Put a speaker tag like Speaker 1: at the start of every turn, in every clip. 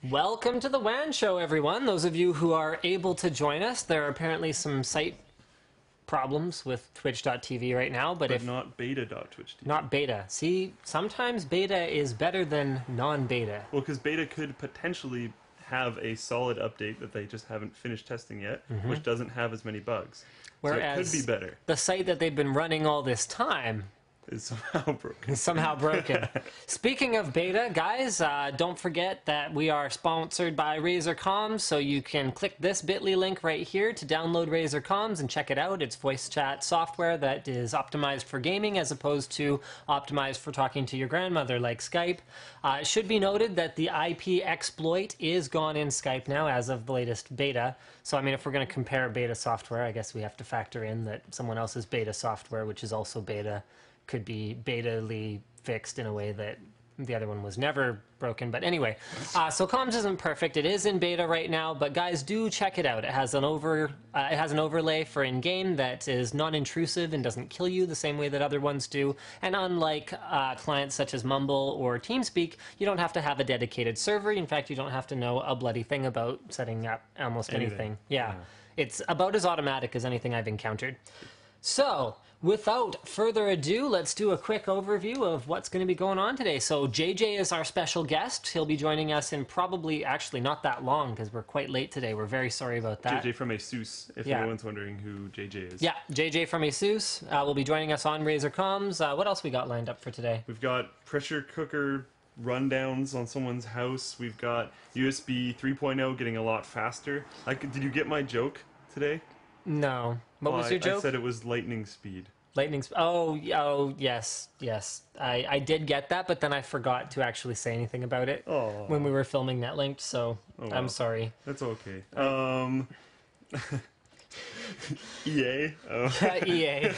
Speaker 1: Welcome to the WAN show, everyone. Those of you who are able to join us, there are apparently some site problems with twitch.tv right now, but if
Speaker 2: not beta.twitch.tv.
Speaker 1: Not beta. See, sometimes beta is better than non-beta.
Speaker 2: Well, because beta could potentially have a solid update that they just haven't finished testing yet, which doesn't have as many bugs.
Speaker 1: Whereas
Speaker 2: so it could be better.
Speaker 1: The site that they've been running all this time
Speaker 2: is somehow broken.
Speaker 1: Speaking of beta, guys, don't forget that we are sponsored by Razer Comms, so you can click this bit.ly link right here to download Razer Comms and check it out. It's voice chat software that is optimized for gaming as opposed to optimized for talking to your grandmother like Skype. It should be noted that the IP exploit is gone in Skype now as of the latest beta. So, I mean, if we're going to compare beta software, I guess we have to factor in that someone else's beta software, which is also beta, could be beta-ly fixed in a way that the other one was never broken. But anyway, so comms isn't perfect. It is in beta right now, but guys, do check it out. It has an overlay for in-game that is non-intrusive and doesn't kill you the same way that other ones do. And unlike clients such as Mumble or TeamSpeak, you don't have to have a dedicated server. In fact, you don't have to know a bloody thing about setting up almost anything. Yeah. It's about as automatic as anything I've encountered. So, without further ado, let's do a quick overview of what's going to be going on today. So JJ is our special guest. He'll be joining us in probably, actually not that long, because we're quite late today. We're very sorry about that.
Speaker 2: JJ from ASUS, if anyone's wondering who JJ is.
Speaker 1: Yeah, JJ from ASUS will be joining us on Razer Comms. What else we got lined up for today?
Speaker 2: We've got pressure cooker rundowns on someone's house. We've got USB 3.0 getting a lot faster. Did you get my joke today?
Speaker 1: No. What was your joke?
Speaker 2: I said it was lightning speed.
Speaker 1: Lightning speed. Oh, yes. I did get that, but then I forgot to actually say anything about it when we were filming NetLinked, so I'm sorry.
Speaker 2: That's okay. EA?
Speaker 1: Yeah, EA.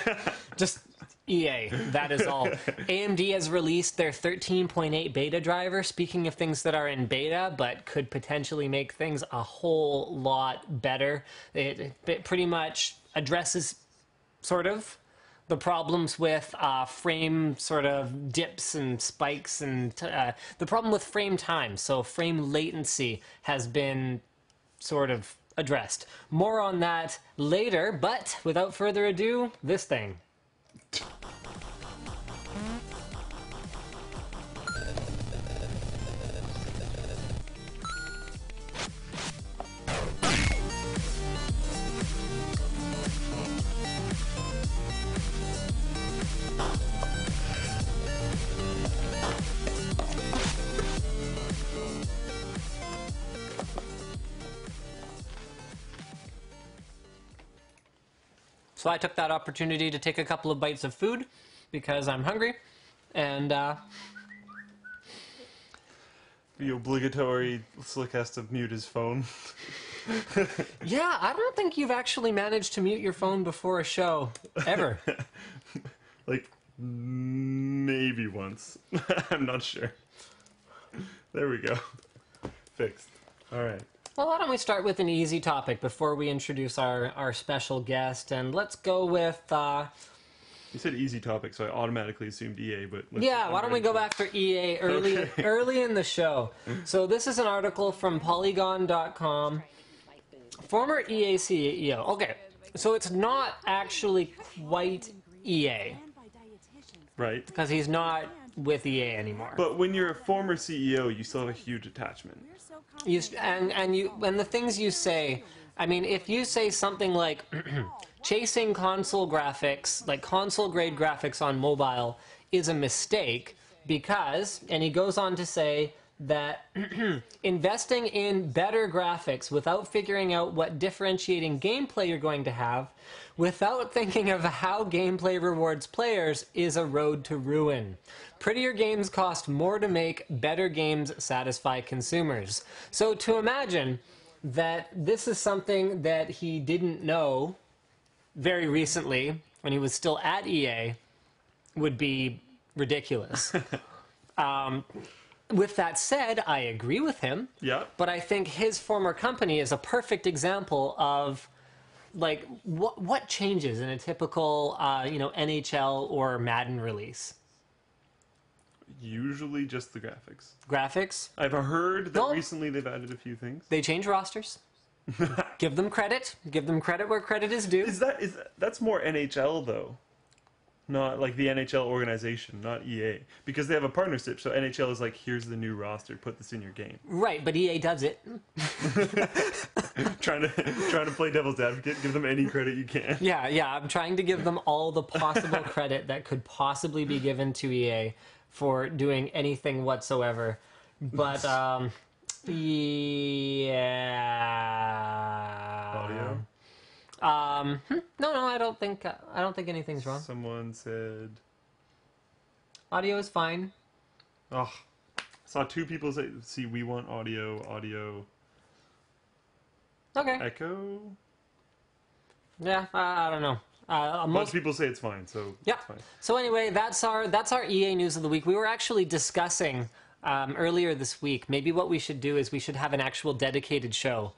Speaker 1: Just EA. That is all. AMD has released their 13.8 beta driver. Speaking of things that are in beta, but could potentially make things a whole lot better. It pretty much addresses, sort of, the problems with frame sort of dips and spikes and the problem with frame time. So frame latency has been sort of addressed. More on that later, but without further ado, this thing. So I took that opportunity to take a couple of bites of food because I'm hungry, and
Speaker 2: the obligatory Slick has to mute his phone.
Speaker 1: Yeah, I don't think you've actually managed to mute your phone before a show, ever.
Speaker 2: Like, maybe once. I'm not sure. There we go. Fixed. All right.
Speaker 1: Well, why don't we start with an easy topic before we introduce our special guest, and let's go with...
Speaker 2: You said easy topic, so I automatically assumed EA, but...
Speaker 1: Yeah, why don't we go back for EA early in the show. So this is an article from Polygon.com. Former EA CEO. Okay, so it's not actually quite EA.
Speaker 2: Right.
Speaker 1: Because he's not with EA anymore.
Speaker 2: But when you're a former CEO, you still have a huge attachment.
Speaker 1: And the things you say, I mean, if you say something like chasing console graphics, like console grade graphics on mobile is a mistake because, and he goes on to say that investing in better graphics without figuring out what differentiating gameplay you're going to have, without thinking of how gameplay rewards players, is a road to ruin. Prettier games cost more to make, better games satisfy consumers. So to imagine that this is something that he didn't know very recently, when he was still at EA, would be ridiculous. With that said, I agree with him.
Speaker 2: Yeah.
Speaker 1: But I think his former company is a perfect example of, like, what changes in a typical, NHL or Madden release.
Speaker 2: Usually just the graphics.
Speaker 1: Graphics?
Speaker 2: I've heard that
Speaker 1: No.
Speaker 2: recently they've added a few things.
Speaker 1: They change rosters. Give them credit. Give them credit where credit is due.
Speaker 2: That's more NHL though? Not like the NHL organization, not EA, because they have a partnership. So NHL is like, here's the new roster, put this in your game.
Speaker 1: Right, but EA does it.
Speaker 2: trying to play devil's advocate, give them any credit you can.
Speaker 1: Yeah, I'm trying to give them all the possible credit that could possibly be given to EA for doing anything whatsoever. But yeah.
Speaker 2: Audio.
Speaker 1: No, I don't think anything's wrong.
Speaker 2: Someone said,
Speaker 1: Audio is fine.
Speaker 2: oh, I saw two people say, see, we want audio,
Speaker 1: Okay.
Speaker 2: echo.
Speaker 1: Yeah, I don't know.
Speaker 2: Most people say it's fine, so
Speaker 1: Yeah.
Speaker 2: it's fine.
Speaker 1: So anyway, that's our EA news of the week. We were actually discussing earlier this week. Maybe what we should do is we should have an actual dedicated show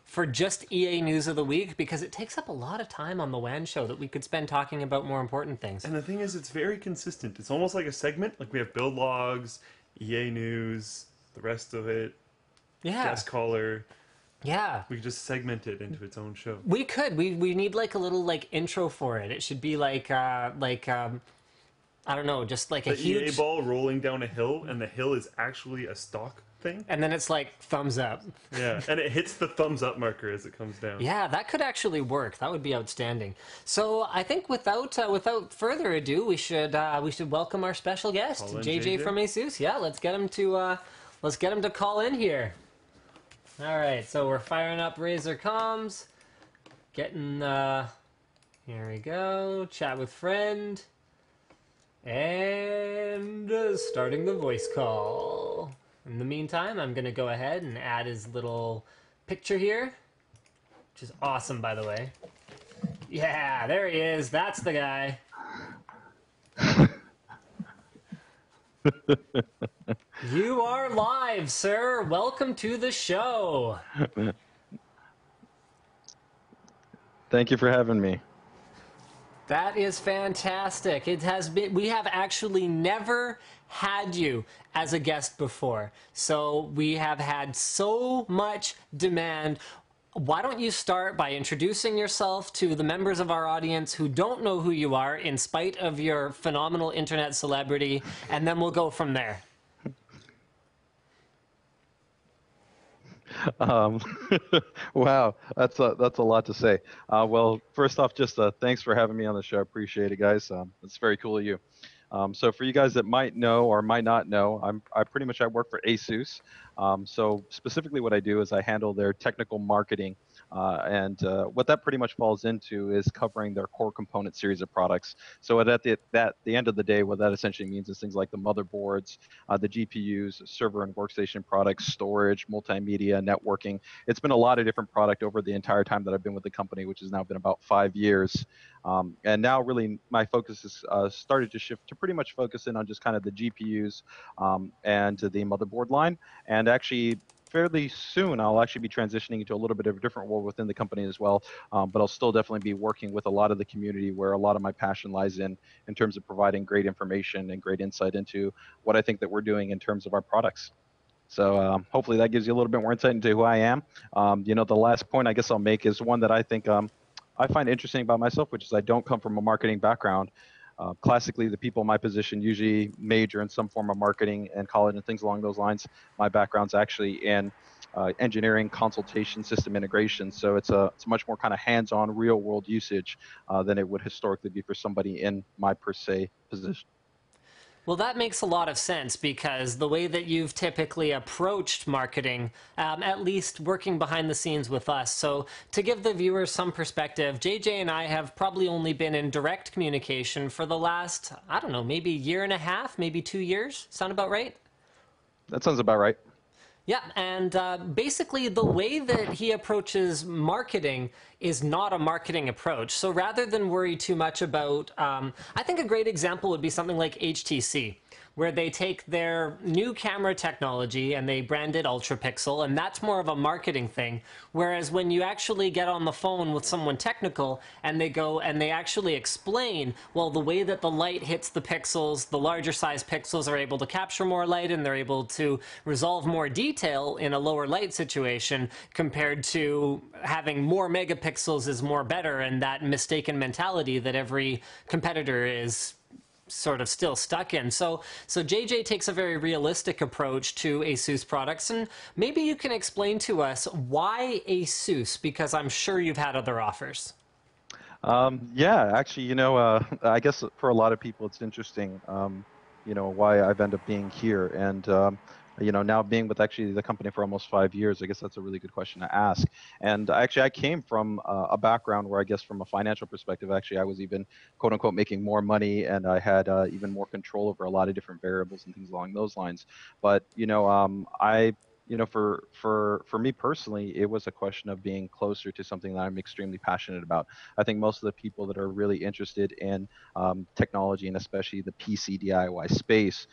Speaker 1: for just EA news of the week, because it takes up a lot of time on the WAN show that we could spend talking about more important things.
Speaker 2: And the thing is, it's very consistent. It's almost like a segment. Like we have build logs, EA news, the rest of it,
Speaker 1: Yeah.
Speaker 2: guest caller.
Speaker 1: Yeah.
Speaker 2: We could just segment it into its own show.
Speaker 1: We could. We need like a little like intro for it. It should be like I don't know, just like a
Speaker 2: The
Speaker 1: huge
Speaker 2: EA ball rolling down a hill, and the hill is actually a stock thing.
Speaker 1: and then it's like thumbs up.
Speaker 2: Yeah, and it hits the thumbs up marker as it comes down.
Speaker 1: Yeah, that could actually work. That would be outstanding. So I think without further ado, we should welcome our special guest,
Speaker 2: Call in
Speaker 1: JJ
Speaker 2: JJ.
Speaker 1: from ASUS. Yeah, let's get him to call in here. All right, so we're firing up Razer comms, getting here we go, chat with friend, and starting the voice call. In the meantime, I'm gonna go ahead and add his little picture here, which is awesome, by the way. Yeah, there he is. That's the guy. You are live, sir. Welcome to the show.
Speaker 3: Thank you for having me.
Speaker 1: That is fantastic. It has been, we have actually never had you as a guest before. So we have had so much demand. Why don't you start by introducing yourself to the members of our audience who don't know who you are in spite of your phenomenal internet celebrity, and then we'll go from there.
Speaker 3: Wow, that's a lot to say. Well, first off, just thanks for having me on the show. I appreciate it, guys. It's very cool of you. So for you guys that might know or might not know, I work for ASUS. So specifically what I do is I handle their technical marketing. And what that pretty much falls into is covering their core component series of products. So at the end of the day, what that essentially means is things like the motherboards, the GPUs, server and workstation products, storage, multimedia, networking. It's been a lot of different product over the entire time that I've been with the company, which has now been about 5 years. And now really my focus has started to shift to pretty much focus in on just kind of the GPUs and the motherboard line. And actually, fairly soon, I'll actually be transitioning into a little bit of a different role within the company as well. But I'll still definitely be working with a lot of the community where a lot of my passion lies in terms of providing great information and great insight into what I think that we're doing in terms of our products. So hopefully that gives you a little bit more insight into who I am. The last point I guess I'll make is one that I think I find interesting about myself, which is I don't come from a marketing background. Classically, the people in my position usually major in some form of marketing and college and things along those lines. My background's actually in engineering, consultation, system integration. So it's a much more kind of hands-on, real-world usage than it would historically be for somebody in my per se position.
Speaker 1: Well, that makes a lot of sense because the way that you've typically approached marketing, at least working behind the scenes with us. So to give the viewers some perspective, JJ and I have probably only been in direct communication for the last, I don't know, maybe year and a half, maybe 2 years. Sound about right?
Speaker 3: That sounds about right.
Speaker 1: Yeah, and basically the way that he approaches marketing is not a marketing approach. So rather than worry too much about, I think a great example would be something like HTC. where they take their new camera technology and they brand it ultra pixel, and that's more of a marketing thing. Whereas when you actually get on the phone with someone technical and they go and they actually explain, well, the way that the light hits the pixels, the larger size pixels are able to capture more light and they're able to resolve more detail in a lower light situation compared to having more megapixels is more better, and that mistaken mentality that every competitor is sort of still stuck in. So JJ takes a very realistic approach to ASUS products, and maybe you can explain to us why ASUS, because I'm sure you've had other offers.
Speaker 3: Yeah, actually, I guess for a lot of people, it's interesting, why I've ended up being here. And, now being with actually the company for almost 5 years, I guess that's a really good question to ask. And actually, I came from a background where I guess from a financial perspective, actually, I was even, quote unquote, making more money, and I had even more control over a lot of different variables and things along those lines. But, for me personally, it was a question of being closer to something that I'm extremely passionate about. I think most of the people that are really interested in technology, and especially the PC DIY space,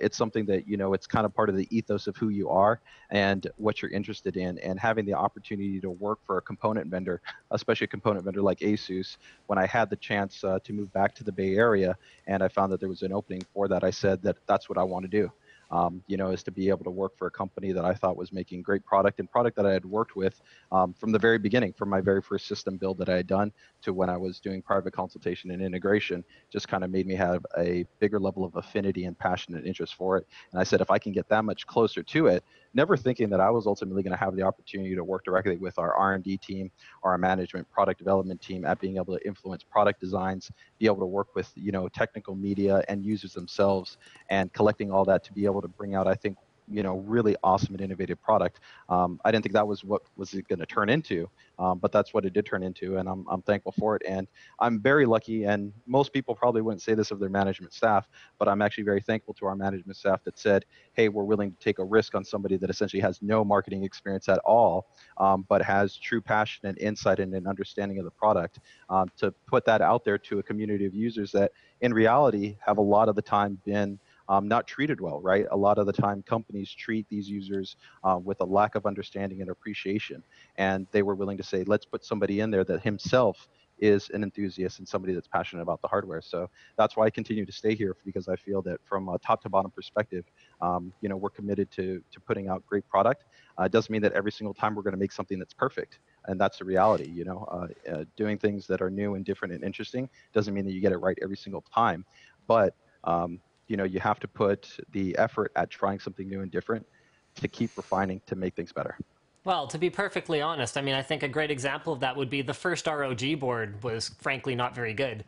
Speaker 3: it's something that, it's kind of part of the ethos of who you are and what you're interested in. And having the opportunity to work for a component vendor, especially a component vendor like ASUS, when I had the chance to move back to the Bay Area and I found that there was an opening for that, I said that that's what I want to do. Is to be able to work for a company that I thought was making great product and product that I had worked with from the very beginning, from my very first system build that I had done to when I was doing private consultation and integration, just kind of made me have a bigger level of affinity and passion and interest for it. And I said, if I can get that much closer to it, never thinking that I was ultimately going to have the opportunity to work directly with our R&D team or our management product development team at being able to influence product designs, be able to work with, technical media and users themselves, and collecting all that to be able to bring out, I think, really awesome and innovative product. I didn't think that was what was it going to turn into, but that's what it did turn into, and I'm thankful for it. And I'm very lucky, and most people probably wouldn't say this of their management staff, but I'm actually very thankful to our management staff that said, hey, we're willing to take a risk on somebody that essentially has no marketing experience at all, but has true passion and insight and an understanding of the product, to put that out there to a community of users that in reality have a lot of the time been not treated well, right? A lot of the time companies treat these users with a lack of understanding and appreciation. And they were willing to say, let's put somebody in there that himself is an enthusiast and somebody that's passionate about the hardware. So that's why I continue to stay here, because I feel that from a top to bottom perspective, we're committed to putting out great product. It doesn't mean that every single time we're going to make something that's perfect. And that's the reality, doing things that are new and different and interesting doesn't mean that you get it right every single time. But you have to put the effort at trying something new and different to keep refining to make things better.
Speaker 1: Well, to be perfectly honest, I mean, I think a great example of that would be the first ROG board was frankly not very good.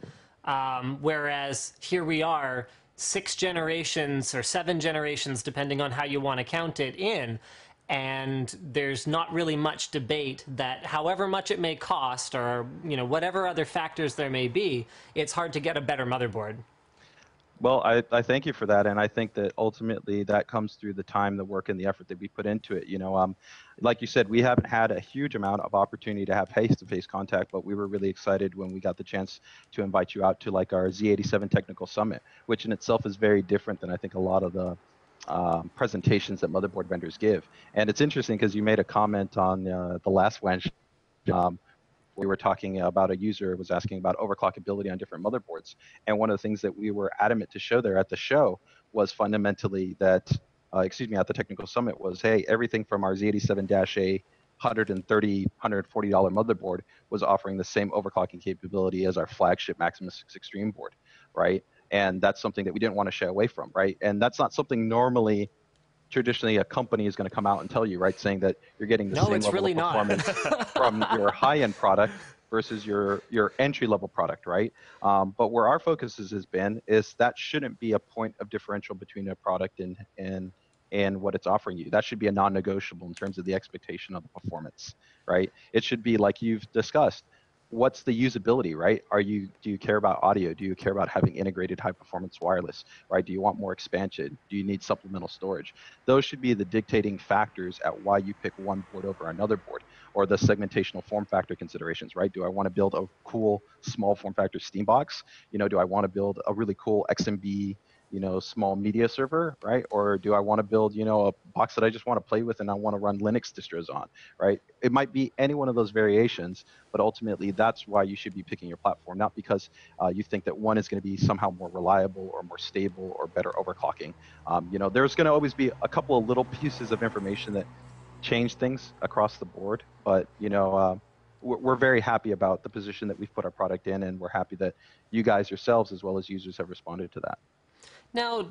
Speaker 1: Whereas here we are, 6 generations or 7 generations, depending on how you want to count it, in, and there's not really much debate that however much it may cost or, whatever other factors there may be, it's hard to get a better motherboard.
Speaker 3: Well, I thank you for that, and I think that ultimately that comes through the time, the work, and the effort that we put into it. Like you said, we haven't had a huge amount of opportunity to have face-to-face contact, but we were really excited when we got the chance to invite you out to like our Z87 Technical Summit, which in itself is very different than I think a lot of the presentations that motherboard vendors give. And it's interesting because you made a comment on the last WAN. We were talking about a user was asking about overclockability on different motherboards. And one of the things that we were adamant to show there at the show was fundamentally that, at the technical summit was, hey, everything from our Z87-A $130, $140 motherboard was offering the same overclocking capability as our flagship Maximus 6 Extreme board, right? And that's something that we didn't want to shy away from, right? And that's not something normally traditionally a company is going to come out and tell you, right, saying that you're getting the same level of performance from your high-end product versus your entry-level product, right? But where our focus has been is that shouldn't be a point of differential between a product and what it's offering you. That should be a non-negotiable in terms of the expectation of the performance, right? It should be like you've discussed. What's the usability, right? Do you care about audio? Do you care about having integrated high performance wireless, right? Do you want more expansion? Do you need supplemental storage? Those should be the dictating factors at why you pick one board over another board, or the segmentational form factor considerations, right? Do I want to build a cool small form factor Steam box? Do I want to build a really cool XMB, small media server, right? Or do I want to build, a box that I just want to play with and I want to run Linux distros on, right? It might be any one of those variations, but ultimately that's why you should be picking your platform, not because you think that one is going to be somehow more reliable or more stable or better overclocking. There's going to always be a couple of little pieces of information that change things across the board, but we're very happy about the position that we've put our product in, and we're happy that you guys yourselves as well as users have responded to that.
Speaker 1: Now,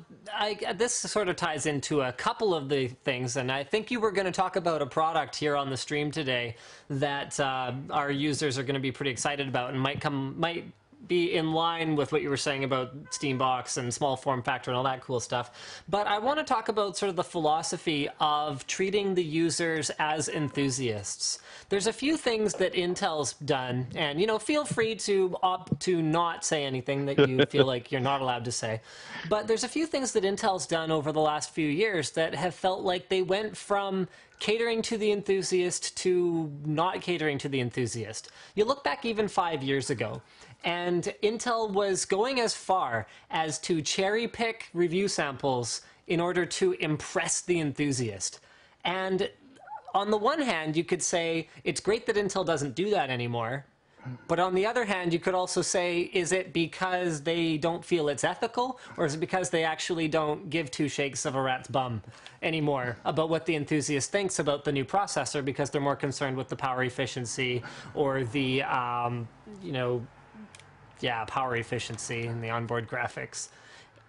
Speaker 1: this sort of ties into a couple of the things, and I think you were going to talk about a product here on the stream today that our users are going to be pretty excited about and might be in line with what you were saying about Steambox and small form factor and all that cool stuff. But I want to talk about sort of the philosophy of treating the users as enthusiasts. There's a few things that Intel's done, and feel free to opt to not say anything that you feel like you're not allowed to say. But there's a few things that Intel's done over the last few years that have felt like they went from catering to the enthusiast to not catering to the enthusiast. You look back even 5 years ago, and Intel was going as far as to cherry pick review samples in order to impress the enthusiast. And on the one hand, you could say it's great that Intel doesn't do that anymore. But on the other hand, you could also say, is it because they don't feel it's ethical, or is it because they actually don't give two shakes of a rat's bum anymore about what the enthusiast thinks about the new processor because they're more concerned with the power efficiency or the, power efficiency and the onboard graphics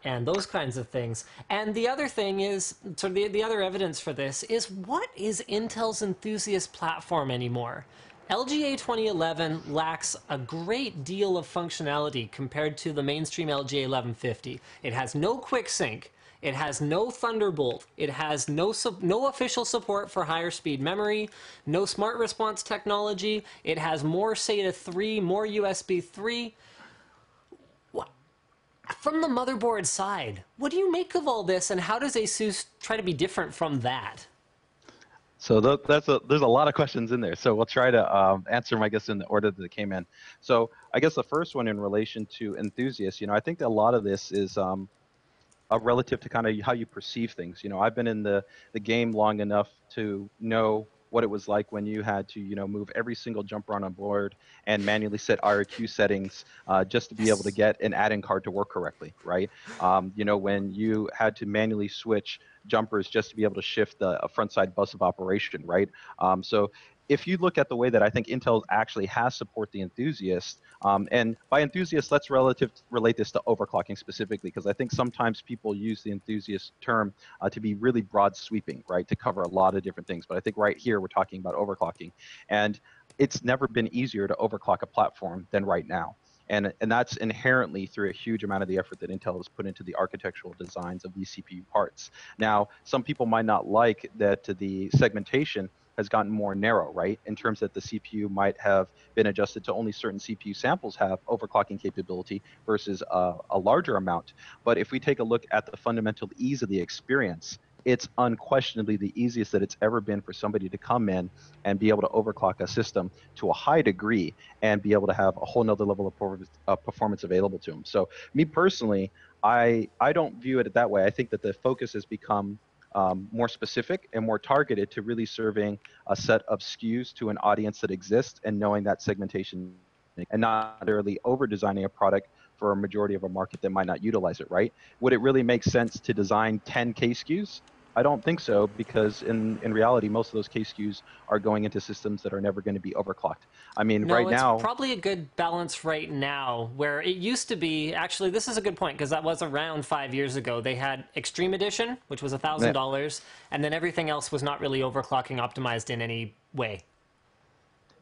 Speaker 1: and those kinds of things. And the other thing is, sort of the other evidence for this is, what is Intel's enthusiast platform anymore? LGA 2011 lacks a great deal of functionality compared to the mainstream LGA 1150. It has no quick sync. It has no Thunderbolt. It has no official support for higher speed memory, no smart response technology. It has more SATA 3, more USB 3. From the motherboard side, what do you make of all this, and how does ASUS try to be different from that?
Speaker 3: So there's a lot of questions in there. So we'll try to answer them, I guess, in the order that they came in. So I guess the first one in relation to enthusiasts, I think that a lot of this is relative to kind of how you perceive things. I've been in the game long enough to know what it was like when you had to, move every single jumper on a board and manually set IRQ settings just to be able to get an add-in card to work correctly, right? When you had to manually switch jumpers just to be able to shift a front side bus of operation, right? So if you look at the way that I think Intel actually has support the enthusiast, and by enthusiast, let's relate this to overclocking specifically, because I think sometimes people use the enthusiast term to be really broad sweeping, right, to cover a lot of different things. But I think right here we're talking about overclocking, and it's never been easier to overclock a platform than right now. And that's inherently through a huge amount of the effort that Intel has put into the architectural designs of these CPU parts. Now, some people might not like that the segmentation has gotten more narrow, right? In terms that the CPU might have been adjusted to only certain CPU samples have overclocking capability versus a larger amount. But if we take a look at the fundamental ease of the experience, it's unquestionably the easiest that it's ever been for somebody to come in and be able to overclock a system to a high degree and be able to have a whole nother level of performance available to them. So me personally, I don't view it that way. I think that the focus has become more specific and more targeted to really serving a set of SKUs to an audience that exists and knowing that segmentation and not really over-designing a product for a majority of a market that might not utilize it, right? Would it really make sense to design 10 K SKUs? I don't think so, because in reality, most of those K SKUs are going into systems that are never going to be overclocked. I mean,
Speaker 1: No,
Speaker 3: right now...
Speaker 1: it's probably a good balance right now, where it used to be, actually, this is a good point, because that was around 5 years ago. They had Extreme Edition, which was $1,000, and then everything else was not really overclocking optimized in any way.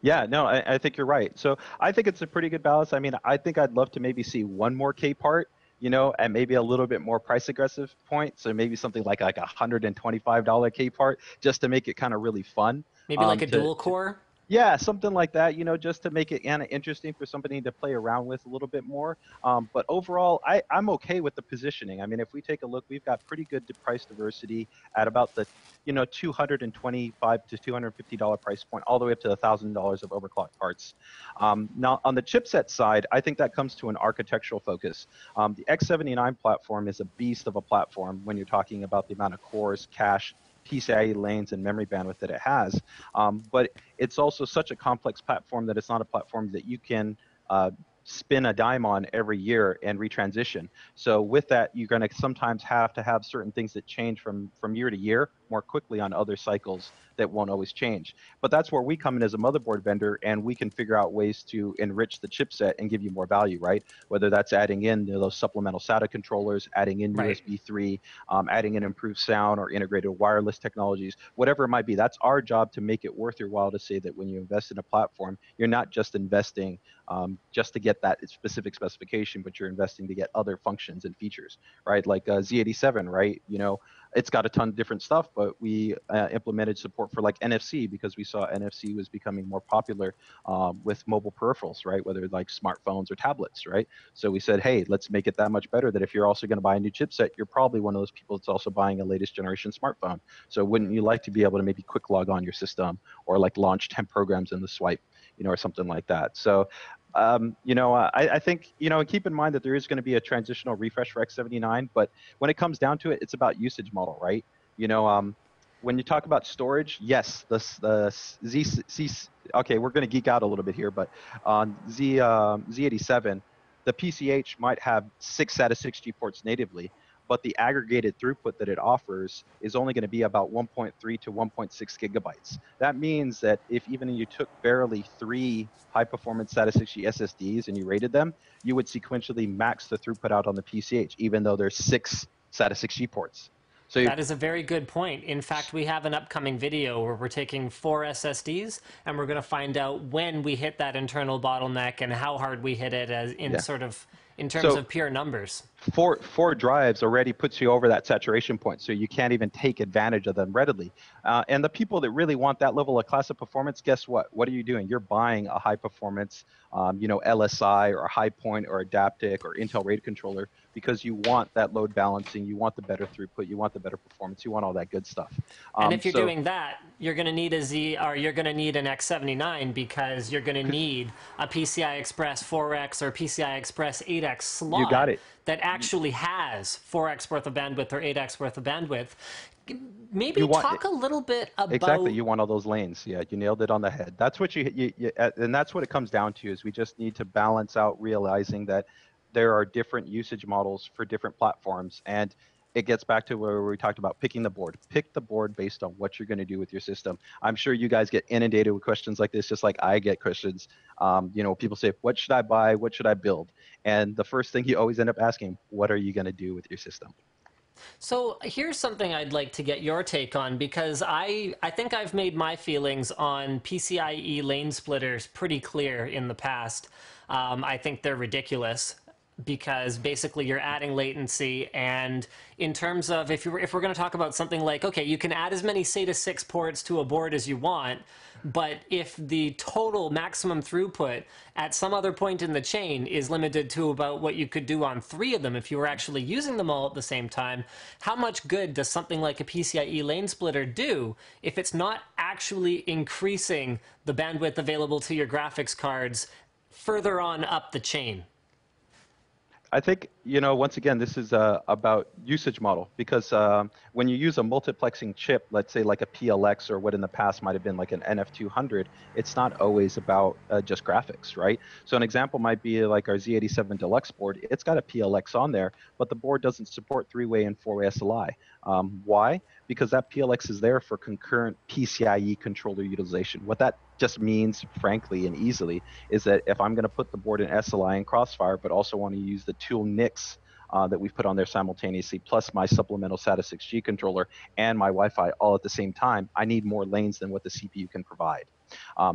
Speaker 3: Yeah, no, I think you're right. So I think it's a pretty good balance. I mean, I think I'd love to maybe see one more K part, at maybe a little bit more price aggressive point. So maybe something like $125 K part, just to make it kind of really fun.
Speaker 1: Maybe like a dual core?
Speaker 3: Yeah, something like that, just to make it kind of interesting for somebody to play around with a little bit more. But overall, I'm okay with the positioning. I mean, if we take a look, we've got pretty good price diversity at about the, $225 to $250 price point, all the way up to $1,000 of overclocked parts. Now, on the chipset side, I think that comes to an architectural focus. The X79 platform is a beast of a platform when you're talking about the amount of cores, cache, PCIe lanes, and memory bandwidth that it has. But it's also such a complex platform that it's not a platform that you can spin a dime on every year and retransition. So with that, you're going to sometimes have to have certain things that change from year to year more quickly on other cycles that won't always change. But that's where we come in as a motherboard vendor, and we can figure out ways to enrich the chipset and give you more value, right? Whether that's adding in those supplemental SATA controllers, adding in
Speaker 1: Right.
Speaker 3: USB 3, adding in improved sound or integrated wireless technologies, whatever it might be. That's our job to make it worth your while to say that when you invest in a platform, you're not just investing just to get that specific specification, but you're investing to get other functions and features, right? Like Z87, right? It's got a ton of different stuff, but we implemented support for like NFC because we saw NFC was becoming more popular with mobile peripherals, right? Whether like smartphones or tablets, right? So we said, hey, let's make it that much better that if you're also going to buy a new chipset, you're probably one of those people that's also buying a latest generation smartphone. So wouldn't you like to be able to maybe quick log on your system or like launch 10 programs in the swipe, or something like that? So I think, and keep in mind that there is going to be a transitional refresh for X79, but when it comes down to it, it's about usage model, right? When you talk about storage, yes, the okay, we're going to geek out a little bit here, but on Z87, the PCH might have 6 SATA 6G ports natively, but the aggregated throughput that it offers is only going to be about 1.3 to 1.6 gigabytes. That means that if even you took barely 3 high-performance SATA 6G SSDs and you rated them, you would sequentially max the throughput out on the PCH, even though there's 6 SATA 6G ports. So
Speaker 1: That is a very good point. In fact, we have an upcoming video where we're taking 4 SSDs and we're going to find out when we hit that internal bottleneck and how hard we hit it as in in terms of pure numbers.
Speaker 3: Four drives already puts you over that saturation point, so you can't even take advantage of them readily. And the people that really want that level of class of performance, guess what? What are you doing? You're buying a high performance, LSI or High Point or Adaptic or Intel RAID controller because you want that load balancing, you want the better throughput, you want the better performance, you want all that good stuff.
Speaker 1: And if you're doing that, you're going to need you're going to need an X79 because you're going to need a PCI Express 4X or PCI Express 8X slot.
Speaker 3: You got it.
Speaker 1: That actually has 4x worth of bandwidth or 8x worth of bandwidth. Maybe talk a little bit about...
Speaker 3: Exactly, you want all those lanes. Yeah, you nailed it on the head. That's what and that's what it comes down to, is we just need to balance out realizing that there are different usage models for different platforms. And it gets back to where we talked about picking the board. Pick the board based on what you're going to do with your system. I'm sure you guys get inundated with questions like this, just like I get questions. People say, what should I buy? What should I build? And the first thing you always end up asking, what are you going to do with your system?
Speaker 1: So here's something I'd like to get your take on, because I think I've made my feelings on PCIe lane splitters pretty clear in the past. I think they're ridiculous, because basically you're adding latency. And in terms of if we're going to talk about something like, okay, you can add as many SATA 6 ports to a board as you want, but if the total maximum throughput at some other point in the chain is limited to about what you could do on 3 of them if you were actually using them all at the same time, how much good does something like a PCIe lane splitter do if it's not actually increasing the bandwidth available to your graphics cards further on up the chain?
Speaker 3: I think, once again, this is about usage model, because when you use a multiplexing chip, let's say like a PLX or what in the past might have been like an NF200, it's not always about just graphics, right? So an example might be like our Z87 Deluxe board. It's got a PLX on there, but the board doesn't support 3-way and 4-way SLI. Why? Because that PLX is there for concurrent PCIe controller utilization. What that just means, frankly and easily, is that if I'm going to put the board in SLI and Crossfire, but also want to use the tool NICs that we've put on there simultaneously, plus my supplemental SATA 6G controller and my Wi-Fi all at the same time, I need more lanes than what the CPU can provide.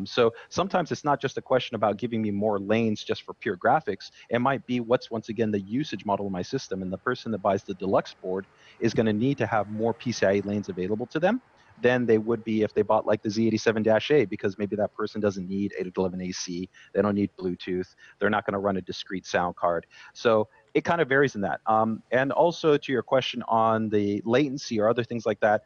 Speaker 3: So sometimes it's not just a question about giving me more lanes just for pure graphics. It might be what's, once again, the usage model of my system. And the person that buys the deluxe board is going to need to have more PCIe lanes available to them. than they would be if they bought like the Z87-A, because maybe that person doesn't need 811 AC, they don't need Bluetooth, they're not going to run a discrete sound card. So it kind of varies in that. And also to your question on the latency or other things like that,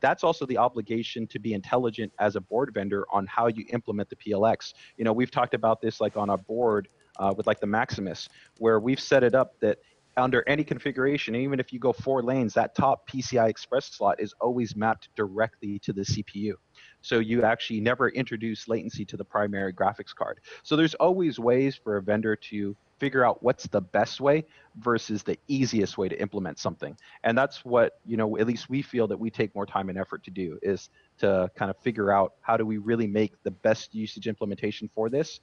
Speaker 3: that's also the obligation to be intelligent as a board vendor on how you implement the PLX. You know, we've talked about this like on a board with like the Maximus, where we've set it up that under any configuration, even if you go 4 lanes, that top PCI Express slot is always mapped directly to the CPU. So you actually never introduce latency to the primary graphics card. So there's always ways for a vendor to figure out what's the best way versus the easiest way to implement something. And that's what, you know, at least we feel that we take more time and effort to do, is to kind of figure out how do we really make the best usage implementation for this,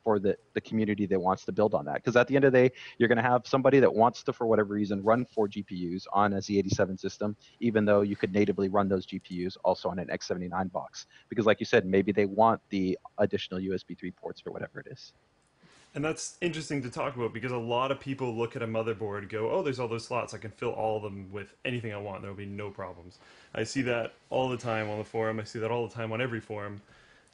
Speaker 3: for the community that wants to build on that. Because at the end of the day, you're going to have somebody that wants to, for whatever reason, run 4 GPUs on a Z87 system, even though you could natively run those GPUs also on an X79 box. Because like you said, maybe they want the additional USB 3 ports or whatever it is.
Speaker 2: And that's interesting to talk about, because a lot of people look at a motherboard and go, oh, there's all those slots, I can fill all of them with anything I want, there will be no problems. I see that all the time on the forum, I see that all the time on every forum.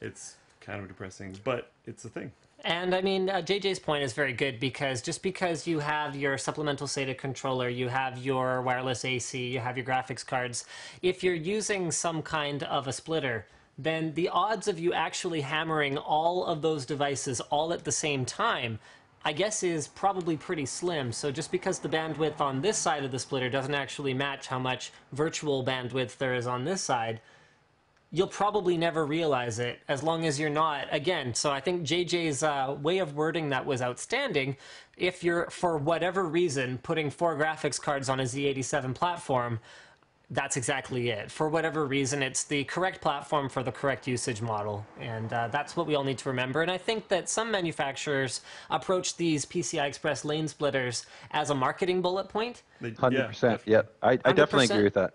Speaker 2: It's kind of depressing, but it's a thing.
Speaker 1: And I mean, JJ's point is very good, because just because you have your supplemental SATA controller, you have your wireless AC, you have your graphics cards, if you're using some kind of a splitter, then the odds of you actually hammering all of those devices all at the same time, I guess, is probably pretty slim. So just because the bandwidth on this side of the splitter doesn't actually match how much virtual bandwidth there is on this side, you'll probably never realize it, as long as you're not, again, so I think JJ's way of wording that was outstanding. If you're, for whatever reason, putting 4 graphics cards on a Z87 platform, that's exactly it. For whatever reason, it's the correct platform for the correct usage model. And that's what we all need to remember. And I think that some manufacturers approach these PCI Express lane splitters as a marketing bullet point.
Speaker 3: 100%. Yeah, I definitely agree with that.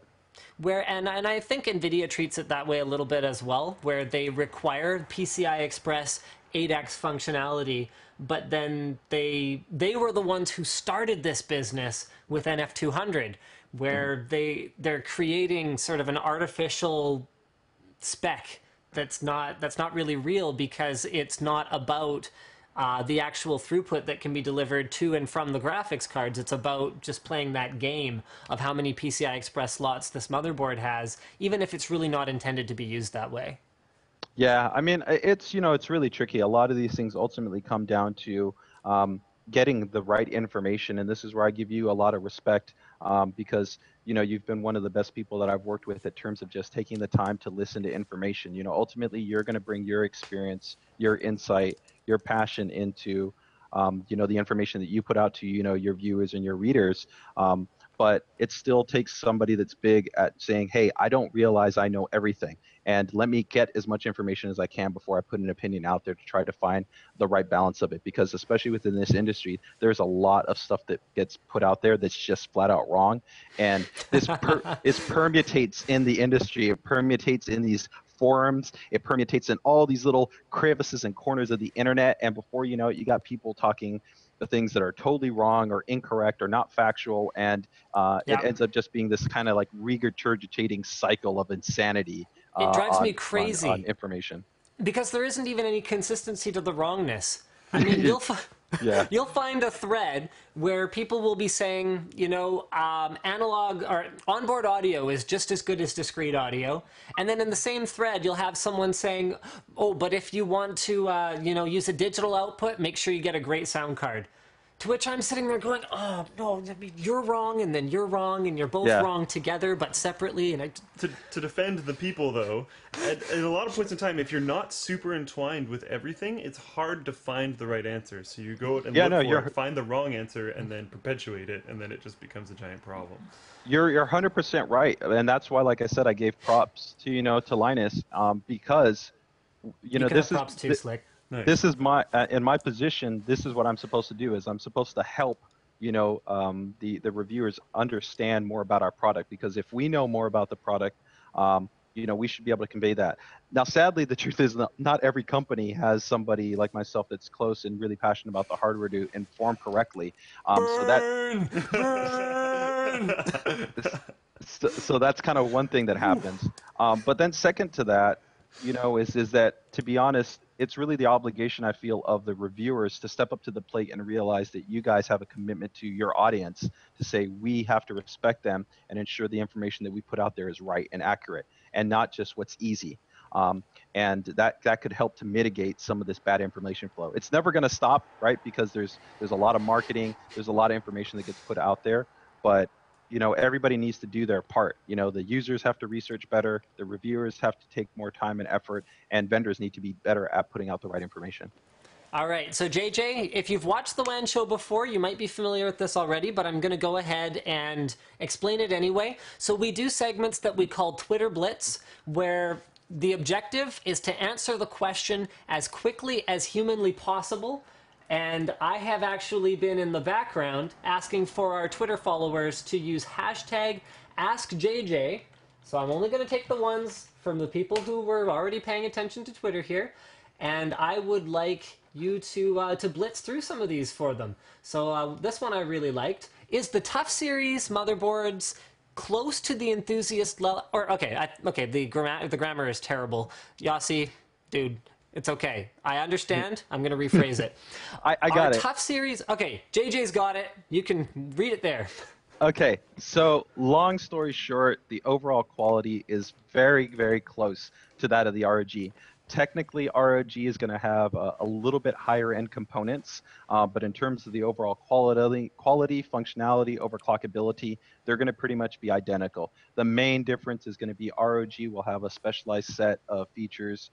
Speaker 1: And I think Nvidia treats it that way a little bit as well, where they require PCI Express 8x functionality, but then they were the ones who started this business with NF200, where they're creating sort of an artificial spec that's not really real, because it's not about the actual throughput that can be delivered to and from the graphics cards. It's about just playing that game of how many PCI Express slots this motherboard has, even if it's really not intended to be used that way.
Speaker 3: Yeah, I mean, it's, you know, it's really tricky. A lot of these things ultimately come down to getting the right information, and this is where I give you a lot of respect, because, you know, you've been one of the best people that I've worked with in terms of just taking the time to listen to information. You know, ultimately, you're going to bring your experience, your insight, your passion into, you know, the information that you put out to, you know, your viewers and your readers. But it still takes somebody that's big at saying, hey, I don't realize I know everything, and let me get as much information as I can before I put an opinion out there to try to find the right balance of it. Because especially within this industry, there's a lot of stuff that gets put out there that's just flat out wrong. And this permutates in the industry, it permutates in these forums, it permutates in all these little crevices and corners of the internet, and before you know it, you got people talking the things that are totally wrong or incorrect or not factual, and it ends up just being this kind of like regurgitating cycle of insanity.
Speaker 1: It drives me crazy
Speaker 3: on information,
Speaker 1: because there isn't even any consistency to the wrongness. I mean, you'll find a thread where people will be saying, you know, analog or onboard audio is just as good as discrete audio, and then in the same thread you'll have someone saying, oh, but if you want to you know, use a digital output, make sure you get a great sound card. To which I'm sitting there going, oh, no, I mean, you're wrong, and then you're wrong, and you're both wrong together, but separately. And
Speaker 2: To defend the people, though, at a lot of points in time, if you're not super entwined with everything, it's hard to find the right answer. So you go out and look for it, find the wrong answer, and then perpetuate it, and then it just becomes a giant problem.
Speaker 3: You're 100% right, and that's why, like I said, I gave props to, you know, to Linus, because, you know, this is
Speaker 1: props too, Slick.
Speaker 2: Nice.
Speaker 3: This is my in my position. This is what I'm supposed to do. Is I'm supposed to help, you know, the reviewers understand more about our product, because if we know more about the product, you know, we should be able to convey that. Now, sadly, the truth is not every company has somebody like myself that's close and really passionate about the hardware to inform correctly. So that So that's kind of one thing that happens. But then second to that, is that, to be honest, it's really the obligation I feel of the reviewers to step up to the plate and realize that you guys have a commitment to your audience to say we have to respect them and ensure the information that we put out there is right and accurate and not just what's easy. And that could help to mitigate some of this bad information flow. It's never going to stop, right? Because there's a lot of marketing, there's a lot of information that gets put out there, but everybody needs to do their part. The users have to research better, the reviewers have to take more time and effort, and vendors need to be better at putting out the right information.
Speaker 1: All right, so JJ, if you've watched the WAN show before, you might be familiar with this already, but I'm going to go ahead and explain it anyway. So we do segments that we call Twitter Blitz, where the objective is to answer the question as quickly as humanly possible. And I have actually been in the background asking for our Twitter followers to use hashtag AskJJ. So I'm only going to take the ones from the people who were already paying attention to Twitter here. And I would like you to blitz through some of these for them. So this one I really liked. Is the Tough Series motherboards close to the enthusiast level? Or, okay, the grammar is terrible. Yossi, dude. It's okay. I understand. I'm going to rephrase it.
Speaker 3: I got it.
Speaker 1: Tough Series. Okay, JJ's got it. You can read it there.
Speaker 3: Okay, so long story short, the overall quality is very, very close to that of the ROG. Technically, ROG is going to have a little bit higher end components, but in terms of the overall quality, functionality, overclockability, they're going to pretty much be identical. The main difference is going to be ROG will have a specialized set of features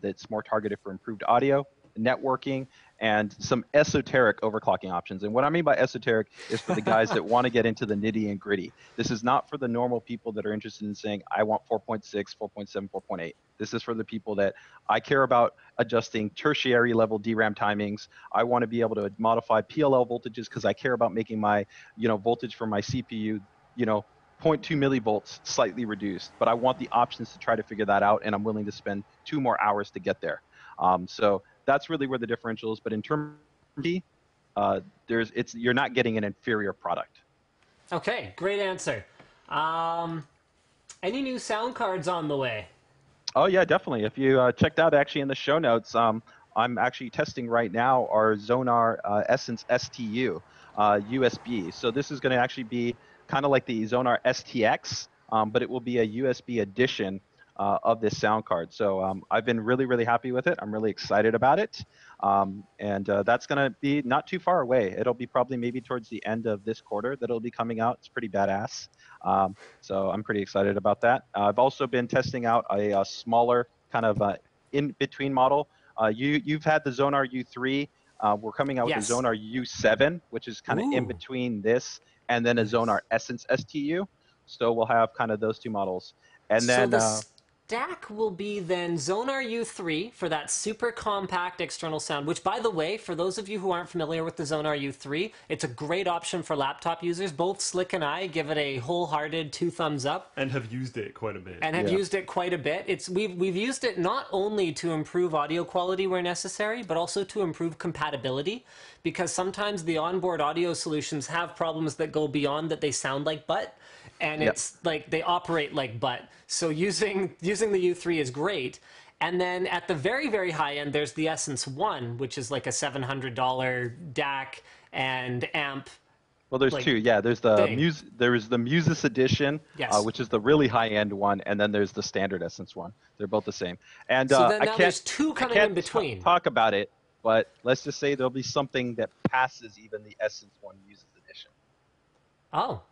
Speaker 3: that's more targeted for improved audio, networking, and some esoteric overclocking options. And what I mean by esoteric is for the guys that want to get into the nitty and gritty. This is not for the normal people that are interested in saying, I want 4.6, 4.7, 4.8. This is for the people that I care about adjusting tertiary level DRAM timings. I want to be able to modify PLL voltages because I care about making my, voltage for my CPU, 0.2 millivolts slightly reduced, but I want the options to try to figure that out, and I'm willing to spend 2 more hours to get there. So that's really where the differential is. But in terms of you're not getting an inferior product.
Speaker 1: Okay, great answer. Any new sound cards on the way?
Speaker 3: Oh yeah, definitely. If you checked out actually in the show notes, I'm actually testing right now our Zonar Essence STU USB. So this is going to actually be kind of like the Zonar STX, but it will be a USB edition of this sound card. So I've been really, really happy with it. I'm really excited about it. And that's going to be not too far away. It'll be probably maybe towards the end of this quarter that it'll be coming out. It's pretty badass. So I'm pretty excited about that. I've also been testing out a smaller kind of in-between model. You've had the Zonar U3. We're coming out with the Zonar U7, which is kind of in between this and then a Zonar Essence STU. So we'll have kind of those two models. And then
Speaker 1: stack will be then Zonar U3 for that super compact external sound, which, by the way, for those of you who aren't familiar with the Zonar U3, it's a great option for laptop users. Both Slick and I give it a wholehearted 2 thumbs up.
Speaker 2: And have used it quite a bit.
Speaker 1: We've used it not only to improve audio quality where necessary, but also to improve compatibility, because sometimes the onboard audio solutions have problems that go beyond that they sound like butt. And it's like they operate like butt. So using the U3 is great. And then at the very, very high end, there's the Essence 1, which is like a $700 DAC and amp.
Speaker 3: Well, there's two. Yeah, there's the Muses edition, which is the really high end one, and then there's the standard Essence one. They're both the same. And
Speaker 1: so then now there's two coming in between.
Speaker 3: Talk about it, but let's just say there'll be something that passes even the Essence 1 Muses edition.
Speaker 1: Oh.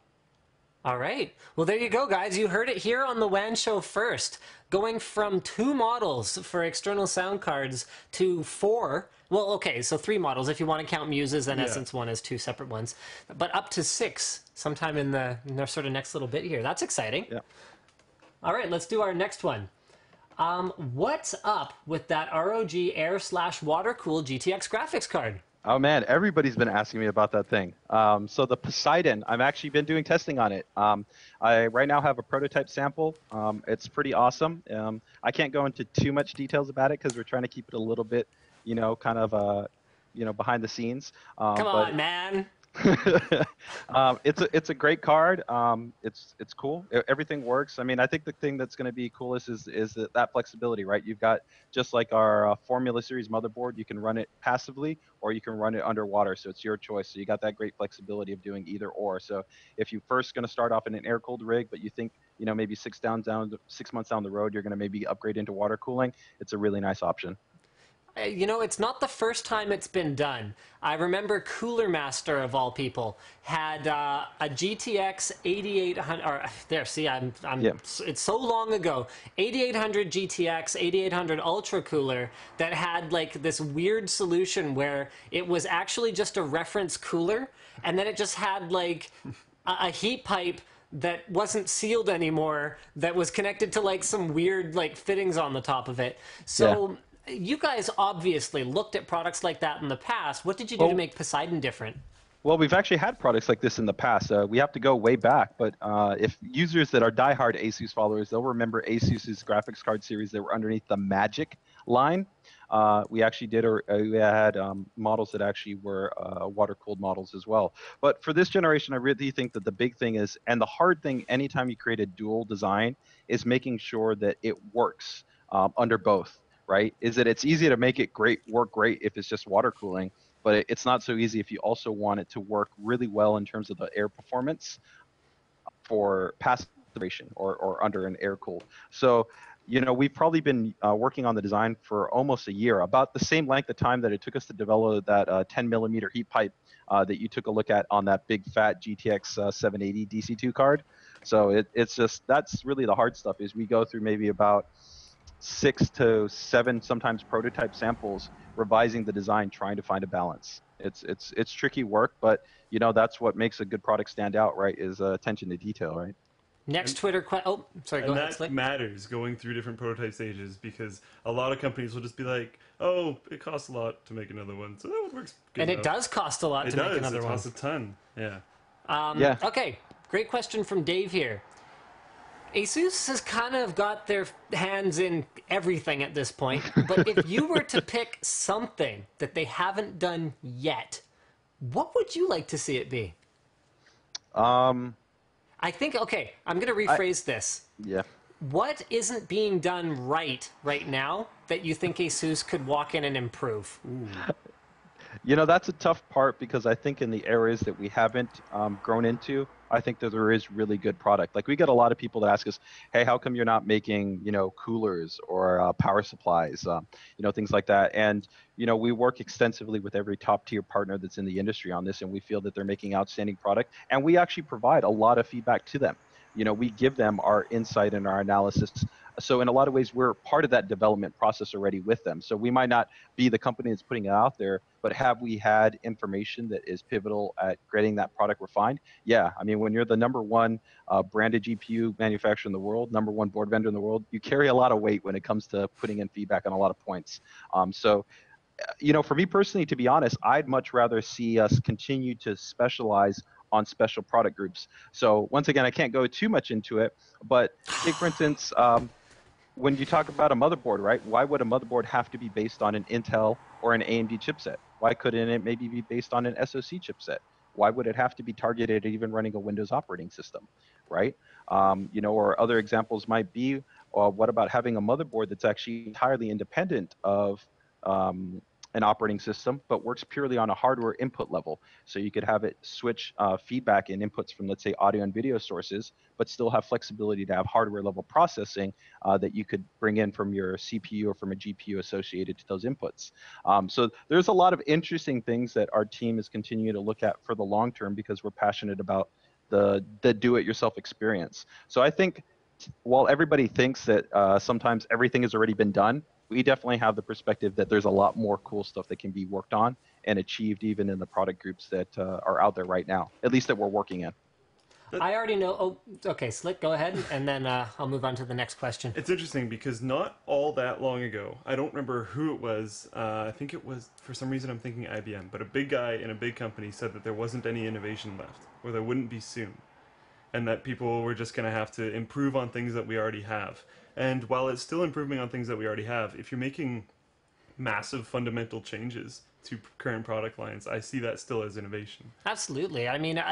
Speaker 1: All right. Well, there you go, guys. You heard it here on the WAN show first. Going from 2 models for external sound cards to 4. Well, okay, so 3 models if you want to count Muses and Essence 1 as 2 separate ones. But up to 6 sometime in the sort of next little bit here. That's exciting.
Speaker 3: Yeah.
Speaker 1: All right, let's do our next one. What's up with that ROG Air/Watercooled GTX graphics card?
Speaker 3: Oh man, everybody's been asking me about that thing. So the Poseidon, I've actually been doing testing on it. I right now have a prototype sample. It's pretty awesome. I can't go into too much details about it because we're trying to keep it a little bit, kind of, behind the scenes.
Speaker 1: Come on, man.
Speaker 3: It's a great card. It's cool. Everything works. I mean, I think the thing that's going to be coolest is that flexibility, right? You've got just like our Formula Series motherboard, you can run it passively or you can run it underwater. So it's your choice. So you got that great flexibility of doing either or. So if you're first going to start off in an air cooled rig, but you think maybe 6 months down the road you're going to maybe upgrade into water cooling, it's a really nice option.
Speaker 1: You know, it's not the first time it's been done. I remember Cooler Master, of all people, had a GTX 8800. Or there, see,
Speaker 3: Yeah.
Speaker 1: It's so long ago. 8800 GTX, 8800 Ultra Cooler that had like this weird solution where it was actually just a reference cooler, and then it just had like a heat pipe that wasn't sealed anymore that was connected to like some weird like fittings on the top of it. So.
Speaker 3: Yeah.
Speaker 1: You guys obviously looked at products like that in the past. What did you do to make Poseidon different?
Speaker 3: Well, we've actually had products like this in the past. We have to go way back, but if users that are diehard ASUS followers, they'll remember ASUS's graphics card series that were underneath the Magic line. We actually we had models that actually were water-cooled models as well. But for this generation, I really think that the big thing is, and the hard thing anytime you create a dual design, is making sure that it works under both. Right? Is that it's easy to make it work great if it's just water cooling, but it's not so easy if you also want it to work really well in terms of the air performance for passive duration or under an air cooled. So, we've probably been working on the design for almost a year, about the same length of time that it took us to develop that 10 millimeter heat pipe that you took a look at on that big fat GTX 780 DC2 card. So it's just, that's really the hard stuff, is we go through maybe about 6 to 7 sometimes prototype samples, revising the design, trying to find a balance. It's tricky work, but that's what makes a good product stand out, right? Is attention to detail, right?
Speaker 1: Next Twitter question. Oh, sorry, go ahead,
Speaker 2: that
Speaker 1: Slick.
Speaker 2: matters, going through different prototype stages, because a lot of companies will just be like, "Oh, it costs a lot to make another one, so that works good
Speaker 1: And
Speaker 2: enough."
Speaker 1: it does cost a lot to make another
Speaker 2: It
Speaker 1: one.
Speaker 2: costs a ton. Yeah.
Speaker 3: Yeah.
Speaker 1: Okay, great question from Dave here. ASUS has kind of got their hands in everything at this point, but if you were to pick something that they haven't done yet, what would you like to see it be? I think, okay, I'm going to rephrase this.
Speaker 3: Yeah.
Speaker 1: What isn't being done right now that you think ASUS could walk in and improve?
Speaker 3: That's a tough part, because I think in the areas that we haven't grown into, I think that there is really good product. Like, we get a lot of people that ask us, "Hey, how come you're not making, coolers or power supplies, things like that?" And we work extensively with every top tier partner that's in the industry on this, and we feel that they're making outstanding product, and we actually provide a lot of feedback to them. We give them our insight and our analysis. So in a lot of ways, we're part of that development process already with them. So we might not be the company that's putting it out there, but have we had information that is pivotal at getting that product refined? Yeah. I mean, when you're the number one branded GPU manufacturer in the world, number one board vendor in the world, you carry a lot of weight when it comes to putting in feedback on a lot of points. For me personally, to be honest, I'd much rather see us continue to specialize on special product groups. So once again, I can't go too much into it, but take, for instance, when you talk about a motherboard, right? Why would a motherboard have to be based on an Intel or an AMD chipset? Why couldn't it maybe be based on an SoC chipset? Why would it have to be targeted at even running a Windows operating system, right? Or other examples might be, what about having a motherboard that's actually entirely independent of an operating system, but works purely on a hardware input level. So you could have it switch feedback and inputs from, let's say, audio and video sources, but still have flexibility to have hardware level processing that you could bring in from your CPU or from a GPU associated to those inputs. So there's a lot of interesting things that our team is continuing to look at for the long term, because we're passionate about the do-it-yourself experience. So I think while everybody thinks that sometimes everything has already been done, we definitely have the perspective that there's a lot more cool stuff that can be worked on and achieved even in the product groups that are out there right now, at least that we're working in.
Speaker 1: I already know. Oh, okay, Slick, go ahead, and then I'll move on to the next question.
Speaker 2: It's interesting because not all that long ago, I don't remember who it was. I think it was, for some reason I'm thinking IBM, but a big guy in a big company said that there wasn't any innovation left, or there wouldn't be soon, and that people were just going to have to improve on things that we already have. And while it's still improving on things that we already have, if you're making massive fundamental changes two current product lines, I see that still as innovation.
Speaker 1: Absolutely. I mean,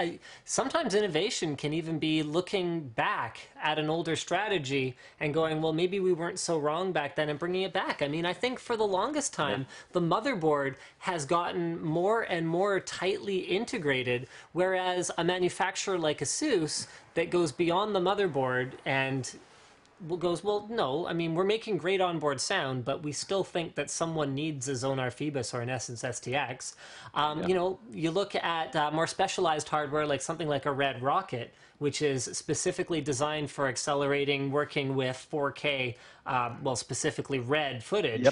Speaker 1: sometimes innovation can even be looking back at an older strategy and going, well, maybe we weren't so wrong back then, and bringing it back. I mean, I think for the longest time, the motherboard has gotten more and more tightly integrated, whereas a manufacturer like ASUS that goes beyond the motherboard and goes, well, no, I mean, we're making great onboard sound, but we still think that someone needs a Zonar Phoebus or an Essence STX. You know, you look at more specialized hardware, like something like a Red Rocket, which is specifically designed for accelerating, working with 4K, well, specifically red footage.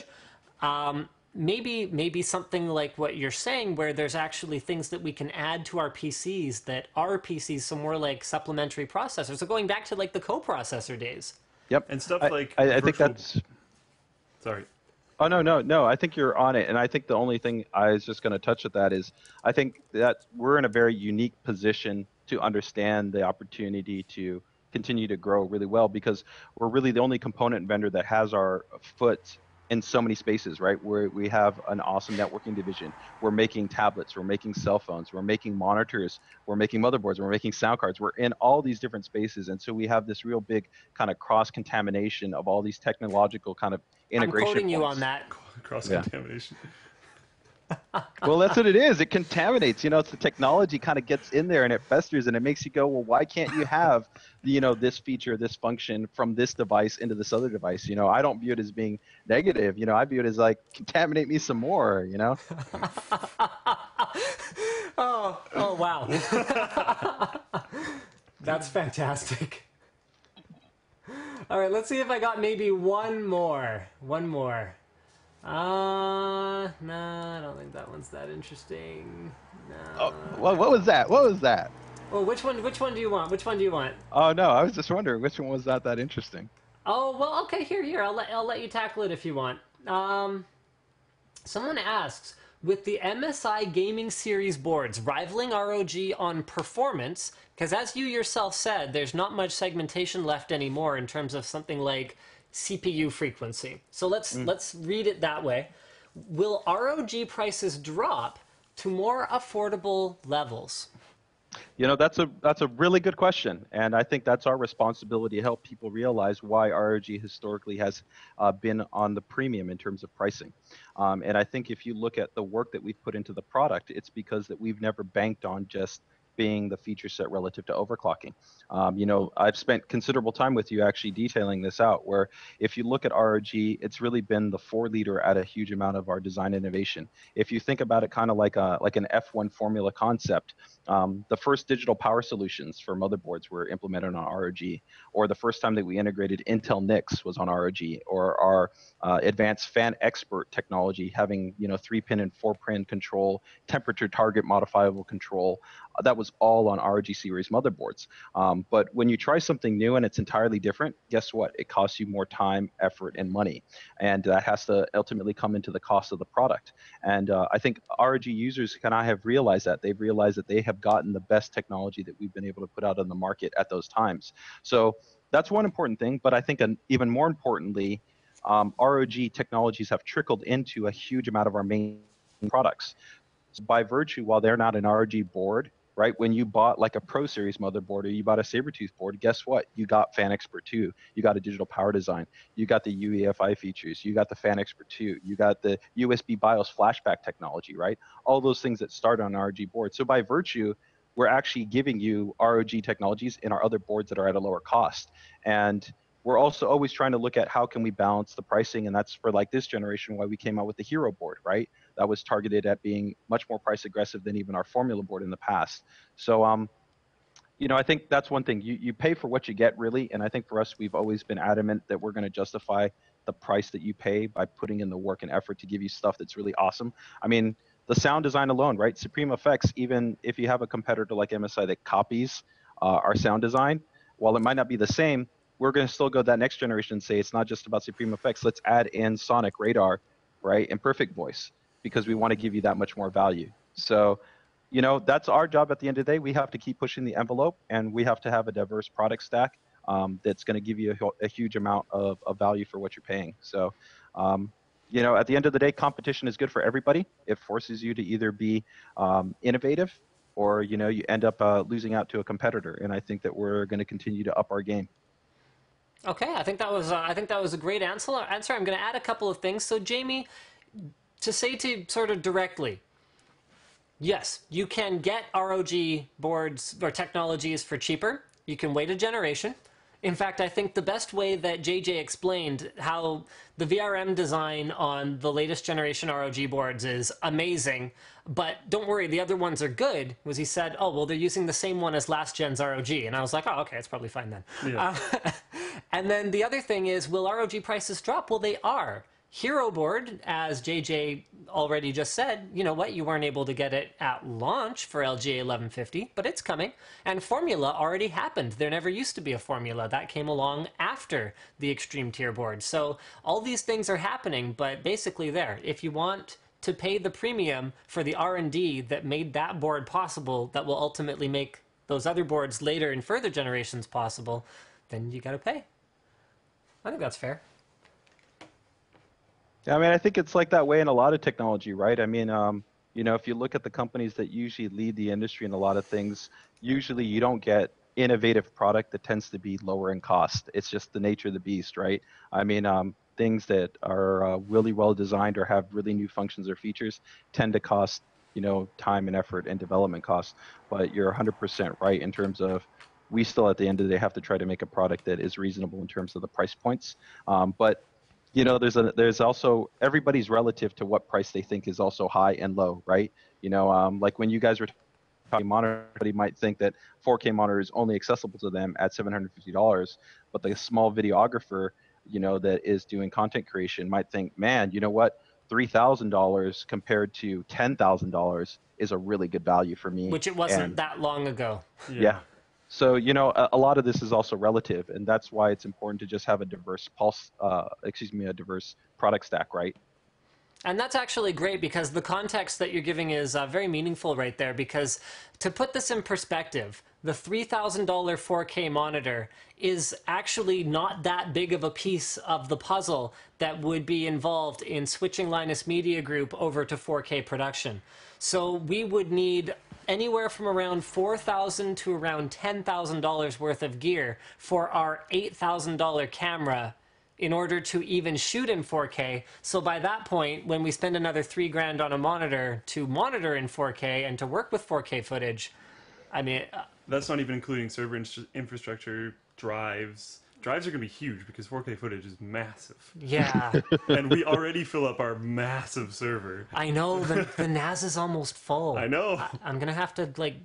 Speaker 1: Maybe something like what you're saying, where there's actually things that we can add to our PCs that are PCs, so more like supplementary processors. So going back to like the coprocessor days.
Speaker 2: And stuff like
Speaker 3: I think that's.
Speaker 2: Sorry.
Speaker 3: Oh no! I think you're on it, and I think the only thing I was just going to touch at that is, I think that we're in a very unique position to understand the opportunity to continue to grow really well, because we're really the only component vendor that has our foot in so many spaces, right? Where we have an awesome networking division. We're making tablets, we're making cell phones, we're making monitors, we're making motherboards, we're making sound cards. We're in all these different spaces. And so we have this real big kind of cross-contamination of all these technological kind of integration
Speaker 1: I'm quoting you
Speaker 3: points.
Speaker 1: on that.
Speaker 2: Cross-contamination.
Speaker 3: Well, that's what it is. It contaminates. You know, it's the technology kind of gets in there and it festers, and it makes you go, well, why can't you have, you know, this feature, this function from this device into this other device? You know, I don't view it as being negative. You know, I view it as like, contaminate me some more, you know?
Speaker 1: Oh, wow. That's fantastic. All right, let's see if I got maybe one more. No, I don't think that one's that interesting. No.
Speaker 3: Oh, well, what was that?
Speaker 1: Oh, which one do you want?
Speaker 3: Oh, no, I was just wondering which one was that interesting.
Speaker 1: Oh, well, okay, here. I'll let you tackle it if you want. Someone asks, with the MSI Gaming Series boards rivaling ROG on performance, because as you yourself said, there's not much segmentation left anymore in terms of something like CPU frequency. So let's read it that way. Will ROG prices drop to more affordable levels?
Speaker 3: You know, that's a really good question, and I think that's our responsibility to help people realize why ROG historically has been on the premium in terms of pricing. And I think if you look at the work that we've put into the product, it's because that we've never banked on just being the feature set relative to overclocking. You know, I've spent considerable time with you actually detailing this out, where if you look at ROG, it's really been the leader at a huge amount of our design innovation. If you think about it kind of like an F1 formula concept, the first digital power solutions for motherboards were implemented on ROG, or the first time that we integrated Intel NICs was on ROG, or our advanced fan expert technology having, you know, 3-pin and 4-pin control, temperature target modifiable control. That was all on ROG series motherboards. But when you try something new and it's entirely different, guess what? It costs you more time, effort, and money. And that has to ultimately come into the cost of the product. And I think ROG users kind of have realized that. They've realized that they have gotten the best technology that we've been able to put out on the market at those times. So that's one important thing. But I think even more importantly, ROG technologies have trickled into a huge amount of our main products. So by virtue, while they're not an ROG board, right? When you bought like a Pro Series motherboard or you bought a Sabertooth board, guess what? You got Fan Expert 2. You got a digital power design. You got the UEFI features. You got the Fan Expert 2. You got the USB BIOS flashback technology, right? All those things that start on ROG board. So by virtue, we're actually giving you ROG technologies in our other boards that are at a lower cost. And we're also always trying to look at how can we balance the pricing, and that's for like this generation why we came out with the Hero board, right? That was targeted at being much more price aggressive than even our formula board in the past. So, you know, I think that's one thing. You pay for what you get, really, and I think for us, we've always been adamant that we're going to justify the price that you pay by putting in the work and effort to give you stuff that's really awesome. I mean, the sound design alone, right? Supreme Effects, even if you have a competitor like MSI that copies our sound design, while it might not be the same, we're going to still go that next generation and say it's not just about Supreme Effects. Let's add in Sonic, RIADR, right, and Perfect Voice, because we want to give you that much more value. So, you know, that's our job at the end of the day. We have to keep pushing the envelope, and we have to have a diverse product stack that's going to give you a huge amount of value for what you're paying. So, you know, at the end of the day, competition is good for everybody. It forces you to either be innovative, or you know, you end up losing out to a competitor. And I think that we're going to continue to up our game.
Speaker 1: Okay, I think that was a great answer. I'm going to add a couple of things. So, Jamie, to say to sort of directly, yes, you can get ROG boards or technologies for cheaper. You can wait a generation. In fact, I think the best way that JJ explained how the VRM design on the latest generation ROG boards is amazing, but don't worry, the other ones are good, was he said, oh, well, they're using the same one as last gen's ROG. And I was like, oh, okay, it's probably fine then.
Speaker 2: Yeah.
Speaker 1: And then the other thing is, will ROG prices drop? Well, they are. Hero board, as JJ already just said, you know what, you weren't able to get it at launch for LGA 1150, but it's coming. And Formula already happened. There never used to be a Formula. That came along after the Extreme tier board. So all these things are happening, but basically there. If you want to pay the premium for the R&D that made that board possible, that will ultimately make those other boards later in further generations possible, then you got to pay. I think that's fair.
Speaker 3: Yeah, I mean, I think it's like that way in a lot of technology, right? I mean, you know, if you look at the companies that usually lead the industry in a lot of things, usually you don't get innovative product that tends to be lower in cost. It's just the nature of the beast, right? I mean, things that are really well designed or have really new functions or features tend to cost, you know, time and effort and development costs. But you're 100% right in terms of we still, at the end of the day, have to try to make a product that is reasonable in terms of the price points. But you know, there's also everybody's relative to what price they think is also high and low, right? You know, like when you guys were talking monitor, somebody might think that 4K monitor is only accessible to them at $750, but the small videographer, you know, that is doing content creation might think, man, you know what, $3,000 compared to $10,000 is a really good value for me.
Speaker 1: Which it wasn't that long ago.
Speaker 3: Yeah. So, you know, a lot of this is also relative, and that's why it's important to just have a diverse a diverse product stack, right?
Speaker 1: And that's actually great because the context that you're giving is very meaningful right there, because to put this in perspective, the $3,000 4K monitor is actually not that big of a piece of the puzzle that would be involved in switching Linus Media Group over to 4K production. So we would need anywhere from around $4,000 to around $10,000 worth of gear for our $8,000 camera in order to even shoot in 4K. So by that point, when we spend another $3,000 on a monitor to monitor in 4K and to work with 4K footage, I mean...
Speaker 2: that's not even including server infrastructure, drives. Drives are going to be huge because 4K footage is massive.
Speaker 1: Yeah.
Speaker 2: And we already fill up our massive server.
Speaker 1: I know, the NAS is almost full.
Speaker 2: I know.
Speaker 1: I'm going to have to, like,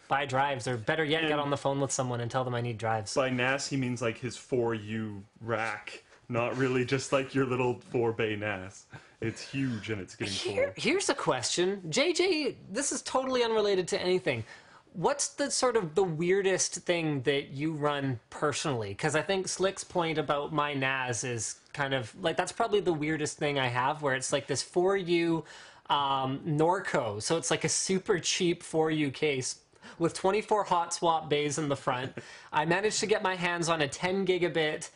Speaker 1: buy drives, or better yet, get on the phone with someone and tell them I need drives.
Speaker 2: By NAS, he means like his 4U rack. Not really just like your little 4-bay NAS. It's huge and it's getting full.
Speaker 1: Here's a question. JJ, this is totally unrelated to anything. What's the sort of the weirdest thing that you run personally? Because I think Slick's point about my NAS is kind of like, that's probably the weirdest thing I have, where it's like this 4U Norco. So it's like a super cheap 4U case with 24 hot swap bays in the front. I managed to get my hands on a 10 gigabit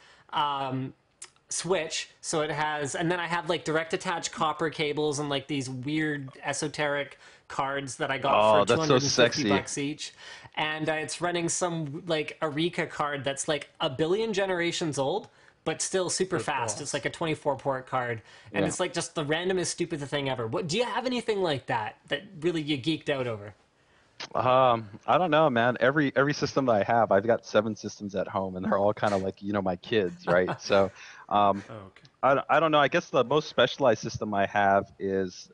Speaker 1: switch, so it has, and then I have like direct attached copper cables and like these weird esoteric cards that I got for $250 each, and it's running some like Eureka card that's like a billion generations old but still super fast. It's like a 24 port card, and it's like just the randomest stupid thing ever. What do you have anything like that really you geeked out over?
Speaker 3: I don't know, man. Every system that I have, I've got 7 systems at home, and they're all kind of like, you know, my kids, right? So, I don't know. I guess the most specialized system I have is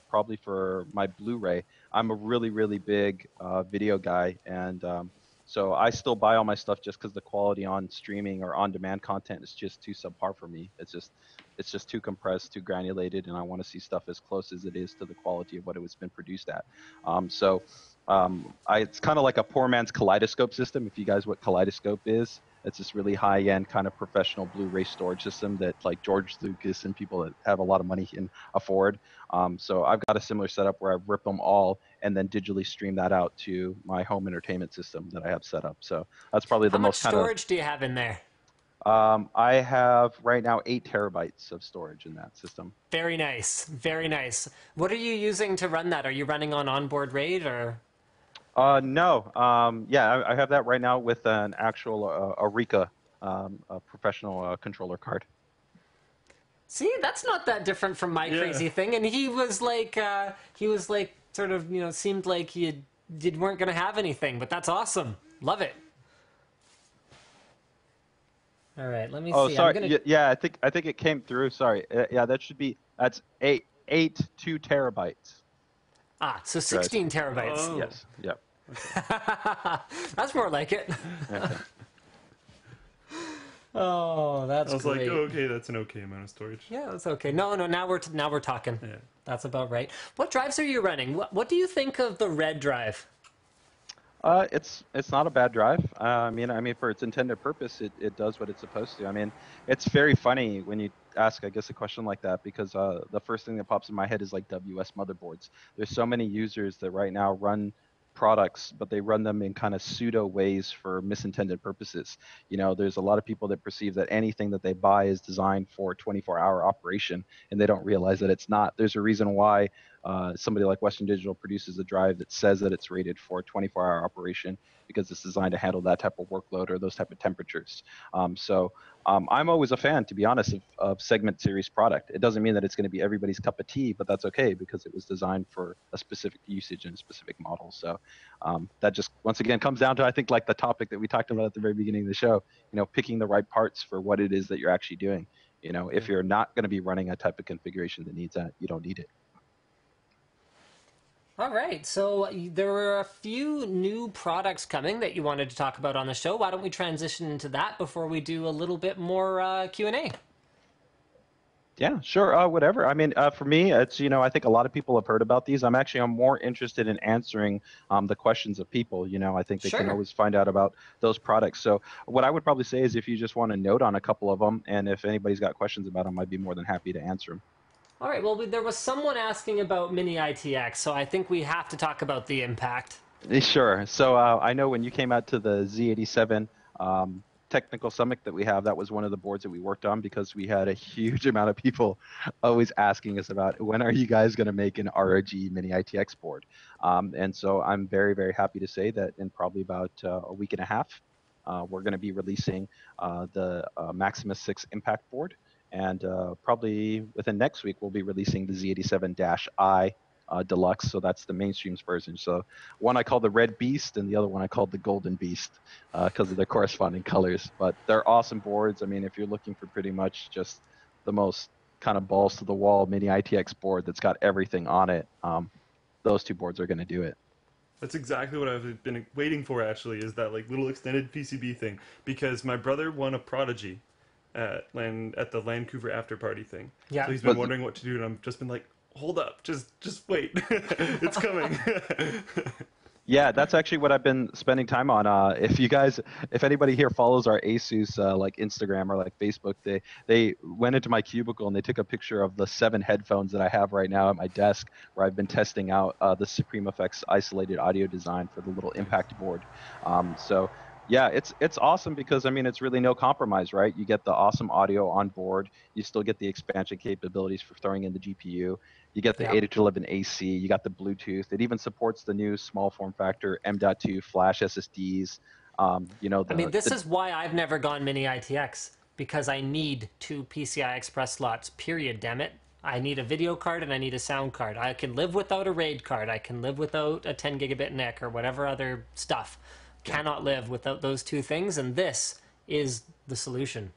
Speaker 3: probably for my Blu-ray. I'm a really, really big video guy, and so I still buy all my stuff just because the quality on streaming or on-demand content is just too subpar for me. It's just too compressed, too granulated, and I want to see stuff as close as it is to the quality of what it was been produced at. It's kind of like a poor man's kaleidoscope system. If you guys what kaleidoscope is, it's this really high-end kind of professional Blu-ray storage system that like George Lucas and people that have a lot of money can afford. So I've got a similar setup where I rip them all and then digitally stream that out to my home entertainment system that I have set up. So that's probably the most kind of...
Speaker 1: How much storage do you have in there?
Speaker 3: I have right now 8 terabytes of storage in that system.
Speaker 1: Very nice. Very nice. What are you using to run that? Are you running on onboard RAID or?
Speaker 3: No. Yeah, I have that right now with an actual Arica a professional controller card.
Speaker 1: See, that's not that different from my crazy thing. And he was like, sort of, you know, seemed like you weren't going to have anything, but that's awesome. Love it. All right, let me
Speaker 3: Oh,
Speaker 1: see.
Speaker 3: sorry.
Speaker 1: I'm gonna...
Speaker 3: Yeah, I think it came through. Sorry. Yeah, that's 8 2 terabytes.
Speaker 1: Ah, so 16 terabytes.
Speaker 2: Oh.
Speaker 3: Yes. Yep.
Speaker 1: Okay. That's more like it.
Speaker 3: Okay.
Speaker 1: Oh, that's
Speaker 2: I was
Speaker 1: great.
Speaker 2: like, oh, okay, that's an okay amount of storage.
Speaker 1: Yeah, that's okay. No, now we're talking.
Speaker 2: Yeah.
Speaker 1: That's about right. What drives are you running? What do you think of the red drive?
Speaker 3: It's not a bad drive. I mean, for its intended purpose, it does what it's supposed to. I mean, it's very funny when you ask, I guess, a question like that, because the first thing that pops in my head is like WS motherboards. There's so many users that right now run products, but they run them in kind of pseudo ways for misintended purposes. You know, there's a lot of people that perceive that anything that they buy is designed for 24-hour operation, and they don't realize that it's not. There's a reason why somebody like Western Digital produces a drive that says that it's rated for 24-hour operation, because it's designed to handle that type of workload or those type of temperatures. I'm always a fan, to be honest, of segment series product. It doesn't mean that it's going to be everybody's cup of tea, but that's okay, because it was designed for a specific usage and a specific model. So that just, once again, comes down to, I think, like the topic that we talked about at the very beginning of the show, you know, picking the right parts for what it is that you're actually doing. You know, if you're not going to be running a type of configuration that needs that, you don't need it.
Speaker 1: All right, so there were a few new products coming that you wanted to talk about on the show. Why don't we transition into that before we do a little bit more Q&A?
Speaker 3: Yeah, sure. Whatever. I mean, for me, it's, you know, I think a lot of people have heard about these. I'm more interested in answering the questions of people. You know, I think they can always find out about those products. So what I would probably say is, if you just want to note on a couple of them, and if anybody's got questions about them, I'd be more than happy to answer them.
Speaker 1: All right, well, there was someone asking about Mini ITX, so I think we have to talk about the impact.
Speaker 3: Sure. So I know when you came out to the Z87 technical summit that we have, that was one of the boards that we worked on, because we had a huge amount of people always asking us about, when are you guys going to make an ROG Mini ITX board? And so I'm very, very happy to say that in probably about a week and a half, we're going to be releasing the Maximus 6 Impact board. And probably within next week, we'll be releasing the Z87-I Deluxe. So that's the mainstream's version. So one I call the Red Beast, and the other one I called the Golden Beast, because of their corresponding colors. But they're awesome boards. I mean, if you're looking for pretty much just the most kind of balls to the wall Mini ITX board that's got everything on it, those two boards are going to do it.
Speaker 2: That's exactly what I've been waiting for, actually, is that like little extended PCB thing. Because my brother won a Prodigy at the Vancouver after party thing.
Speaker 1: Yeah.
Speaker 2: So he's been wondering what to do, and I've just been like, hold up, just wait. It's coming.
Speaker 3: Yeah, that's actually what I've been spending time on. If anybody here follows our ASUS like Instagram or like Facebook, they went into my cubicle and they took a picture of the 7 headphones that I have right now at my desk, where I've been testing out the Supreme Effects isolated audio design for the little impact board. So yeah, it's awesome, because I mean, it's really no compromise, right? You get the awesome audio on board. You still get the expansion capabilities for throwing in the GPU. You get the 8-11 AC. You got the Bluetooth. It even supports the new small form factor M.2 flash SSDs. You know,
Speaker 1: this is why I've never gone Mini ITX, because I need 2 PCI Express slots, period, damn it. I need a video card and I need a sound card. I can live without a RAID card. I can live without a 10 gigabit NIC or whatever other stuff. Cannot live without those 2 things, and this is the solution.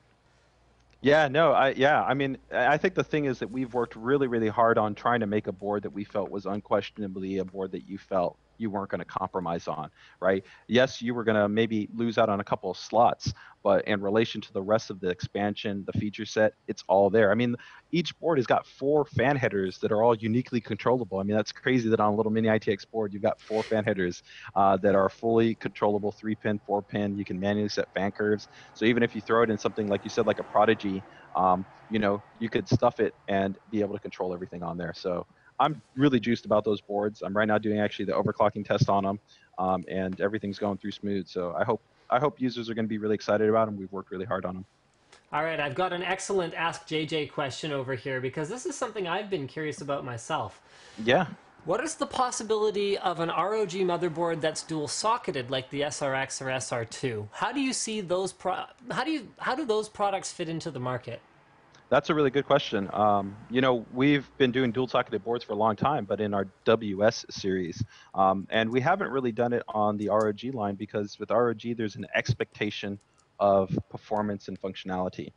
Speaker 3: Yeah, no, I mean, I think the thing is that we've worked really, really hard on trying to make a board that we felt was unquestionably a board that you felt you weren't going to compromise on, right? Yes, you were going to maybe lose out on a couple of slots, but in relation to the rest of the expansion, the feature set, it's all there. I mean, each board has got 4 fan headers that are all uniquely controllable. I mean, that's crazy that on a little Mini ITX board, you've got 4 fan headers that are fully controllable, 3-pin, 4-pin. You can manually set fan curves. So even if you throw it in something, like you said, like a Prodigy, you know, you could stuff it and be able to control everything on there. So I'm really juiced about those boards. I'm right now doing actually the overclocking test on them, and everything's going through smooth. So I hope users are going to be really excited about them. We've worked really hard on them.
Speaker 1: All right, I've got an excellent Ask JJ question over here because this is something I've been curious about myself.
Speaker 3: Yeah.
Speaker 1: What is the possibility of an ROG motherboard that's dual socketed like the SRX or SR2? How do you see those how do those products fit into the market?
Speaker 3: That's a really good question. You know, we've been doing dual-socketed boards for a long time, but in our WS series, and we haven't really done it on the ROG line because with ROG, there's an expectation of performance and functionality.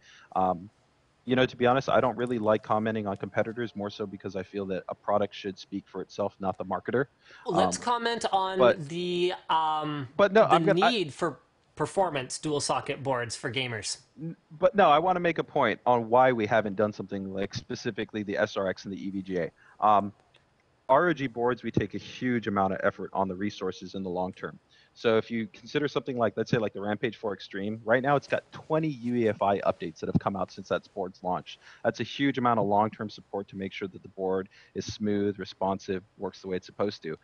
Speaker 3: You know, to be honest, I don't really like commenting on competitors more so because I feel that a product should speak for itself, not the marketer.
Speaker 1: Let's comment on
Speaker 3: But but no,
Speaker 1: the need for performance dual socket boards for gamers.
Speaker 3: But no, I want to make a point on why we haven't done something like specifically the SRX and the EVGA. ROG boards, we take a huge amount of effort on the resources in the long term. So if you consider something like, let's say, like the Rampage 4 Extreme, right now it's got 20 UEFI updates that have come out since that board's launch. That's a huge amount of long-term support to make sure that the board is smooth, responsive, works the way it's supposed to.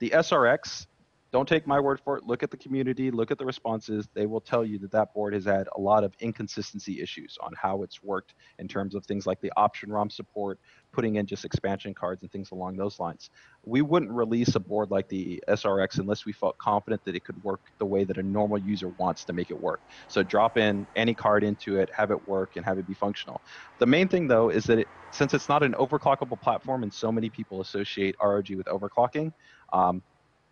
Speaker 3: The SRX, don't take my word for it. Look at the community, look at the responses. They will tell you that that board has had a lot of inconsistency issues on how it's worked in terms of things like the option ROM support, putting in just expansion cards and things along those lines. We wouldn't release a board like the SRX unless we felt confident that it could work the way that a normal user wants to make it work. So drop in any card into it, have it work, and have it be functional. The main thing, though, is that since it's not an overclockable platform and so many people associate ROG with overclocking,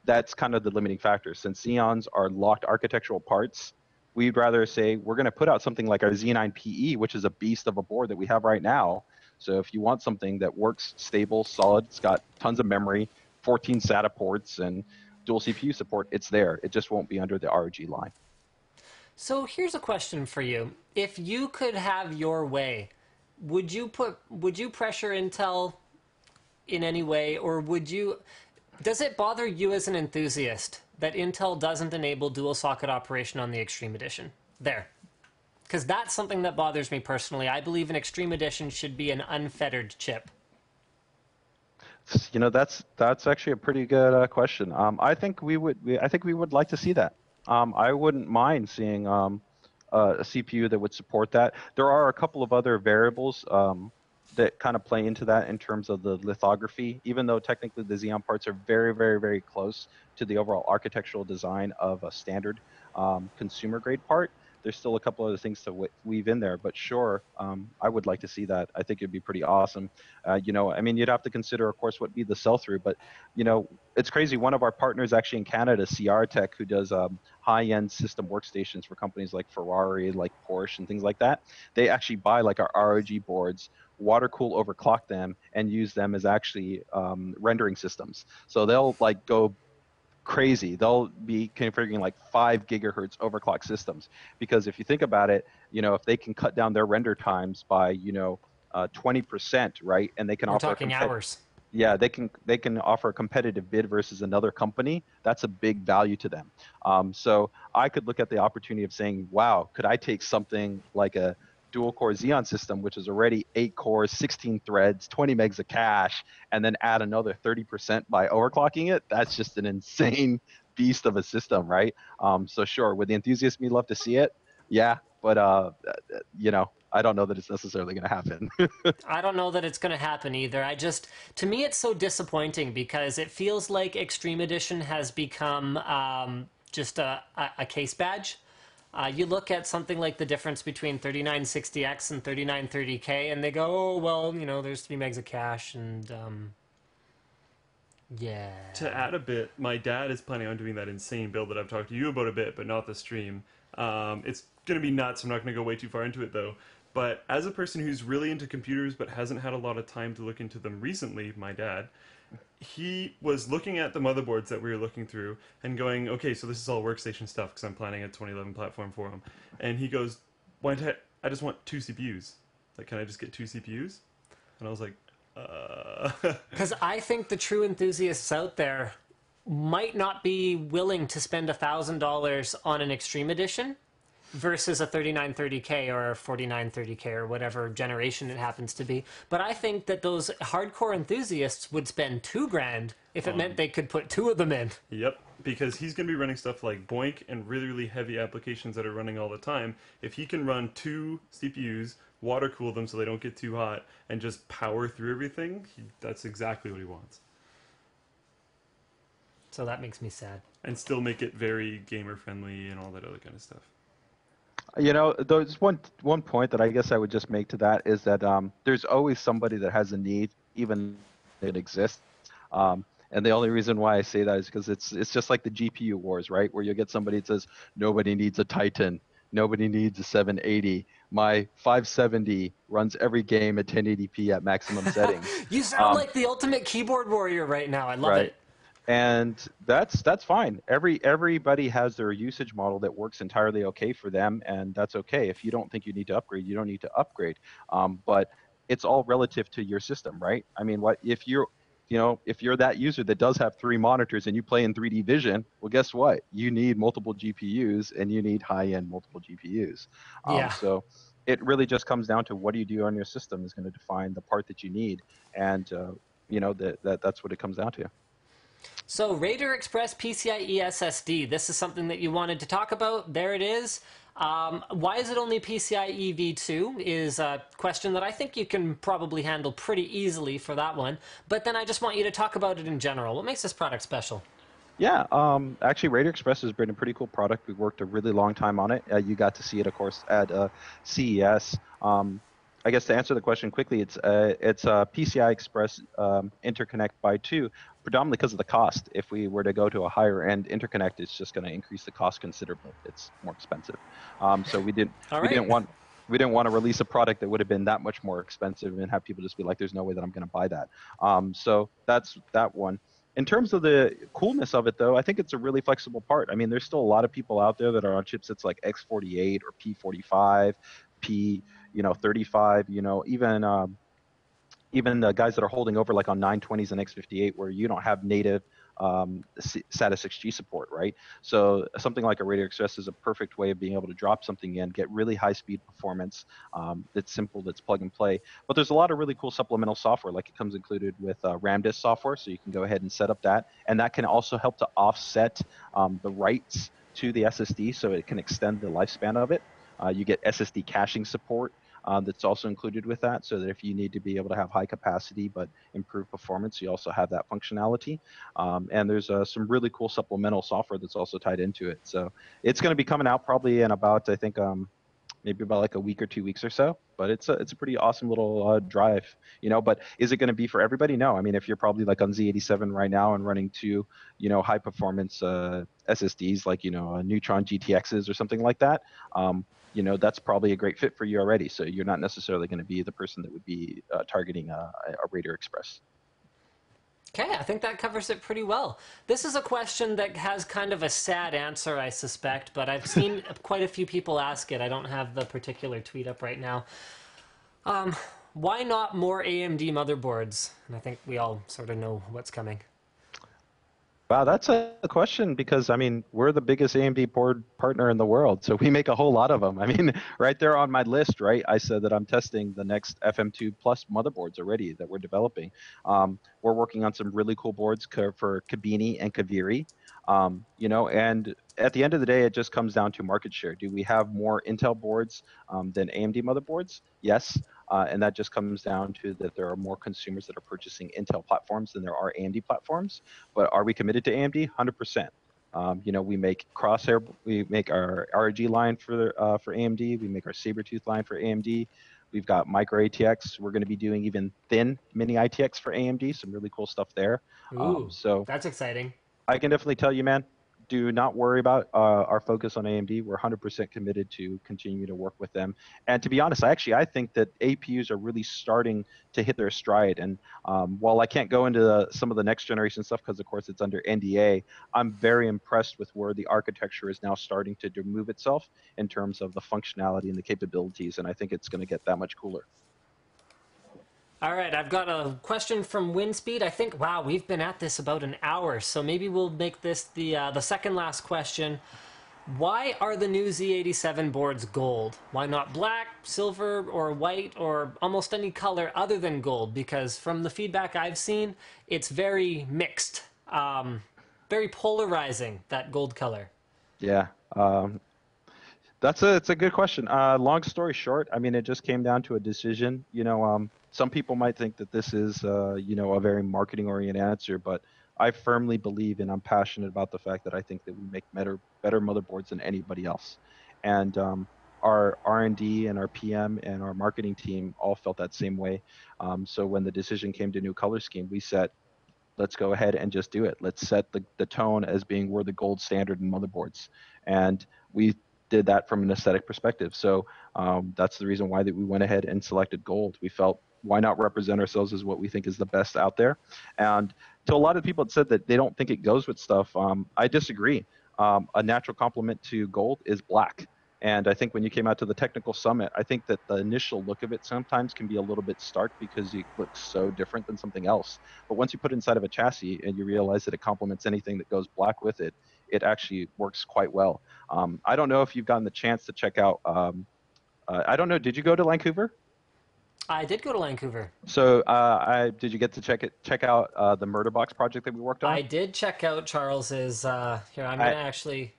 Speaker 3: that's kind of the limiting factor. Since Xeons are locked architectural parts, we'd rather say we're going to put out something like our Z9 PE, which is a beast of a board that we have right now. So if you want something that works stable, solid, it's got tons of memory, 14 SATA ports, and dual CPU support, it's there. It just won't be under the ROG line.
Speaker 1: So here's a question for you. If you could have your way, would you pressure Intel in any way, or does it bother you as an enthusiast that Intel doesn't enable dual socket operation on the Extreme Edition? There. Because that's something that bothers me personally. I believe an Extreme Edition should be an unfettered chip.
Speaker 3: You know, that's actually a pretty good question. I think we would like to see that. I wouldn't mind seeing a CPU that would support that. There are a couple of other variables that kind of play into that in terms of the lithography, even though technically the Xeon parts are very, very, very close to the overall architectural design of a standard consumer grade part. There's still a couple other things to weave in there, but sure, I would like to see that. I think it'd be pretty awesome. You know, I mean, you'd have to consider, of course, what would be the sell-through, but, you know, it's crazy. One of our partners actually in Canada, CR Tech, who does high-end system workstations for companies like Ferrari, like Porsche, and things like that, they actually buy like our ROG boards, water cool, overclock them, and use them as actually rendering systems. So they'll like go crazy. They'll be configuring like 5 gigahertz overclock systems, because if you think about it, you know, if they can cut down their render times by 20%, right, and they can
Speaker 1: We're
Speaker 3: offer
Speaker 1: talking hours.
Speaker 3: Yeah, they can offer a competitive bid versus another company. That's a big value to them. So I could look at the opportunity of saying, wow, could I take something like a dual-core Xeon system, which is already 8 cores, 16 threads, 20 megs of cache, and then add another 30% by overclocking it? That's just an insane beast of a system, right? So sure, would the enthusiast me love to see it? Yeah, but you know, I don't know that it's necessarily going to happen.
Speaker 1: I don't know that it's going to happen either. To me, it's so disappointing because it feels like Extreme Edition has become just a case badge. You look at something like the difference between 3960X and 3930K, and they go, oh, well, you know, there's 3 megs of cache, and yeah.
Speaker 2: To add a bit, my dad is planning on doing that insane build that I've talked to you about a bit, but not the stream. It's going to be nuts. I'm not going to go way too far into it, though. But as a person who's really into computers but hasn't had a lot of time to look into them recently, my dad, he was looking at the motherboards that we were looking through and going, okay, so this is all workstation stuff because I'm planning a 2011 platform for him. And he goes, why don't I just want 2 CPUs. Like, can I just get 2 CPUs? And I was like,
Speaker 1: Because I think the true enthusiasts out there might not be willing to spend $1,000 on an Extreme Edition versus a 3930K or a 4930K or whatever generation it happens to be. But I think that those hardcore enthusiasts would spend $2,000 if it meant they could put 2 of them in.
Speaker 2: Yep. because he's going to be running stuff like Boink and really, really heavy applications that are running all the time. If he can run 2 CPUs, water cool them so they don't get too hot, and just power through everything, that's exactly what he wants.
Speaker 1: So that makes me sad.
Speaker 2: And still make it very gamer friendly and all that other kind of stuff.
Speaker 3: You know, there's one point that I guess I would just make to that is that there's always somebody that has a need, even if it exists. And the only reason why I say that is because it's just like the GPU wars, right? Where you get somebody that says, nobody needs a Titan, nobody needs a 780. My 570 runs every game at 1080p at maximum settings.
Speaker 1: You sound like the ultimate keyboard warrior right now. I love it.
Speaker 3: And that's fine. Everybody has their usage model that works entirely okay for them, and that's okay. If you don't think you need to upgrade, you don't need to upgrade. But it's all relative to your system, right? I mean, what if you're that user that does have 3 monitors and you play in 3D vision, well, guess what? You need multiple GPUs and you need high-end multiple GPUs. So it really just comes down to what do you do on your system is going to define the part that you need, and that's what it comes down to.
Speaker 1: So RAIDR Express PCIe SSD, this is something that you wanted to talk about. There it is. Why is it only PCIe v2 is a question that I think you can probably handle pretty easily for that one. But then I just want you to talk about it in general. What makes this product special? Yeah,
Speaker 3: actually, RAIDR Express has been a pretty cool product. We've worked a really long time on it. You got to see it, of course, at CES. I guess to answer the question quickly, it's a PCI Express interconnect by 2, predominantly because of the cost. If we were to go to a higher end interconnect, it's just going to increase the cost considerably. It's more expensive. So we didn't want to release a product that would have been that much more expensive and have people just be like, "There's no way that I'm going to buy that." So that's that one. In terms of the coolness of it, though, I think it's a really flexible part. I mean, there's still a lot of people out there that are on chipsets like X48 or P45, P35, even the guys that are holding over like on 920s and X58 where you don't have native SATA 6G support, right? So something like a RAIDR Express is a perfect way of being able to drop something in, get really high speed performance that's simple, that's plug and play. But there's a lot of really cool supplemental software, like it comes included with RAM disk software, so you can go ahead and set up that. And that can also help to offset the writes to the SSD so it can extend the lifespan of it. You get SSD caching support. That's also included with that, so that if you need to be able to have high capacity but improve performance, you also have that functionality. And there's some really cool supplemental software that's also tied into it. So it's going to be coming out probably in about, I think, maybe about like a week or 2 weeks or so. But it's a pretty awesome little drive, But is it going to be for everybody? No. I mean, if you're probably like on Z87 right now and running 2, high performance SSDs like Neutron GTXs or something like that. That's probably a great fit for you already. So you're not necessarily going to be the person that would be targeting a RAIDR Express.
Speaker 1: Okay, I think that covers it pretty well. This is a question that has kind of a sad answer, I suspect, but I've seen quite a few people ask it. I don't have the particular tweet up right now. Why not more AMD motherboards? And I think we all sort of know what's coming.
Speaker 3: Wow, that's a question because, I mean, we're the biggest AMD board partner in the world, so we make a whole lot of them. I mean, right there on my list, right, I said that I'm testing the next FM2 Plus motherboards already that we're developing. We're working on some really cool boards for Kabini and Kaviri, and at the end of the day, it just comes down to market share. Do we have more Intel boards than AMD motherboards? Yes. And that just comes down to that there are more consumers that are purchasing Intel platforms than there are AMD platforms. But are we committed to AMD? 100%. We make Crosshair, we make our ROG line for AMD, we make our Sabertooth line for AMD. We've got micro ATX. We're going to be doing even thin mini ITX for AMD. Some really cool stuff there.
Speaker 1: Ooh,
Speaker 3: so
Speaker 1: that's exciting.
Speaker 3: I can definitely tell you, man, do not worry about our focus on AMD. We're 100% committed to continue to work with them. And to be honest, I think that APUs are really starting to hit their stride. And while I can't go into some of the next generation stuff because, of course, it's under NDA, I'm very impressed with where the architecture is now starting to move itself in terms of the functionality and the capabilities. And I think it's going to get that much cooler.
Speaker 1: All right, I've got a question from Windspeed. I think, wow, we've been at this about an hour, so maybe we'll make this the second last question. Why are the new Z87 boards gold? Why not black, silver, or white, or almost any color other than gold? Because from the feedback I've seen, it's very mixed. very polarizing, that gold color.
Speaker 3: Yeah. It's a good question. Long story short, I mean, it just came down to a decision. Some people might think that this is, a very marketing-oriented answer, but I firmly believe and I'm passionate about the fact that I think that we make better motherboards than anybody else. And our R&D and our PM and our marketing team all felt that same way. So when the decision came to new color scheme, we said, let's go ahead and just do it. Let's set the tone as being we're the gold standard in motherboards. And we did that from an aesthetic perspective. So that's the reason why that we went ahead and selected gold. We felt, why not represent ourselves as what we think is the best out there? And to a lot of people that said that they don't think it goes with stuff, I disagree. A natural complement to gold is black. And I think when you came out to the technical summit, I think that the initial look of it sometimes can be a little bit stark because it looks so different than something else. But once you put it inside of a chassis and you realize that it complements anything that goes black with it, it actually works quite well. I don't know if you've gotten the chance to check out, I don't know, did you go to Vancouver?
Speaker 1: I did go to Vancouver.
Speaker 3: So did you get to check out the Murder Box project that we worked on?
Speaker 1: I did check out Charles's, here, I'm going to actually...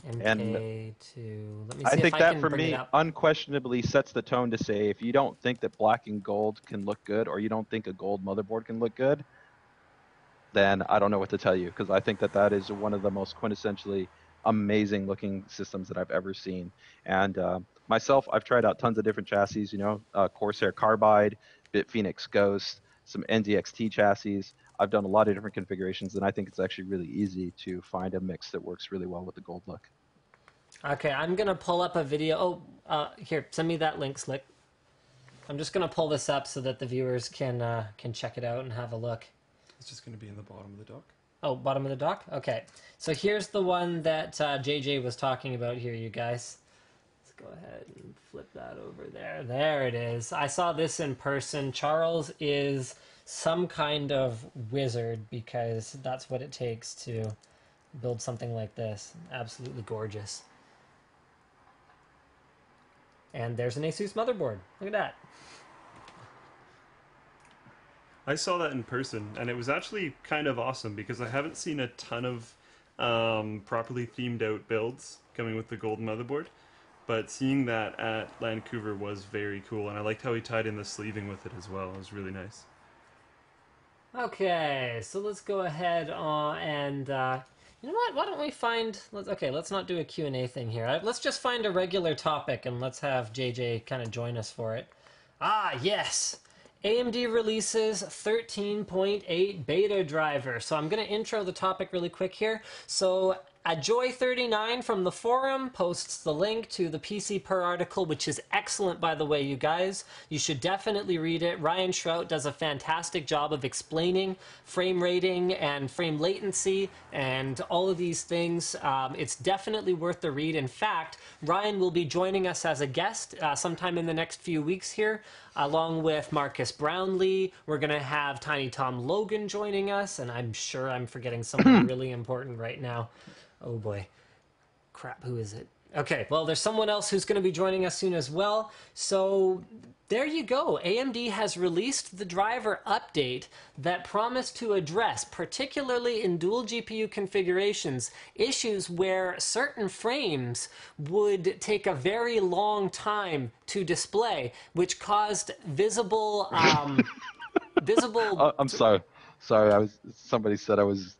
Speaker 3: And
Speaker 1: MK2. Let me see
Speaker 3: I think
Speaker 1: if I
Speaker 3: that
Speaker 1: can
Speaker 3: for
Speaker 1: bring it
Speaker 3: me
Speaker 1: up.
Speaker 3: unquestionably sets the tone to say if you don't think that black and gold can look good, or you don't think a gold motherboard can look good, then I don't know what to tell you, because I think that that is one of the most quintessentially amazing looking systems that I've ever seen. And myself, I've tried out tons of different chassis, Corsair Carbide, BitPhoenix Ghost, some NZXT chassis. I've done a lot of different configurations, and I think it's actually really easy to find a mix that works really well with the gold look.
Speaker 1: Okay, I'm going to pull up a video. Oh, here, send me that link, Slick. I'm just going to pull this up so that the viewers can check it out and have a look.
Speaker 2: It's just going to be in the bottom of the dock.
Speaker 1: Oh, bottom of the dock? Okay. So here's the one that JJ was talking about here, you guys. Let's go ahead and flip that over there. There it is. I saw this in person. Charles is some kind of wizard, because that's what it takes to build something like this. Absolutely gorgeous. And there's an ASUS motherboard. Look at that.
Speaker 2: I saw that in person, and it was actually kind of awesome because I haven't seen a ton of properly themed out builds coming with the gold motherboard, but seeing that at Vancouver was very cool, and I liked how he tied in the sleeving with it as well. It was really nice.
Speaker 1: Okay, so let's go ahead and you know what? Why don't we find? Let's not do a Q&A thing here. Let's just find a regular topic and let's have JJ kind of join us for it. Ah, yes. AMD releases 13.8 beta driver. So I'm going to intro the topic really quick here. So Joy39 from the forum posts the link to the PC Per article, which is excellent, by the way, you guys. You should definitely read it. Ryan Shrout does a fantastic job of explaining frame rating and frame latency and all of these things. It's definitely worth the read. In fact, Ryan will be joining us as a guest sometime in the next few weeks here, along with Marcus Brownlee. We're going to have Tiny Tom Logan joining us, and I'm sure I'm forgetting someone really important right now. Oh boy. Crap, who is it? Okay, well, there's someone else who's going to be joining us soon as well. So there you go. AMD has released the driver update that promised to address, particularly in dual GPU configurations, issues where certain frames would take a very long time to display, which caused visible...
Speaker 3: I'm sorry. Somebody said I was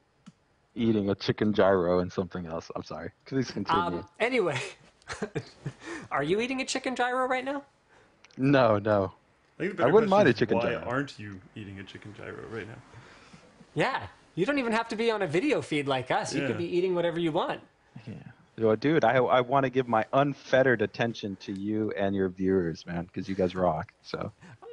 Speaker 3: eating a chicken gyro and something else. I'm sorry. Please continue.
Speaker 1: Anyway, are you eating a chicken gyro right now?
Speaker 3: No.
Speaker 2: I think the better
Speaker 3: wouldn't mind a
Speaker 2: question is,
Speaker 3: chicken gyro.
Speaker 2: why aren't you eating a chicken gyro right now?
Speaker 1: Yeah, you don't even have to be on a video feed like us. You could be eating whatever you want.
Speaker 3: Yeah. Well, dude, I want to give my unfettered attention to you and your viewers, man, because you guys rock. So.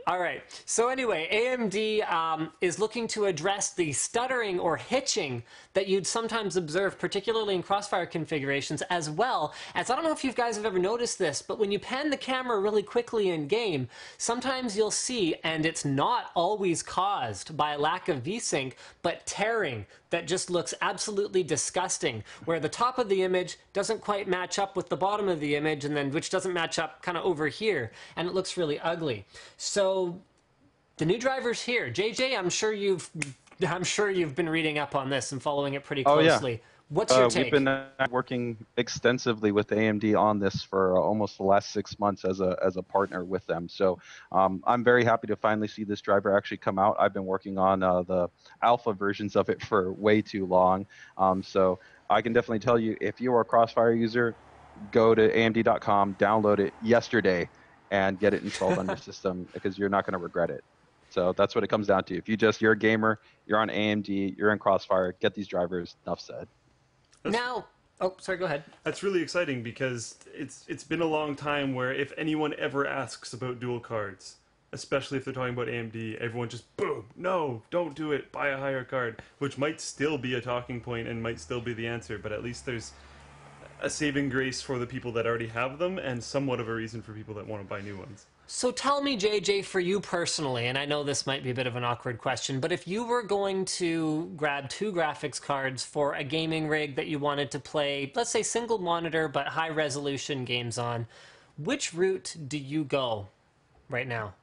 Speaker 1: All right. So anyway, AMD is looking to address the stuttering or hitching that you'd sometimes observe, particularly in Crossfire configurations, as well as, I don't know if you guys have ever noticed this, but when you pan the camera really quickly in game, sometimes you'll see, and it's not always caused by a lack of VSync, but tearing that just looks absolutely disgusting, where the top of the image doesn't quite match up with the bottom of the image, and then which doesn't match up kind of over here, and it looks really ugly. So the new driver's here. JJ, I'm sure you've I'm sure you've been reading up on this and following it pretty
Speaker 3: Oh yeah.
Speaker 1: closely. What's your take?
Speaker 3: We've been working extensively with AMD on this for almost the last 6 months as a partner with them. So I'm very happy to finally see this driver actually come out. I've been working on the alpha versions of it for way too long. So I can definitely tell you, if you are a Crossfire user, go to AMD.com, download it yesterday, and get it installed on your system, because you're not going to regret it. So that's what it comes down to. If you're a gamer, you're on AMD, you're in Crossfire, get these drivers. Enough said.
Speaker 1: Now, oh, sorry, go ahead.
Speaker 2: That's really exciting, because it's been a long time where if anyone ever asks about dual cards, especially if they're talking about AMD, everyone just boom, no, don't do it, buy a higher card, which might still be a talking point and might still be the answer, but at least there's a saving grace for the people that already have them and somewhat of a reason for people that want to buy new ones.
Speaker 1: So tell me, JJ, for you personally, and I know this might be a bit of an awkward question, but if you were going to grab 2 graphics cards for a gaming rig that you wanted to play, let's say single monitor but high resolution games on, which route do you go right now?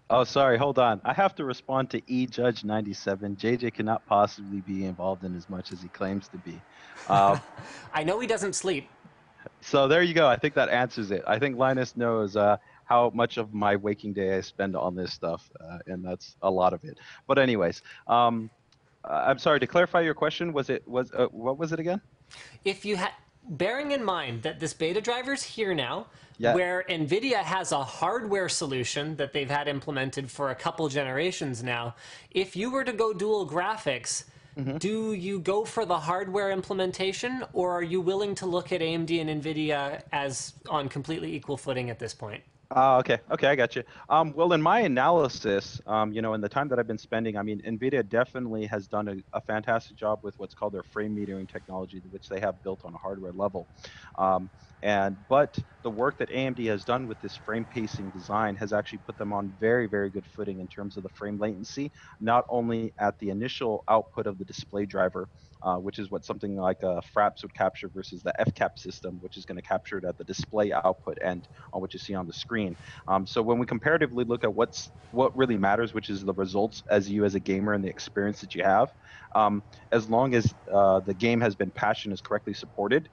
Speaker 3: Oh, sorry, hold on. I have to respond to eJudge97. JJ cannot possibly be involved in as much as he claims to be.
Speaker 1: I know he doesn't sleep.
Speaker 3: So there you go. I think that answers it. I think Linus knows how much of my waking day I spend on this stuff, and that's a lot of it. But anyways, I'm sorry, to clarify your question, what was it again?
Speaker 1: If you had, bearing in mind that this beta driver's here now,
Speaker 3: Yeah.
Speaker 1: where Nvidia has a hardware solution that they've had implemented for a couple generations now, if you were to go dual graphics, do you go for the hardware implementation, or are you willing to look at AMD and Nvidia as on completely equal footing at this point?
Speaker 3: Okay, I got you. Well, in my analysis, in the time that I've been spending, I mean, Nvidia definitely has done a fantastic job with what's called their frame metering technology, which they have built on a hardware level. But the work that AMD has done with this frame pacing design has actually put them on very, very good footing in terms of the frame latency, not only at the initial output of the display driver, which is what something like Fraps would capture, versus the FCAP system, which is going to capture it at the display output end on what you see on the screen. So when we comparatively look at what really matters, which is the results as a gamer and the experience that you have, as long as the game has been patched and is correctly supported,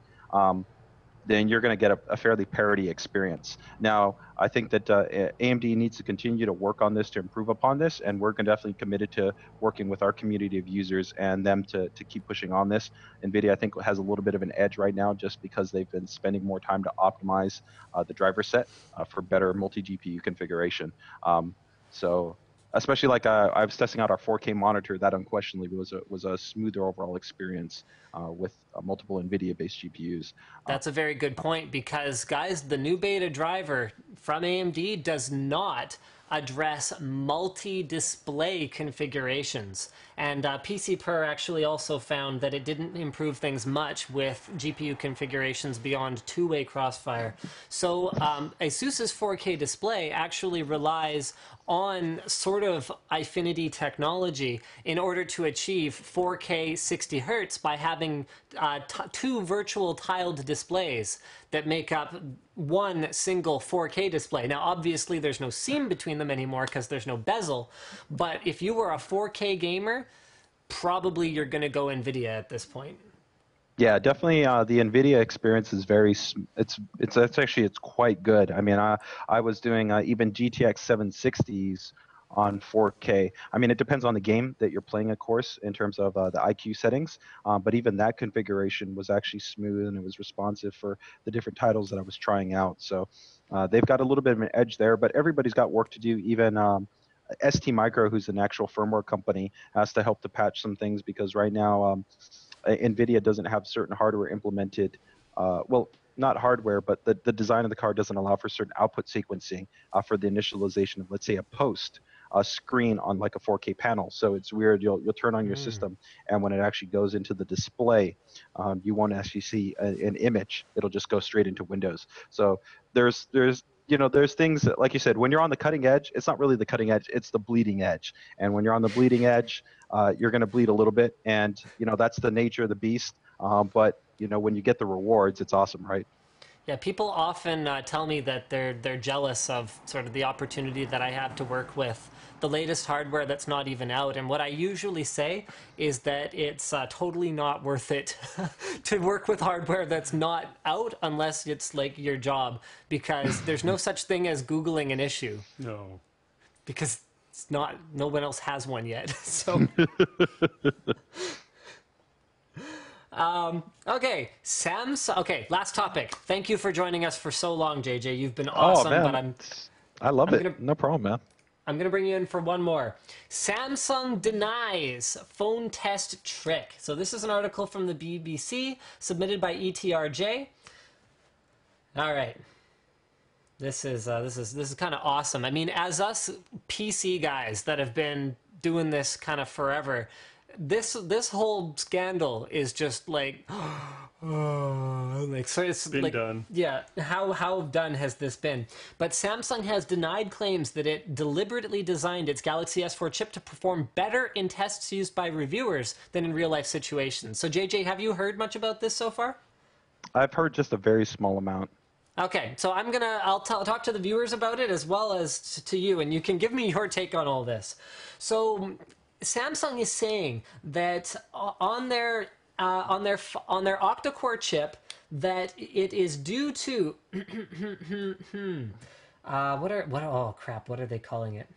Speaker 3: then you're going to get a fairly parity experience. Now, I think that AMD needs to continue to work on this to improve upon this, and we're definitely committed to working with our community of users and them to keep pushing on this. NVIDIA, I think, has a little bit of an edge right now just because they've been spending more time to optimize the driver set for better multi-GPU configuration. So especially like I was testing out our 4K monitor, that unquestionably was a smoother overall experience with multiple NVIDIA-based GPUs.
Speaker 1: That's a very good point, because, guys, the new beta driver from AMD does not address multi-display configurations. And PCPer actually also found that it didn't improve things much with GPU configurations beyond two-way crossfire. So ASUS's 4K display actually relies on sort of Eyefinity technology in order to achieve 4K 60 Hertz by having 2 virtual tiled displays that make up one single 4K display. Now, obviously, there's no seam between them anymore because there's no bezel, but if you were a 4K gamer, probably you're going to go NVIDIA at this point.
Speaker 3: Yeah, definitely. The NVIDIA experience is it's quite good. I mean, I was doing even GTX 760s on 4K. I mean, it depends on the game that you're playing, of course, in terms of the IQ settings. But even that configuration was actually smooth, and it was responsive for the different titles that I was trying out. So they've got a little bit of an edge there, but everybody's got work to do. Even ST Micro, who's an actual firmware company, has to help to patch some things, because right now NVIDIA doesn't have certain hardware implemented. Well, not hardware, but the design of the card doesn't allow for certain output sequencing for the initialization of, let's say, a screen on like a 4K panel. So it's weird. You'll turn on your system, and when it actually goes into the display, you won't actually see an image. It'll just go straight into Windows. So there's things that, like you said, when you're on the cutting edge, it's not really the cutting edge, it's the bleeding edge. And when you're on the bleeding edge, you're going to bleed a little bit, and that's the nature of the beast. But when you get the rewards, it's awesome, right?
Speaker 1: Yeah, people often tell me that they're jealous of sort of the opportunity that I have to work with the latest hardware that's not even out. And what I usually say is that it's totally not worth it to work with hardware that's not out unless it's like your job, because there's no such thing as Googling an issue,
Speaker 2: No.
Speaker 1: because it's not, no one else has one yet. So. Okay, Sam's. Okay, last topic. Thank you for joining us for so long, JJ. You've been awesome,
Speaker 3: man,
Speaker 1: but
Speaker 3: I love it.
Speaker 1: gonna-
Speaker 3: No problem, man.
Speaker 1: I'm going to bring you in for one more. Samsung denies phone test trick. So this is an article from the BBC submitted by ETRJ. All right. This is kind of awesome. I mean, as us PC guys that have been doing this kind of forever, this whole scandal is just like, like, so it's
Speaker 2: Been
Speaker 1: like,
Speaker 2: done.
Speaker 1: yeah, how done has this been? But Samsung has denied claims that it deliberately designed its Galaxy S4 chip to perform better in tests used by reviewers than in real life situations. So JJ, have you heard much about this so far?
Speaker 3: I've heard just a very small amount.
Speaker 1: Okay, so I'll talk to the viewers about it as well as to you, and you can give me your take on all this. So Samsung is saying that on their octa-core chip that it is due to oh crap, what are they calling it?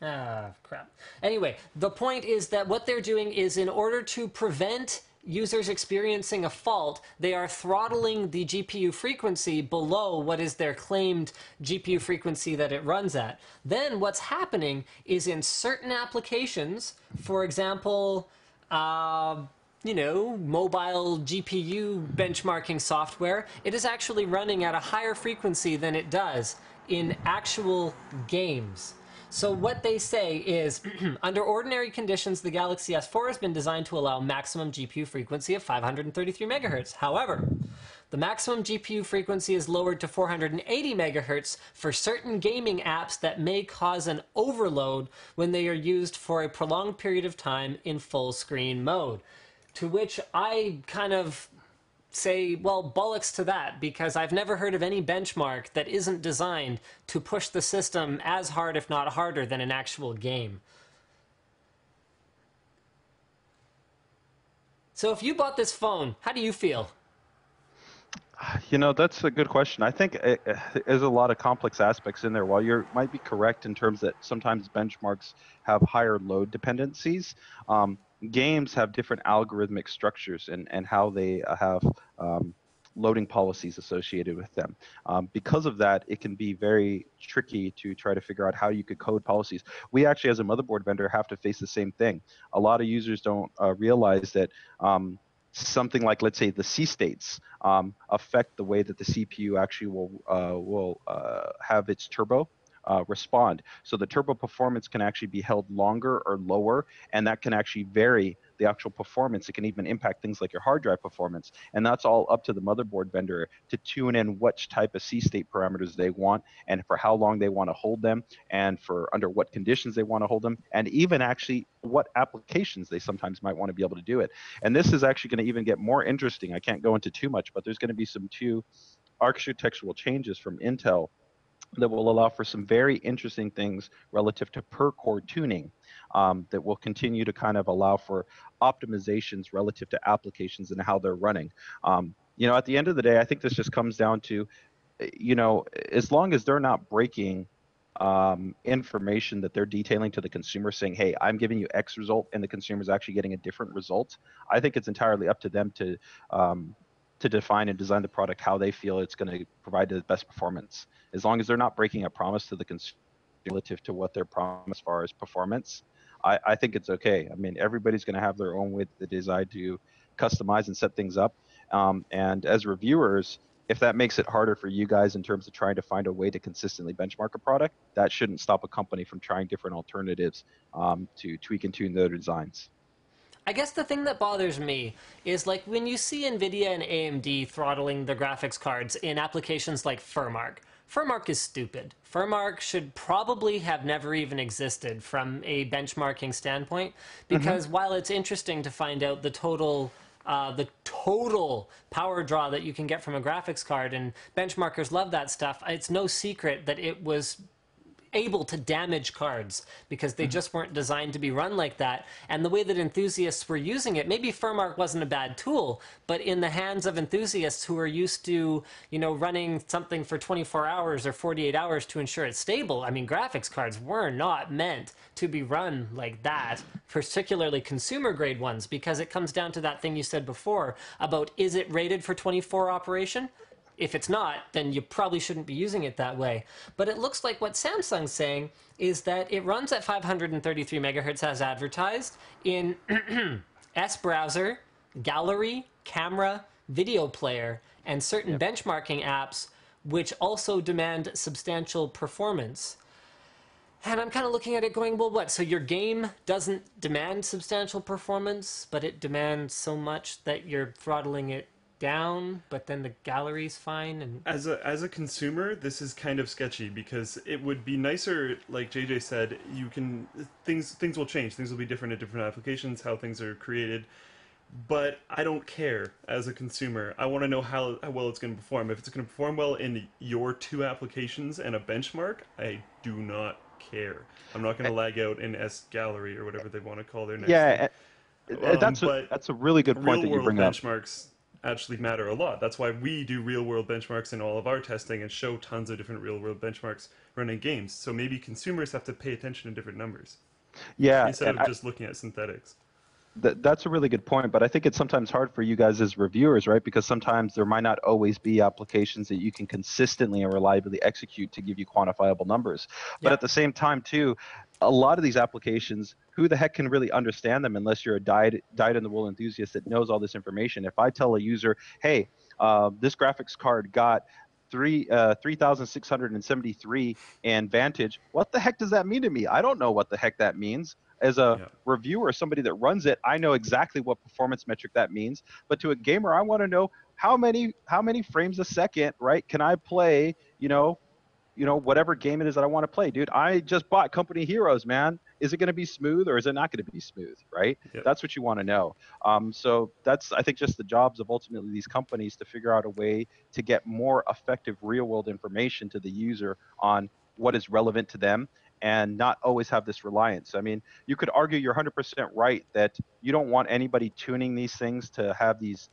Speaker 1: Crap. Anyway, the point is that what they're doing is, in order to prevent users experiencing a fault, they are throttling the GPU frequency below what is their claimed GPU frequency that it runs at. Then what's happening is, in certain applications, for example, mobile GPU benchmarking software, it is actually running at a higher frequency than it does in actual games. So what they say is, under ordinary conditions, the Galaxy S4 has been designed to allow maximum GPU frequency of 533 megahertz. However, the maximum GPU frequency is lowered to 480 megahertz for certain gaming apps that may cause an overload when they are used for a prolonged period of time in full screen mode. To which I kind of say, well, bollocks to that, because I've never heard of any benchmark that isn't designed to push the system as hard, if not harder, than an actual game. So if you bought this phone, how do you feel?
Speaker 3: You know, that's a good question. I think there's a lot of complex aspects in there. While you might be correct in terms that sometimes benchmarks have higher load dependencies, games have different algorithmic structures and how they have loading policies associated with them. Because of that, it can be very tricky to try to figure out how you could code policies. We actually, as a motherboard vendor, have to face the same thing. A lot of users don't realize that something like, let's say, the C states affect the way that the CPU actually will have its turbo respond. So the turbo performance can actually be held longer or lower, and that can actually vary the actual performance. It can even impact things like your hard drive performance, and that's all up to the motherboard vendor to tune in which type of C state parameters they want, and for how long they want to hold them, and for under what conditions they want to hold them, and even actually what applications they sometimes might want to be able to do it. And this is actually going to even get more interesting. I can't go into too much, but there's going to be some two architectural changes from Intel that will allow for some very interesting things relative to per core tuning that will continue to kind of allow for optimizations relative to applications and how they're running. At the end of the day, I think this just comes down to, as long as they're not breaking information that they're detailing to the consumer, saying, hey, I'm giving you X result and the consumer is actually getting a different result, I think it's entirely up to them to define and design the product how they feel it's going to provide the best performance. As long as they're not breaking a promise to the consumer relative to what they're promised as far as performance, I think it's okay. I mean, everybody's going to have their own way that they decide to customize and set things up. And as reviewers, if that makes it harder for you guys in terms of trying to find a way to consistently benchmark a product, that shouldn't stop a company from trying different alternatives to tweak and tune their designs.
Speaker 1: I guess the thing that bothers me is, like, when you see Nvidia and AMD throttling the graphics cards in applications like Furmark. Furmark is stupid. Furmark should probably have never even existed from a benchmarking standpoint, because while it's interesting to find out the total the total power draw that you can get from a graphics card, and benchmarkers love that stuff. It's no secret that it was able to damage cards because they just weren't designed to be run like that. And the way that enthusiasts were using it, maybe Firmark wasn't a bad tool, but in the hands of enthusiasts who are used to, you know, running something for 24 hours or 48 hours to ensure it's stable. I mean, graphics cards were not meant to be run like that, particularly consumer grade ones, because it comes down to that thing you said before about, is it rated for 24 operation? If it's not, then you probably shouldn't be using it that way. But it looks like what Samsung's saying is that it runs at 533 megahertz as advertised in S browser, gallery, camera, video player, and certain benchmarking apps, which also demand substantial performance. And I'm kind of looking at it going, well, what? So your game doesn't demand substantial performance, but it demands so much that you're throttling it down, but then the gallery's fine. And
Speaker 2: as a consumer, this is kind of sketchy because it would be nicer, like JJ said, you can things will change, things will be different at different applications, how things are created. But I don't care as a consumer. I want to know how well it's going to perform. If it's going to perform well in your two applications and a benchmark, I do not care. I'm not going to lag out in S Gallery or whatever they want to call their next thing.
Speaker 3: That's a really good point that you bring up.
Speaker 2: Benchmarks actually matter a lot. That's why we do real-world benchmarks in all of our testing and show tons of different real-world benchmarks running games. So maybe consumers have to pay attention to different numbers.
Speaker 3: Yeah,
Speaker 2: instead of just looking at synthetics.
Speaker 3: That's a really good point, but I think it's sometimes hard for you guys as reviewers, right? Because sometimes there might not always be applications that you can consistently and reliably execute to give you quantifiable numbers. But at the same time, too, a lot of these applications, who the heck can really understand them unless you're a dyed-in-the-wool enthusiast that knows all this information? If I tell a user, hey, this graphics card got 3,673 and Vantage, what the heck does that mean to me? I don't know what the heck that means. As a reviewer, somebody that runs it, I know exactly what performance metric that means. But to a gamer, I want to know how many frames a second, right? Can I play, whatever game it is that I want to play, dude? I just bought Company Heroes, man. Is it going to be smooth or is it not going to be smooth, right? That's what you want to know. So that's, I think, just the jobs of ultimately these companies to figure out a way to get more effective real-world information to the user on what is relevant to them, and not always have this reliance. I mean, you could argue you're 100% right that you don't want anybody tuning these things to have these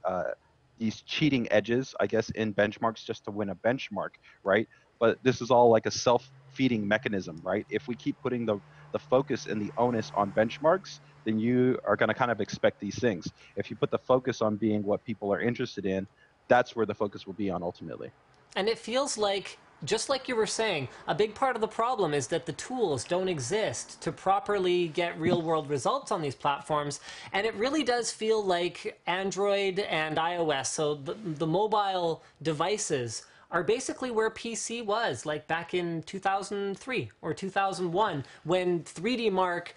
Speaker 3: cheating edges, I guess, in benchmarks just to win a benchmark, right? But this is all like a self-feeding mechanism, right? If we keep putting the focus and the onus on benchmarks, then you are going to kind of expect these things. If you put the focus on being what people are interested in, that's where the focus will be on ultimately.
Speaker 1: And it feels like, just like you were saying, a big part of the problem is that the tools don't exist to properly get real-world results on these platforms. And it really does feel like Android and iOS, so the mobile devices, are basically where PC was, like back in 2003 or 2001, when 3D Mark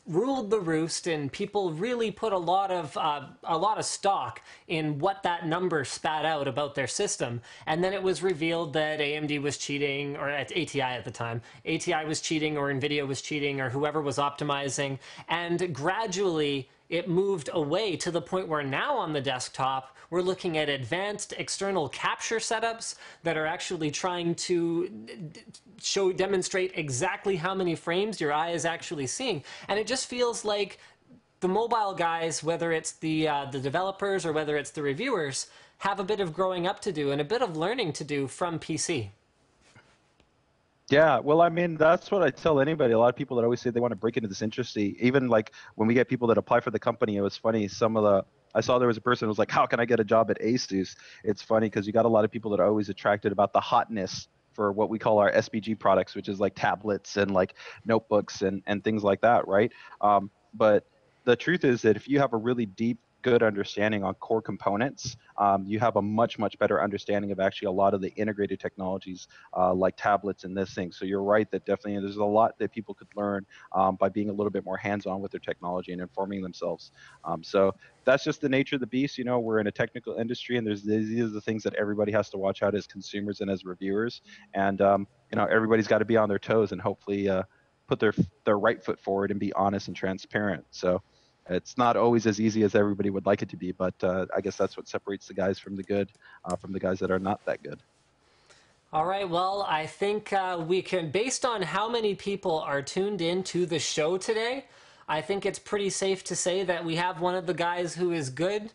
Speaker 1: ruled the roost and people really put a lot of stock in what that number spat out about their system. And then it was revealed that AMD was cheating, or at ATI at the time, ATI was cheating, or Nvidia was cheating, or whoever was optimizing. And gradually it moved away to the point where now on the desktop, we're looking at advanced external capture setups that are actually trying to demonstrate exactly how many frames your eye is actually seeing. And it just feels like the mobile guys, whether it's the developers or whether it's the reviewers, have a bit of growing up to do and a bit of learning to do from PC.
Speaker 3: Yeah, well, I mean, that's what I tell anybody. A lot of people that always say they want to break into this industry, even like when we get people that apply for the company, it was funny. I saw there was a person who was like, how can I get a job at ASUS? It's funny because you got a lot of people that are always attracted about the hotness for what we call our SBG products, which is like tablets and like notebooks and things like that, right? But the truth is that if you have a really deep, good understanding on core components, you have a much better understanding of actually a lot of the integrated technologies like tablets and this thing. So you're right that definitely there's a lot that people could learn by being a little bit more hands-on with their technology and informing themselves. So that's just the nature of the beast. We're in a technical industry, and these are the things that everybody has to watch out as consumers and as reviewers. And everybody's got to be on their toes and hopefully put their right foot forward and be honest and transparent. So It's not always as easy as everybody would like it to be, but I guess that's what separates the guys from the good, from the guys that are not that good.
Speaker 1: All right, well, I think we can, based on how many people are tuned in to the show today, I think it's pretty safe to say that we have one of the guys who is good,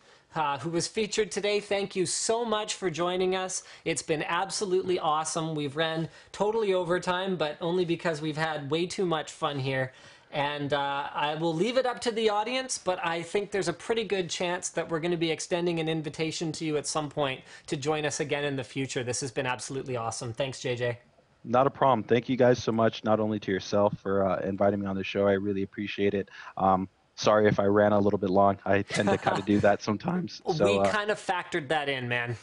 Speaker 1: who was featured today. Thank you so much for joining us. It's been absolutely awesome. We've ran totally overtime, but only because we've had way too much fun here. And I will leave it up to the audience, but I think there's a pretty good chance that we're going to be extending an invitation to you at some point to join us again in the future. This has been absolutely awesome. Thanks, JJ.
Speaker 3: Not a problem. Thank you guys so much, not only to yourself for inviting me on the show. I really appreciate it. Sorry if I ran a little bit long. I tend to kind of do that sometimes. So,
Speaker 1: we kind of factored that in, man.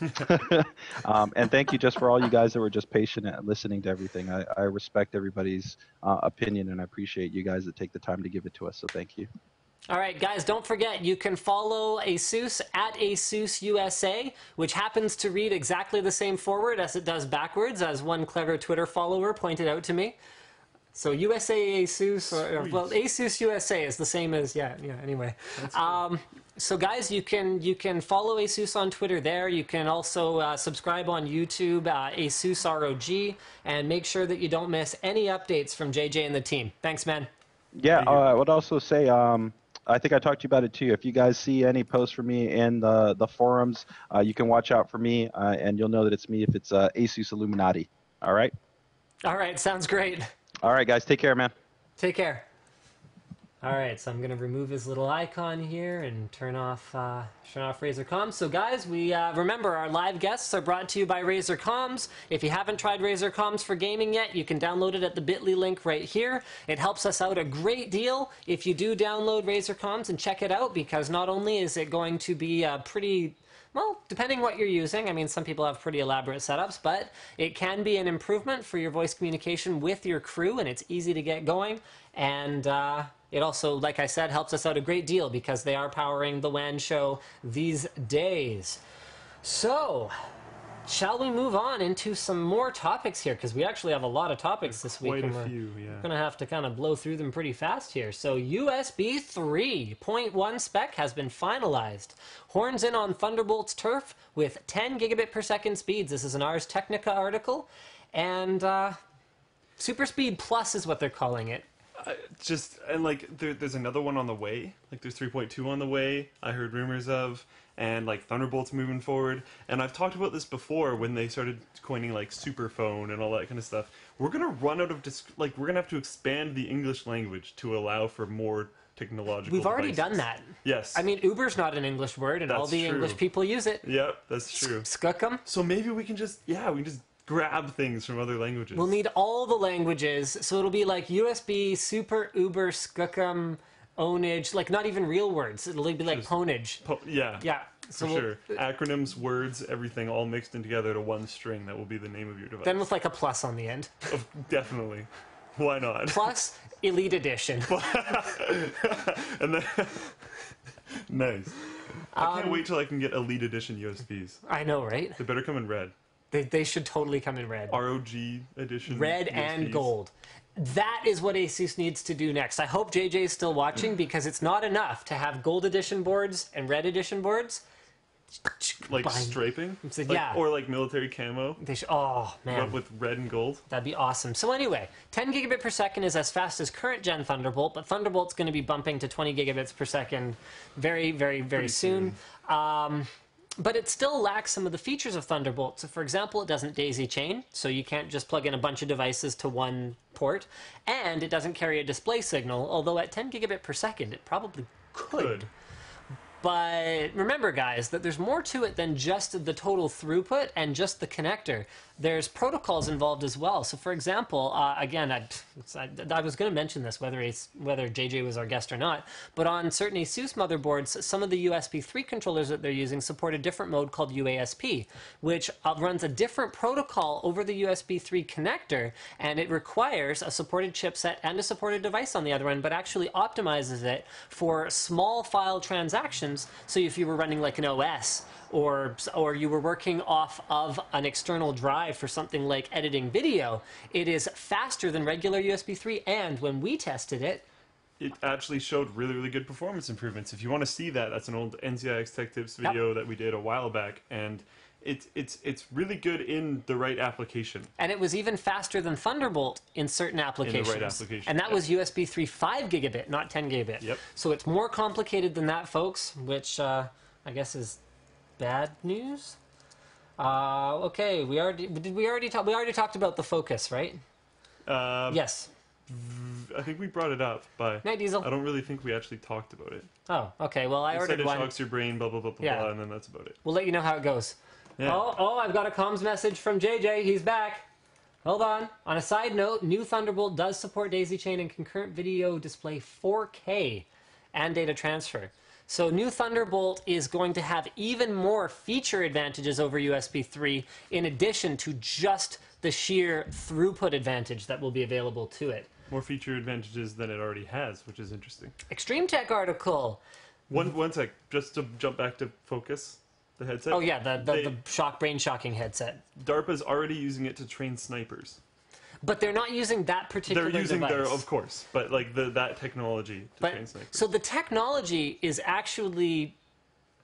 Speaker 3: And thank you just for all you guys that were just patient and listening to everything. I respect everybody's opinion, and I appreciate you guys that take the time to give it to us. So thank you.
Speaker 1: All right, guys, don't forget, you can follow ASUS at ASUS USA, which happens to read exactly the same forward as it does backwards, as one clever Twitter follower pointed out to me. So USA ASUS, or well, ASUS USA is the same as, yeah, anyway. So guys, you can follow ASUS on Twitter there. You can also subscribe on YouTube, ASUS ROG, and make sure that you don't miss any updates from JJ and the team. Thanks, man.
Speaker 3: Yeah, I would also say, I think I talked to you about it too. If you guys see any posts from me in the forums, you can watch out for me, and you'll know that it's me if it's ASUS Illuminati. All right? All
Speaker 1: right, sounds great.
Speaker 3: All right, guys, take care, man.
Speaker 1: Take care. All right, so I'm going to remove his little icon here and turn off Razer Comms. So guys, we remember our live guests are brought to you by Razer Comms. If you haven't tried Razer Comms for gaming yet, you can download it at the bit.ly link right here. It helps us out a great deal if you do download Razer Comms and check it out, because not only is it going to be pretty... Well, depending what you're using, I mean, some people have pretty elaborate setups, but it can be an improvement for your voice communication with your crew, and it's easy to get going. And it also, like I said, helps us out a great deal because they are powering the WAN show these days. So, shall we move on into some more topics here? Because we actually have a lot of topics this week.
Speaker 2: Quite a few, yeah.
Speaker 1: We're going to have to kind of blow through them pretty fast here. So USB 3.1 spec has been finalized. Horns in on Thunderbolt's turf with 10 gigabit per second speeds. This is an Ars Technica article. And Super Speed Plus is what they're calling it.
Speaker 2: There's another one on the way. Like, there's 3.2 on the way, I heard rumors of. And like Thunderbolt's moving forward, and I've talked about this before when they started coining like superphone and all that kind of stuff. We're gonna run out of we're gonna have to expand the English language to allow for more technological.
Speaker 1: We've already done that.
Speaker 2: Yes.
Speaker 1: I mean, Uber's not an English word, and
Speaker 2: That's
Speaker 1: all the
Speaker 2: true.
Speaker 1: English people use it.
Speaker 2: Yep, that's true.
Speaker 1: Skookum.
Speaker 2: So maybe we can just grab things from other languages.
Speaker 1: We'll need all the languages, so it'll be like USB, Super, Uber, Skookum, Ownage, like not even real words. It'll be like Ponage.
Speaker 2: Yeah.
Speaker 1: Yeah.
Speaker 2: So for sure. Acronyms, words, everything all mixed in together to one string. That will be the name of your device.
Speaker 1: Then with like a plus on the end.
Speaker 2: Oh, definitely. Why not?
Speaker 1: Plus Elite Edition.
Speaker 2: And then nice. I can't wait till I can get Elite Edition USBs.
Speaker 1: I know, right?
Speaker 2: They better come in red.
Speaker 1: They should totally come in red.
Speaker 2: ROG Edition.
Speaker 1: Red
Speaker 2: USBs.
Speaker 1: and gold. That is what ASUS needs to do next. I hope JJ is still watching, because it's not enough to have gold edition boards and red edition boards.
Speaker 2: Like striping?
Speaker 1: Yeah.
Speaker 2: Or like military camo?
Speaker 1: They should, oh, man.
Speaker 2: But with red and gold?
Speaker 1: That'd be awesome. So anyway, 10 gigabit per second is as fast as current gen Thunderbolt, but Thunderbolt's going to be bumping to 20 gigabits per second very, very, very soon. But it still lacks some of the features of Thunderbolt. So, for example, it doesn't daisy chain, so you can't just plug in a bunch of devices to one port. And it doesn't carry a display signal, although at 10 gigabit per second, it probably could. But remember, guys, that there's more to it than just the total throughput and just the connector. There's protocols involved as well. So, for example, again, I was going to mention this, whether JJ was our guest or not, but on certain ASUS motherboards, some of the USB 3 controllers that they're using support a different mode called UASP, which runs a different protocol over the USB 3 connector, and it requires a supported chipset and a supported device on the other end, but actually optimizes it for small file transactions. So if you were running like an OS, or you were working off of an external drive for something like editing video, it is faster than regular USB 3, and when we tested it,
Speaker 2: it actually showed really, really good performance improvements. If you want to see that, that's an old NCIX Tech Tips video that we did a while back, and it's really good in the right application.
Speaker 1: And it was even faster than Thunderbolt in certain applications.
Speaker 2: In the right application.
Speaker 1: And that was USB 3 5 gigabit, not 10 gigabit.
Speaker 2: Yep.
Speaker 1: So it's more complicated than that, folks, which I guess is bad news. Okay, we already talked about the Focus, right? Yes.
Speaker 2: I think we brought it up, but
Speaker 1: Night Diesel.
Speaker 2: I don't really think we actually talked about it.
Speaker 1: Oh, okay. Well, I
Speaker 2: You
Speaker 1: ordered
Speaker 2: said it
Speaker 1: one.
Speaker 2: shocks your brain, blah, blah, blah, blah, blah, and then that's about it.
Speaker 1: We'll let you know how it goes.
Speaker 2: Yeah.
Speaker 1: Oh, I've got a comms message from JJ. He's back. Hold on. On a side note, new Thunderbolt does support daisy chain and concurrent video display 4K and data transfer. So new Thunderbolt is going to have even more feature advantages over USB 3 in addition to just the sheer throughput advantage that will be available to it.
Speaker 2: More feature advantages than it already has, which is interesting.
Speaker 1: Extreme Tech article.
Speaker 2: One sec, just to jump back to Focus, the headset.
Speaker 1: Oh yeah, the brain shocking headset.
Speaker 2: DARPA's already using it to train snipers.
Speaker 1: But they're not using that particular
Speaker 2: They're using
Speaker 1: device.
Speaker 2: of course, but like that technology to train snipers.
Speaker 1: So the technology is actually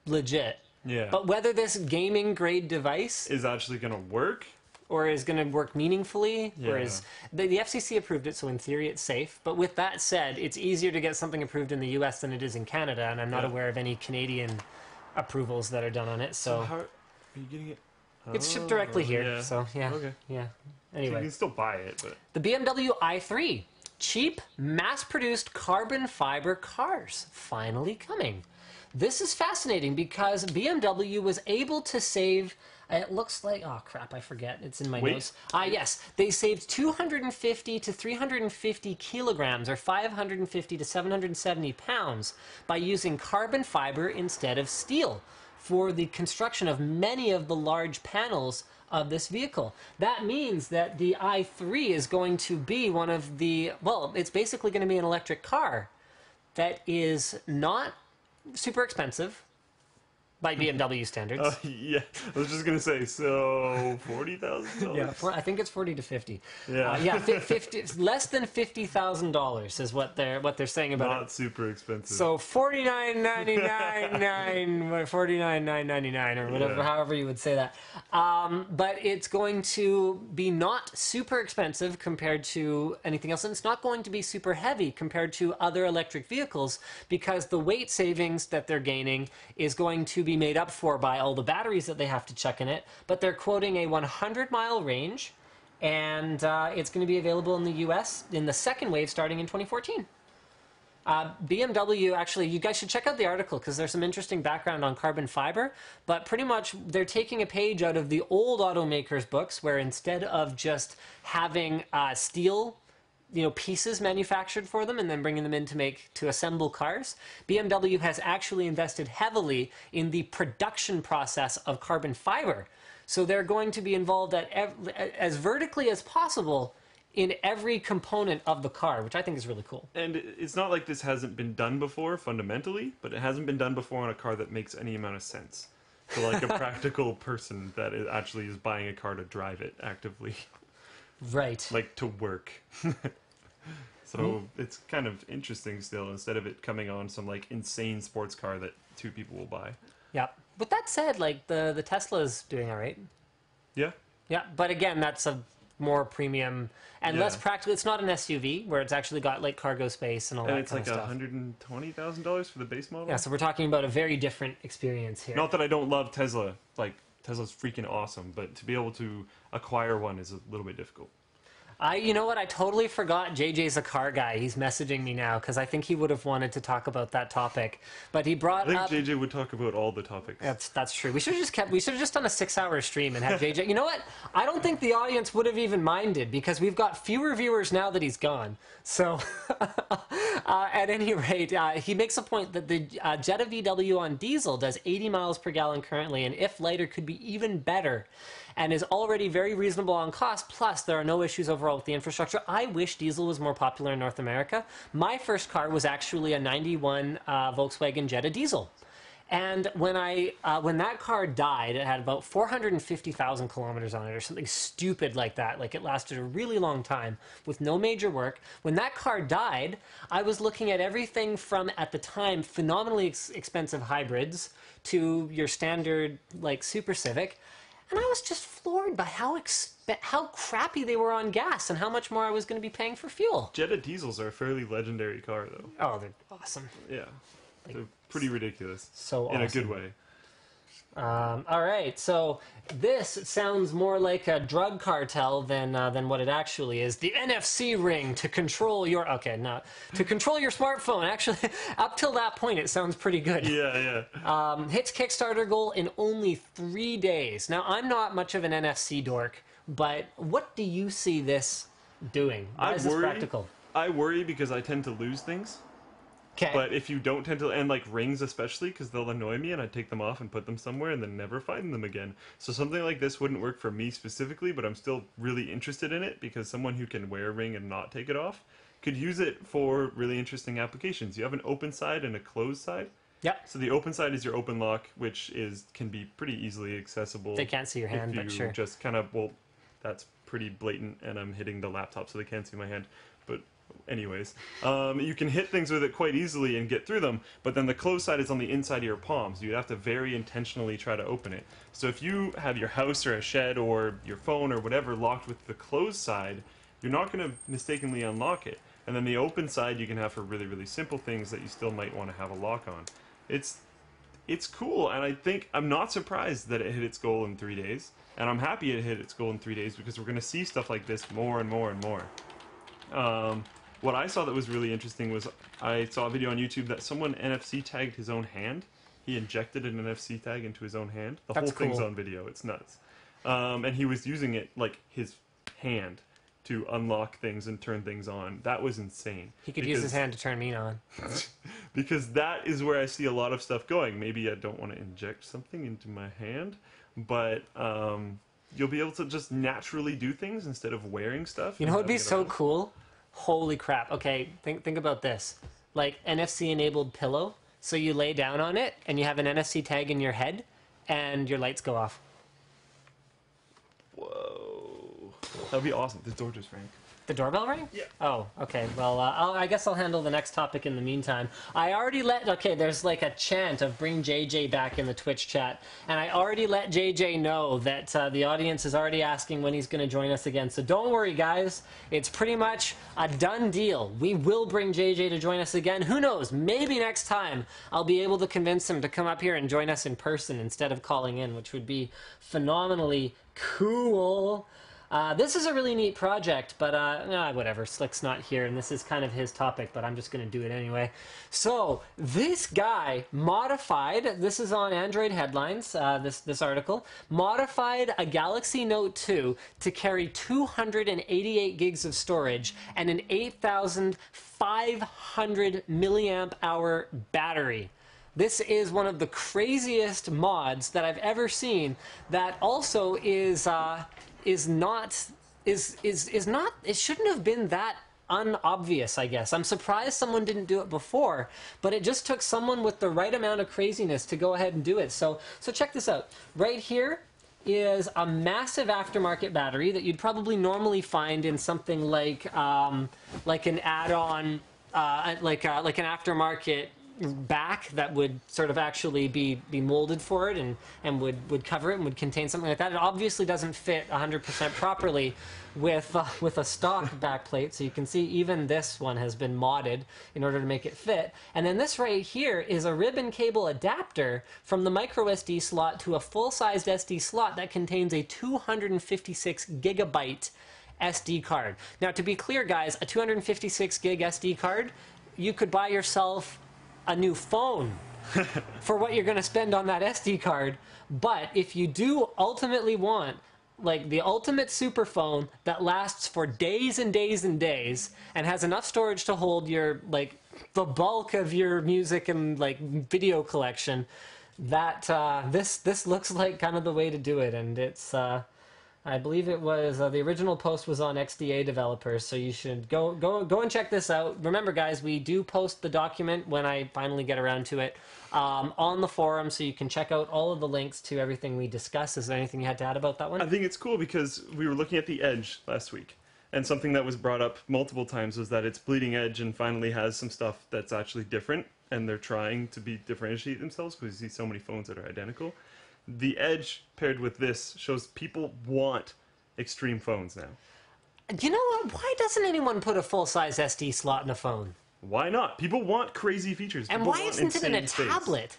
Speaker 1: legit.
Speaker 2: Yeah.
Speaker 1: But whether this gaming grade device
Speaker 2: Is actually going to work?
Speaker 1: or is going to work meaningfully,
Speaker 2: Yeah.
Speaker 1: or is the FCC approved it, so in theory it's safe. But with that said, it's easier to get something approved in the US than it is in Canada, and I'm not aware of any Canadian approvals that are done on it. So
Speaker 2: How are you getting it?
Speaker 1: it's shipped directly here.
Speaker 2: Yeah.
Speaker 1: So yeah,
Speaker 2: Okay.
Speaker 1: yeah.
Speaker 2: You
Speaker 1: Anyway.
Speaker 2: can still buy it, but
Speaker 1: The BMW i3, cheap, mass-produced carbon fiber cars, finally coming. This is fascinating because BMW was able to save, it looks like, oh crap, I forget, it's in my
Speaker 2: Weight?
Speaker 1: notes. Yes, they saved 250 to 350 kilograms, or 550 to 770 pounds, by using carbon fiber instead of steel for the construction of many of the large panels of this vehicle. That means that the i3 is going to be one of the, well, it's basically going to be an electric car that is not super expensive by BMW standards.
Speaker 2: yeah, I was just gonna say, so $40,000.
Speaker 1: Yeah, I think it's 40 to 50.
Speaker 2: Yeah.
Speaker 1: Yeah, 50, less than $50,000 is what they're saying about it.
Speaker 2: Not super expensive.
Speaker 1: So $49,999 or whatever,
Speaker 2: Yeah.
Speaker 1: however you would say that. But it's going to be not super expensive compared to anything else, and it's not going to be super heavy compared to other electric vehicles because the weight savings that they're gaining is going to be made up for by all the batteries that they have to chuck in it. But they're quoting a 100-mile range, and it's going to be available in the US in the second wave starting in 2014. BMW, actually, you guys should check out the article because there's some interesting background on carbon fiber, but pretty much they're taking a page out of the old automakers' books where instead of just having steel pieces manufactured for them and then bringing them in to assemble cars, BMW has actually invested heavily in the production process of carbon fiber. So they're going to be involved as vertically as possible in every component of the car, which I think is really cool.
Speaker 2: And it's not like this hasn't been done before fundamentally, but it hasn't been done before on a car that makes any amount of sense. So like a practical person that actually is buying a car to drive it actively.
Speaker 1: Right.
Speaker 2: Like to work. So it's kind of interesting still, instead of it coming on some like insane sports car that two people will buy.
Speaker 1: Yeah. With that said, like the Tesla's doing all right.
Speaker 2: Yeah.
Speaker 1: Yeah, but again, that's a more premium and less
Speaker 2: Yeah.
Speaker 1: practical. It's not an SUV where it's actually got like cargo space and all
Speaker 2: And
Speaker 1: that
Speaker 2: it's
Speaker 1: kind
Speaker 2: like
Speaker 1: of stuff.
Speaker 2: $120,000 for the base model.
Speaker 1: Yeah, so we're talking about a very different experience here.
Speaker 2: Not that I don't love Tesla. Like Tesla's freaking awesome, but to be able to acquire one is a little bit difficult.
Speaker 1: You know what? I totally forgot JJ's a car guy. He's messaging me now because I think he would have wanted to talk about that topic. But he brought
Speaker 2: I
Speaker 1: up...
Speaker 2: think JJ would talk about all the topics.
Speaker 1: That's true. We should have just done a 6-hour stream and have JJ. You know what? I don't think the audience would have even minded because we've got fewer viewers now that he's gone. So, at any rate, he makes a point that the Jetta VW on diesel does 80 miles per gallon currently, and if lighter, could be even better, and is already very reasonable on cost. Plus, there are no issues overall with the infrastructure. I wish diesel was more popular in North America. My first car was actually a '91 Volkswagen Jetta diesel. And when when that car died, it had about 450,000 kilometers on it, or something stupid like that. Like, it lasted a really long time with no major work. When that car died, I was looking at everything from, at the time, phenomenally expensive hybrids to your standard, like, Super Civic. And I was just floored by how crappy they were on gas and how much more I was going to be paying for fuel.
Speaker 2: Jetta diesels are a fairly legendary car, though.
Speaker 1: Oh, they're awesome.
Speaker 2: Yeah, they're pretty ridiculous.
Speaker 1: So awesome.
Speaker 2: In a good way.
Speaker 1: All right, so this sounds more like a drug cartel than what it actually is. The NFC ring to control your to control your smartphone. Actually, up till that point, it sounds pretty good.
Speaker 2: Yeah, yeah.
Speaker 1: Hits Kickstarter goal in only 3 days. Now, I'm not much of an NFC dork, but what do you see this doing? Why is this practical?
Speaker 2: I worry because I tend to lose things.
Speaker 1: Okay.
Speaker 2: But if you don't tend to, and like rings especially, because they'll annoy me and I take them off and put them somewhere and then never find them again. So something like this wouldn't work for me specifically, but I'm still really interested in it because someone who can wear a ring and not take it off could use it for really interesting applications. You have an open side and a closed side.
Speaker 1: Yeah.
Speaker 2: So the open side is your open lock, which can be pretty easily accessible.
Speaker 1: They can't see your hand, but sure.
Speaker 2: Just kind of, well, that's pretty blatant, and I'm hitting the laptop so they can't see my hand. But anyways, you can hit things with it quite easily and get through them, but then the closed side is on the inside of your palms. You'd have to very intentionally try to open it. So if you have your house or a shed or your phone or whatever locked with the closed side, you're not going to mistakenly unlock it. And then the open side you can have for really, really simple things that you still might want to have a lock on. It's cool, and I think I'm not surprised that it hit its goal in 3 days, and I'm happy it hit its goal in 3 days because we're going to see stuff like this more and more and more. What I saw that was really interesting was I saw a video on YouTube that someone NFC tagged his own hand. He injected an NFC tag into his own hand. The whole thing's on video. It's nuts. And he was using it like his hand to unlock things and turn things on. That was insane.
Speaker 1: He could use his hand to turn me on.
Speaker 2: Because that is where I see a lot of stuff going. Maybe I don't want to inject something into my hand, but you'll be able to just naturally do things instead of wearing stuff.
Speaker 1: You know what would be so cool? Holy crap. Okay, think about this. Like, NFC-enabled pillow. So you lay down on it, and you have an NFC tag in your head, and your lights go off.
Speaker 2: Whoa. That would be awesome. The door just rang.
Speaker 1: The doorbell ring?
Speaker 2: Yeah.
Speaker 1: Oh, okay. Well, I guess I'll handle the next topic in the meantime. I already okay, there's like a chant of bring JJ back in the Twitch chat, and I already let JJ know that the audience is already asking when he's going to join us again. So don't worry, guys. It's pretty much a done deal. We will bring JJ to join us again. Who knows? Maybe next time I'll be able to convince him to come up here and join us in person instead of calling in, which would be phenomenally cool. This is a really neat project, but whatever. Slick's not here, and this is kind of his topic, but I'm just going to do it anyway. So this guy modified, this is on Android Headlines, this article, modified a Galaxy Note 2 to carry 288 gigs of storage and an 8,500 milliamp hour battery. This is one of the craziest mods that I've ever seen that also is not, it shouldn't have been that unobvious, I guess. I'm surprised someone didn't do it before, but it just took someone with the right amount of craziness to go ahead and do it. So check this out. Right here is a massive aftermarket battery that you'd probably normally find in something like an add-on, like an aftermarket back that would sort of actually be molded for it and would cover it and would contain something like that. It obviously doesn't fit 100% properly with a stock backplate, so you can see even this one has been modded in order to make it fit. And then this right here is a ribbon cable adapter from the micro SD slot to a full-sized SD slot that contains a 256 gigabyte SD card. Now, to be clear, guys, a 256 gig SD card, you could buy yourself a new phone for what you're going to spend on that SD card. But if you do ultimately want like the ultimate super phone that lasts for days and days and days and has enough storage to hold your like the bulk of your music and like video collection, that this looks like kind of the way to do it. And it's I believe it was the original post was on XDA developers, so you should go and check this out. Remember, guys, we do post the document when I finally get around to it on the forum, so you can check out all of the links to everything we discuss. Is there anything you had to add about that one?
Speaker 2: I think it's cool because we were looking at the Edge last week, and something that was brought up multiple times was that it's bleeding edge and finally has some stuff that's actually different, and they're trying to differentiate themselves because you see so many phones that are identical. The Edge paired with this shows people want extreme phones now.
Speaker 1: You know what? Why doesn't anyone put a full-size SD slot in a phone?
Speaker 2: Why not? People want crazy features.
Speaker 1: And
Speaker 2: People
Speaker 1: why
Speaker 2: want
Speaker 1: isn't it in a
Speaker 2: insane space.
Speaker 1: tablet?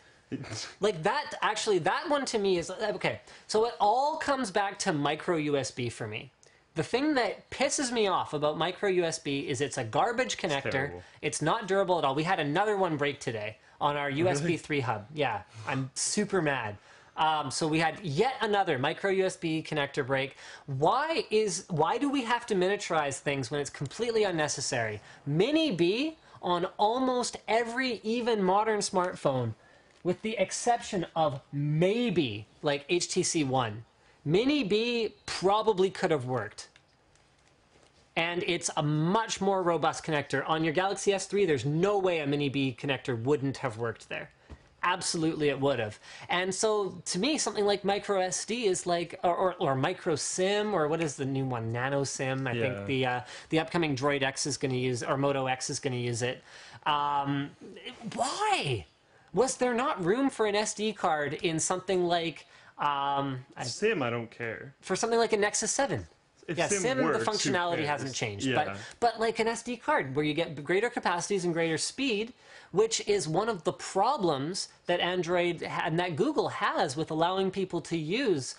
Speaker 1: Like that, actually, that one to me is, okay, so it all comes back to micro USB for me. The thing that pisses me off about micro USB is it's a garbage connector.
Speaker 2: terrible.
Speaker 1: It's not durable at all. We had another one break today on our USB 3 hub. Yeah, I'm super mad. So we had yet another micro USB connector break. Why do we have to miniaturize things when it's completely unnecessary? Mini B on almost every even modern smartphone, with the exception of maybe like HTC One. Mini B probably could have worked. And it's a much more robust connector. On your Galaxy S3, there's no way a Mini B connector wouldn't have worked there. Absolutely it would have. And so to me, something like micro SD is like, or micro SIM, or what is the new one, nano SIM? I think the upcoming Droid X is going to use, or Moto X is going to use it. Why was there not room for an SD card in something like
Speaker 2: SIM? I don't care.
Speaker 1: For something like a Nexus 7?
Speaker 2: If
Speaker 1: Yeah, SIM
Speaker 2: works,
Speaker 1: the
Speaker 2: who
Speaker 1: functionality
Speaker 2: cares?
Speaker 1: hasn't changed,
Speaker 2: Yeah.
Speaker 1: but like an SD card where you get greater capacities and greater speed, which is one of the problems that Android and that Google has with allowing people to use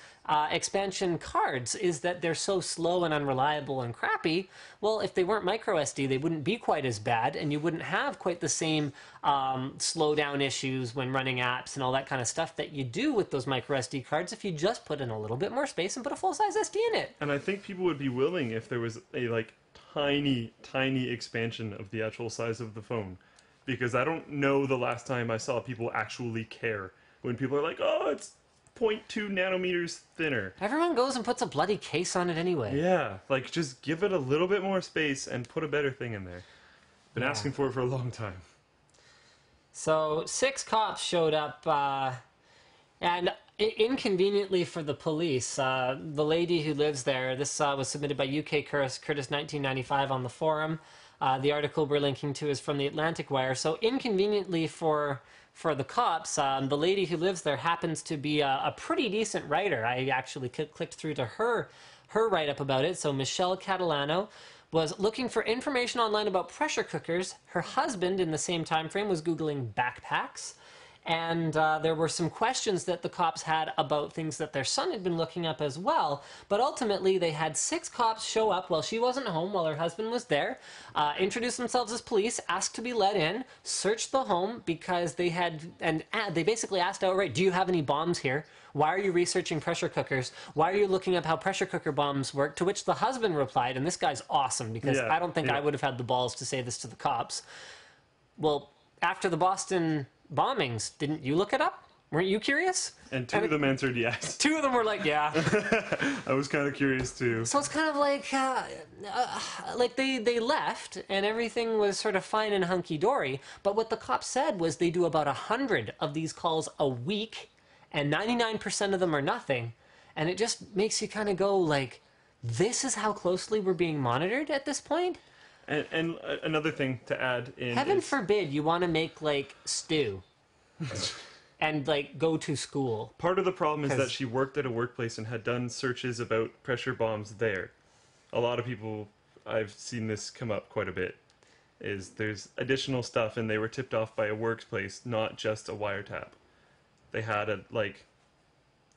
Speaker 1: expansion cards, is that they're so slow and unreliable and crappy. Well, if they weren't micro SD, they wouldn't be quite as bad, and you wouldn't have quite the same slowdown issues when running apps and all that kind of stuff that you do with those micro SD cards if you just put in a little bit more space and put a full-size SD in it.
Speaker 2: And I think people would be willing if there was a like tiny expansion of the actual size of the phone. Because I don't know the last time I saw people actually care when people are like, oh, it's 0.2 nanometers thinner.
Speaker 1: Everyone goes and puts a bloody case on it anyway.
Speaker 2: Yeah, like just give it a little bit more space and put a better thing in there. Been asking for it for a long time.
Speaker 1: So 6 cops showed up, and inconveniently for the police, the lady who lives there, this was submitted by UK Curtis 1995 on the forum. The article we're linking to is from the Atlantic Wire. So inconveniently for the cops, the lady who lives there happens to be a pretty decent writer. I actually clicked through to her write-up about it. So Michelle Catalano was looking for information online about pressure cookers. Her husband, in the same time frame, was Googling backpacks. And there were some questions that the cops had about things that their son had been looking up as well. But ultimately, they had 6 cops show up while she wasn't home, while her husband was there, introduce themselves as police, ask to be let in, search the home because they had, and they basically asked outright, do you have any bombs here? Why are you researching pressure cookers? Why are you looking up how pressure cooker bombs work? To which the husband replied, and this guy's awesome because I don't think I would have had the balls to say this to the cops. Well, after the Boston bombings, didn't you look it up? Weren't you curious?
Speaker 2: And two of them answered yes.
Speaker 1: 2 of them were like, yeah.
Speaker 2: I was kind of curious too.
Speaker 1: So it's kind of like they left and everything was sort of fine and hunky-dory, but what the cops said was they do about 100 of these calls a week, and 99% of them are nothing, and it just makes you kind of go like, this is how closely we're being monitored at this point?
Speaker 2: And another thing to add in
Speaker 1: Heaven
Speaker 2: is,
Speaker 1: forbid you want to make like stew and like go to school.
Speaker 2: part of the problem is that she worked at a workplace and had done searches about pressure bombs there. A lot of people, I've seen this come up quite a bit, is there's additional stuff and they were tipped off by a workplace, not just a wiretap. They had a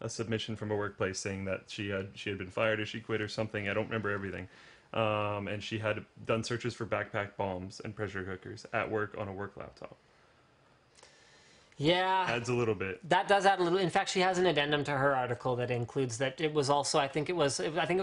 Speaker 2: submission from a workplace saying that she had been fired or she quit or something. I don't remember everything. And she had done searches for backpack bombs and pressure cookers at work on a work laptop.
Speaker 1: Yeah.
Speaker 2: Adds a little bit.
Speaker 1: That does add a little. In fact, she has an addendum to her article that includes that it was also, I think it was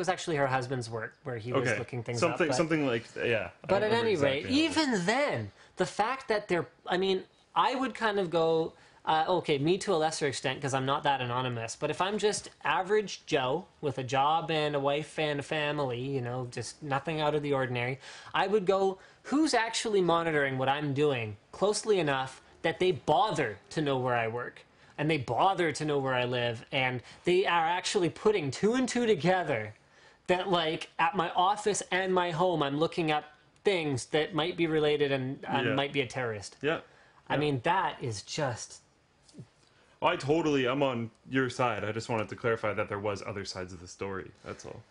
Speaker 1: actually her husband's work where he was looking things up.
Speaker 2: Something like, yeah.
Speaker 1: But at any rate, even then, the fact that they're, I mean, I would kind of go, Okay, me to a lesser extent because I'm not that anonymous. But if I'm just average Joe with a job and a wife and a family, you know, just nothing out of the ordinary, I would go, who's actually monitoring what I'm doing closely enough that they bother to know where I work and they bother to know where I live and they are actually putting two and two together that, like, at my office and my home, I'm looking up things that might be related and might be a terrorist.
Speaker 2: Yeah.
Speaker 1: I mean, that is just...
Speaker 2: I'm on your side. I just wanted to clarify that there was other sides of the story. That's all.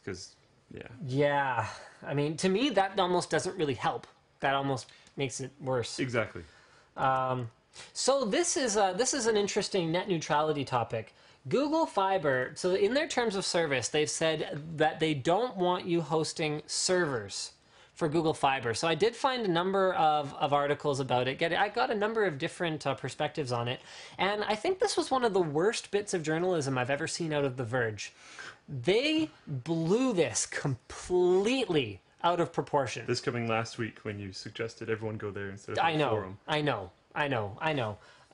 Speaker 2: Because, yeah.
Speaker 1: Yeah. I mean, to me, that almost doesn't really help. That almost makes it worse.
Speaker 2: Exactly.
Speaker 1: So this is an interesting net neutrality topic. Google Fiber, so in their terms of service, they've said that they don't want you hosting servers for Google Fiber. So I did find a number of articles about it. I got a number of different perspectives on it. And I think this was one of the worst bits of journalism I've ever seen out of The Verge. They blew this completely out of proportion.
Speaker 2: This coming last week when you suggested everyone go there instead of the forum.
Speaker 1: I know.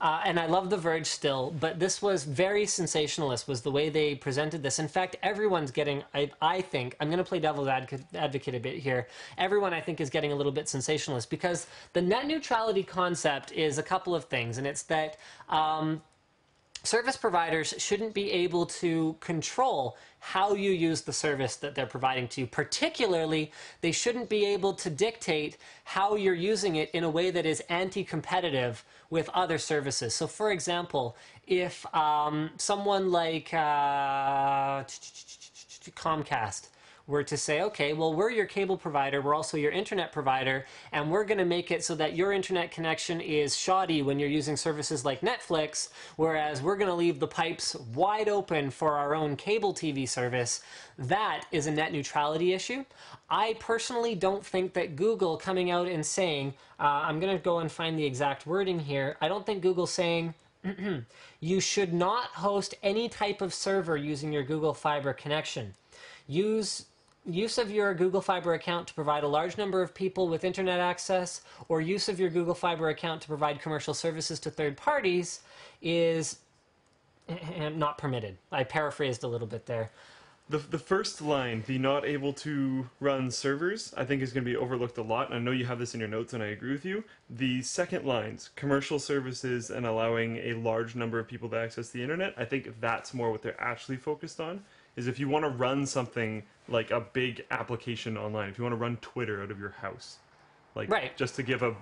Speaker 1: And I love The Verge still, but this was very sensationalist, was the way they presented this. In fact, everyone's getting, I think, I'm going to play devil's advocate a bit here. Everyone, I think, is getting a little bit sensationalist because the net neutrality concept is a couple of things, and it's that service providers shouldn't be able to control how you use the service that they're providing to you. Particularly, they shouldn't be able to dictate how you're using it in a way that is anti-competitive with other services. So, for example, if someone like Comcast were to say, okay, well, we're your cable provider, we're also your internet provider, and we're going to make it so that your internet connection is shoddy when you're using services like Netflix, whereas we're going to leave the pipes wide open for our own cable TV service. That is a net neutrality issue. I personally don't think that Google coming out and saying, I'm going to go and find the exact wording here, I don't think Google's saying, you should not host any type of server using your Google Fiber connection. Use of your Google Fiber account to provide a large number of people with internet access, or use of your Google Fiber account to provide commercial services to third parties is not permitted. I paraphrased a little bit there.
Speaker 2: The first line, the not able to run servers, I think is going to be overlooked a lot. And I know you have this in your notes, and I agree with you. The second lines, commercial services and allowing a large number of people to access the internet, I think that's more what they're actually focused on. Is if you want to run something like a big application online, if you want to run Twitter out of your house, like
Speaker 1: right.
Speaker 2: Just to give a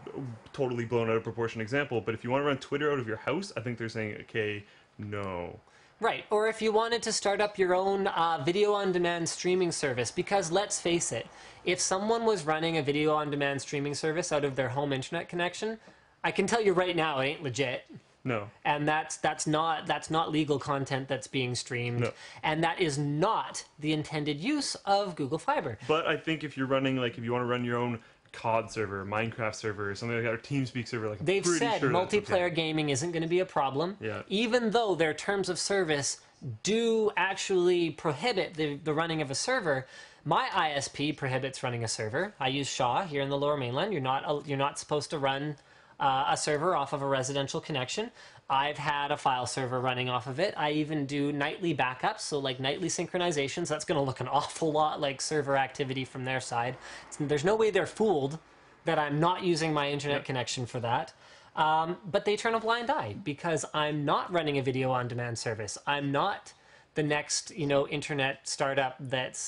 Speaker 2: totally blown out of proportion example, but if you want to run Twitter out of your house, I think they're saying, okay, no.
Speaker 1: Right, or if you wanted to start up your own video-on-demand streaming service, because let's face it, if someone was running a video-on-demand streaming service out of their home internet connection, I can tell you right now it ain't legit.
Speaker 2: No.
Speaker 1: And that's not legal content that's being streamed.
Speaker 2: No.
Speaker 1: And that is not the intended use of Google Fiber.
Speaker 2: But I think if you're running, like, if you want to run your own COD server, Minecraft server, or something like that, or TeamSpeak server, like,
Speaker 1: they've said
Speaker 2: sure
Speaker 1: multiplayer gaming isn't going to be a problem.
Speaker 2: Yeah.
Speaker 1: Even though their terms of service do actually prohibit the running of a server. My ISP prohibits running a server. I use Shaw here in the Lower Mainland. You're not supposed to run a server off of a residential connection. I've had a file server running off of it. I even do nightly backups, so like nightly synchronizations. That's going to look an awful lot like server activity from their side. There's no way they're fooled that I'm not using my internet connection for that. But they turn a blind eye because I'm not running a video on demand service. I'm not the next, internet startup that's,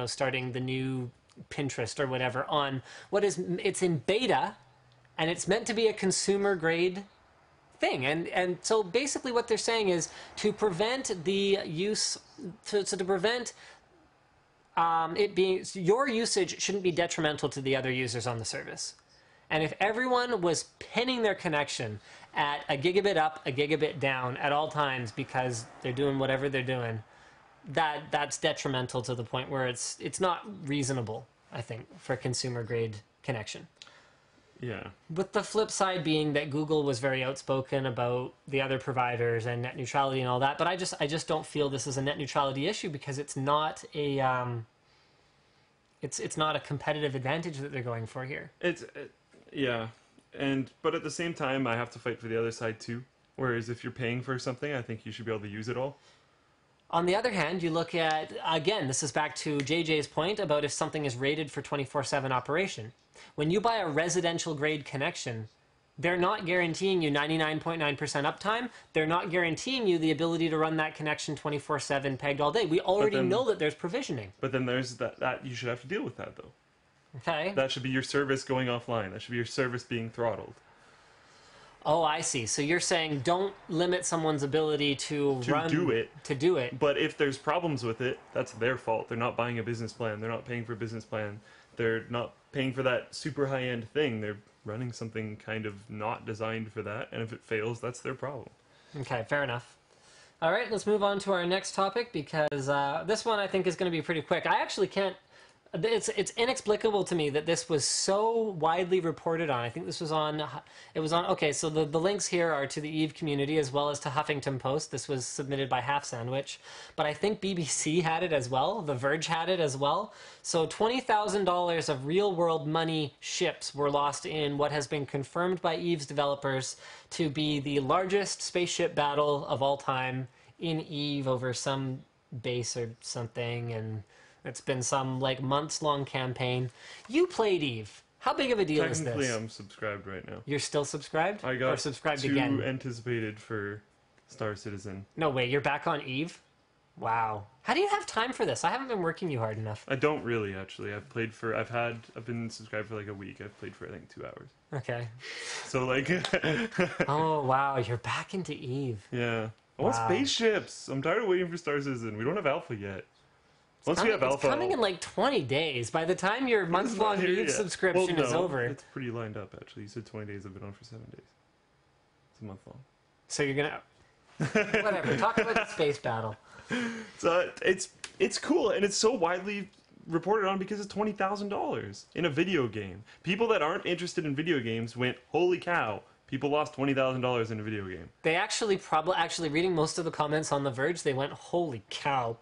Speaker 1: starting the new Pinterest or whatever on it's in beta. And it's meant to be a consumer grade thing. And so basically what they're saying is to prevent the use, to prevent it being, your usage shouldn't be detrimental to the other users on the service. And if everyone was pinning their connection at a gigabit up, a gigabit down at all times because they're doing whatever they're doing, that's detrimental to the point where it's not reasonable, I think, for consumer grade connection.
Speaker 2: Yeah.
Speaker 1: With the flip side being that Google was very outspoken about the other providers and net neutrality and all that, but I just don't feel this is a net neutrality issue because it's not a it's not a competitive advantage that they're going for here.
Speaker 2: Yeah, but at the same time, I have to fight for the other side too, Whereas if you're paying for something, I think you should be able to use it all.
Speaker 1: On the other hand, you look at, again, this is back to JJ's point about if something is rated for 24/7 operation. When you buy a residential grade connection, they're not guaranteeing you 99.9% uptime. They're not guaranteeing you the ability to run that connection 24/7 pegged all day. We already know that there's provisioning.
Speaker 2: But then there's that you should have to deal with that, though.
Speaker 1: Okay.
Speaker 2: That should be your service going offline. That should be your service being throttled.
Speaker 1: Oh, I see. So you're saying don't limit someone's ability to
Speaker 2: do it.
Speaker 1: To do it.
Speaker 2: But if there's problems with it, that's their fault. They're not buying a business plan. They're not paying for a business plan. They're not paying for that super high-end thing. They're running something kind of not designed for that. And if it fails, that's their problem.
Speaker 1: Okay, fair enough. All right, let's move on to our next topic because this one I think is going to be pretty quick. I actually can't... It's inexplicable to me that this was so widely reported on. I think this was on, okay, so the links here are to the Eve community as well as to Huffington Post. This was submitted by Half Sandwich, but I think BBC had it as well. The Verge had it as well. So $20,000 of real-world money ships were lost in what has been confirmed by Eve's developers to be the largest spaceship battle of all time in Eve over some base or something, and... It's been some, like, months-long campaign. You played Eve. How big of a deal is this?
Speaker 2: Technically, I'm subscribed right now.
Speaker 1: You're still subscribed?
Speaker 2: I got
Speaker 1: or subscribed
Speaker 2: 2
Speaker 1: again?
Speaker 2: anticipated for Star Citizen.
Speaker 1: No, wait, you're back on Eve? Wow. How do you have time for this? I haven't been working you hard enough.
Speaker 2: I don't really, actually. I've been subscribed for like a week. I've played for, I think, 2 hours.
Speaker 1: Okay.
Speaker 2: So, like...
Speaker 1: Oh, wow, you're back into Eve.
Speaker 2: Yeah. I want spaceships! I'm tired of waiting for Star Citizen. We don't have Alpha yet. Once we have Alpha...
Speaker 1: It's coming in like 20 days. By the time your month-long Eve subscription is over...
Speaker 2: It's pretty lined up, actually. You said 20 days. I've been on for 7 days. It's a month long.
Speaker 1: So you're gonna... Whatever. Talk about the space battle.
Speaker 2: So it's cool, and it's so widely reported on because it's $20,000 in a video game. People that aren't interested in video games went, holy cow, people lost $20,000 in a video game.
Speaker 1: They actually reading most of the comments on The Verge, they went, holy cow.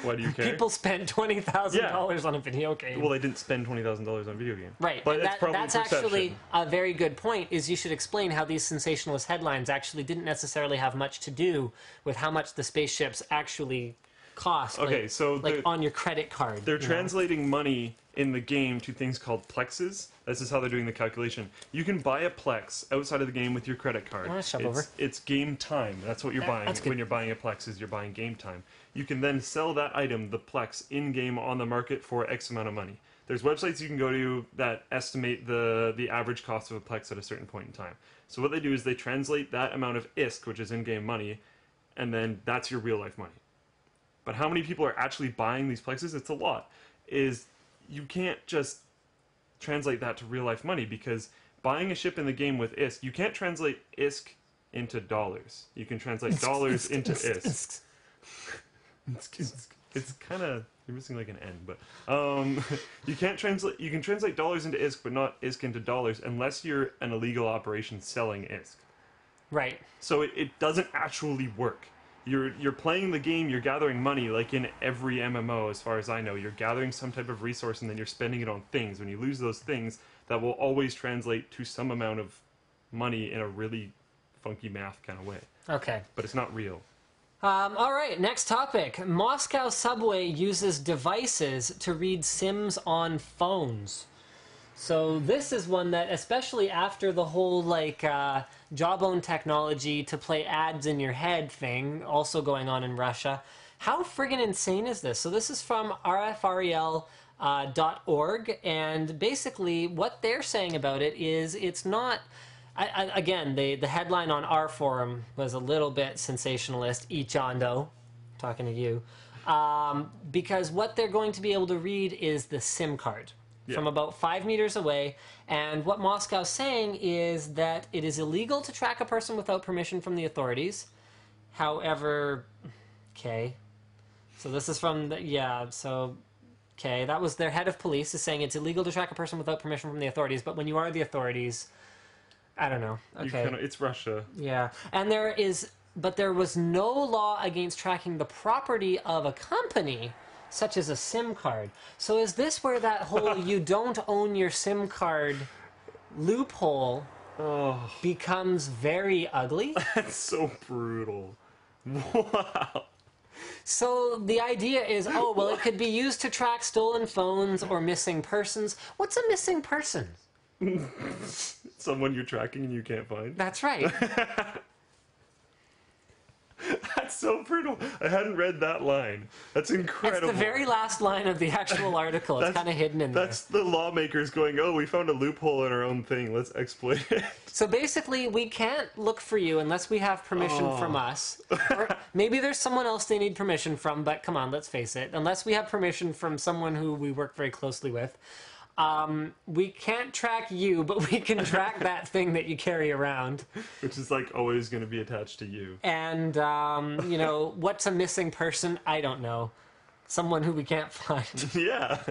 Speaker 2: Why do you care?
Speaker 1: People spent $20,000 on a video game.
Speaker 2: Well, they didn't spend $20,000 on a video game.
Speaker 1: Right,
Speaker 2: but
Speaker 1: that's actually a very good point, is you should explain how these sensationalist headlines actually didn't necessarily have much to do with how much the spaceships actually cost.
Speaker 2: Okay, so
Speaker 1: on your credit card.
Speaker 2: They're translating money in the game to things called plexes. This is how they're doing the calculation. You can buy a plex outside of the game with your credit card. It's game time. That's what you're buying. When you're buying a plex, is you're buying game time. You can then sell that item, the plex, in-game on the market for X amount of money. There's websites you can go to that estimate the average cost of a plex at a certain point in time. So what they do is they translate that amount of ISK, which is in-game money, and then that's your real-life money. But how many people are actually buying these plexes? It's a lot. You can't just translate that to real-life money, because buying a ship in the game with ISK, you can't translate ISK into dollars. You can translate dollars into ISK. It's kind of, you're missing like an N, but you can translate dollars into ISK, but not ISK into dollars unless you're an illegal operation selling ISK.
Speaker 1: Right.
Speaker 2: So it doesn't actually work. You're playing the game, you're gathering money, like in every MMO, as far as I know. You're gathering some type of resource, and then you're spending it on things. When you lose those things, that will always translate to some amount of money in a really funky math kind of way.
Speaker 1: Okay.
Speaker 2: But it's not real.
Speaker 1: All right, next topic. Moscow subway uses devices to read sims on phones. So this is one that, especially after the whole, like, jawbone technology to play ads in your head thing, also going on in Russia, how friggin' insane is this? So this is from rfrel.org, and basically what they're saying about it is it's not... again, the headline on our forum was a little bit sensationalist, Ichando, talking to you, because what they're going to be able to read is the SIM card. From about 5 meters away, and what Moscow's saying is that it is illegal to track a person without permission from the authorities. However, okay, so this is from the, okay, that was their head of police is saying it's illegal to track a person without permission from the authorities, but when you are the authorities, I don't know, okay.
Speaker 2: It's Russia.
Speaker 1: Yeah, and there was no law against tracking the property of a company, such as a SIM card. So is this where that whole you don't own your SIM card loophole
Speaker 2: Oh,
Speaker 1: becomes very ugly.
Speaker 2: that's so brutal. Wow.
Speaker 1: So the idea is, oh, well, it could be used to track stolen phones or missing persons. What's a missing person?
Speaker 2: Someone you're tracking and you can't find?
Speaker 1: That's right.
Speaker 2: That's so brutal. I hadn't read that line. That's incredible.
Speaker 1: It's the very last line of the actual article. It's kind of hidden in there.
Speaker 2: That's the lawmakers going, oh, we found a loophole in our own thing. Let's exploit it.
Speaker 1: So basically, we can't look for you unless we have permission from us. Or maybe there's someone else they need permission from, but come on, let's face it. Unless we have permission from someone who we work very closely with, we can't track you, but we can track that thing that you carry around.
Speaker 2: Which is like always going to be attached to you.
Speaker 1: And, you know, what's a missing person? I don't know. Someone who we can't find.
Speaker 2: Yeah.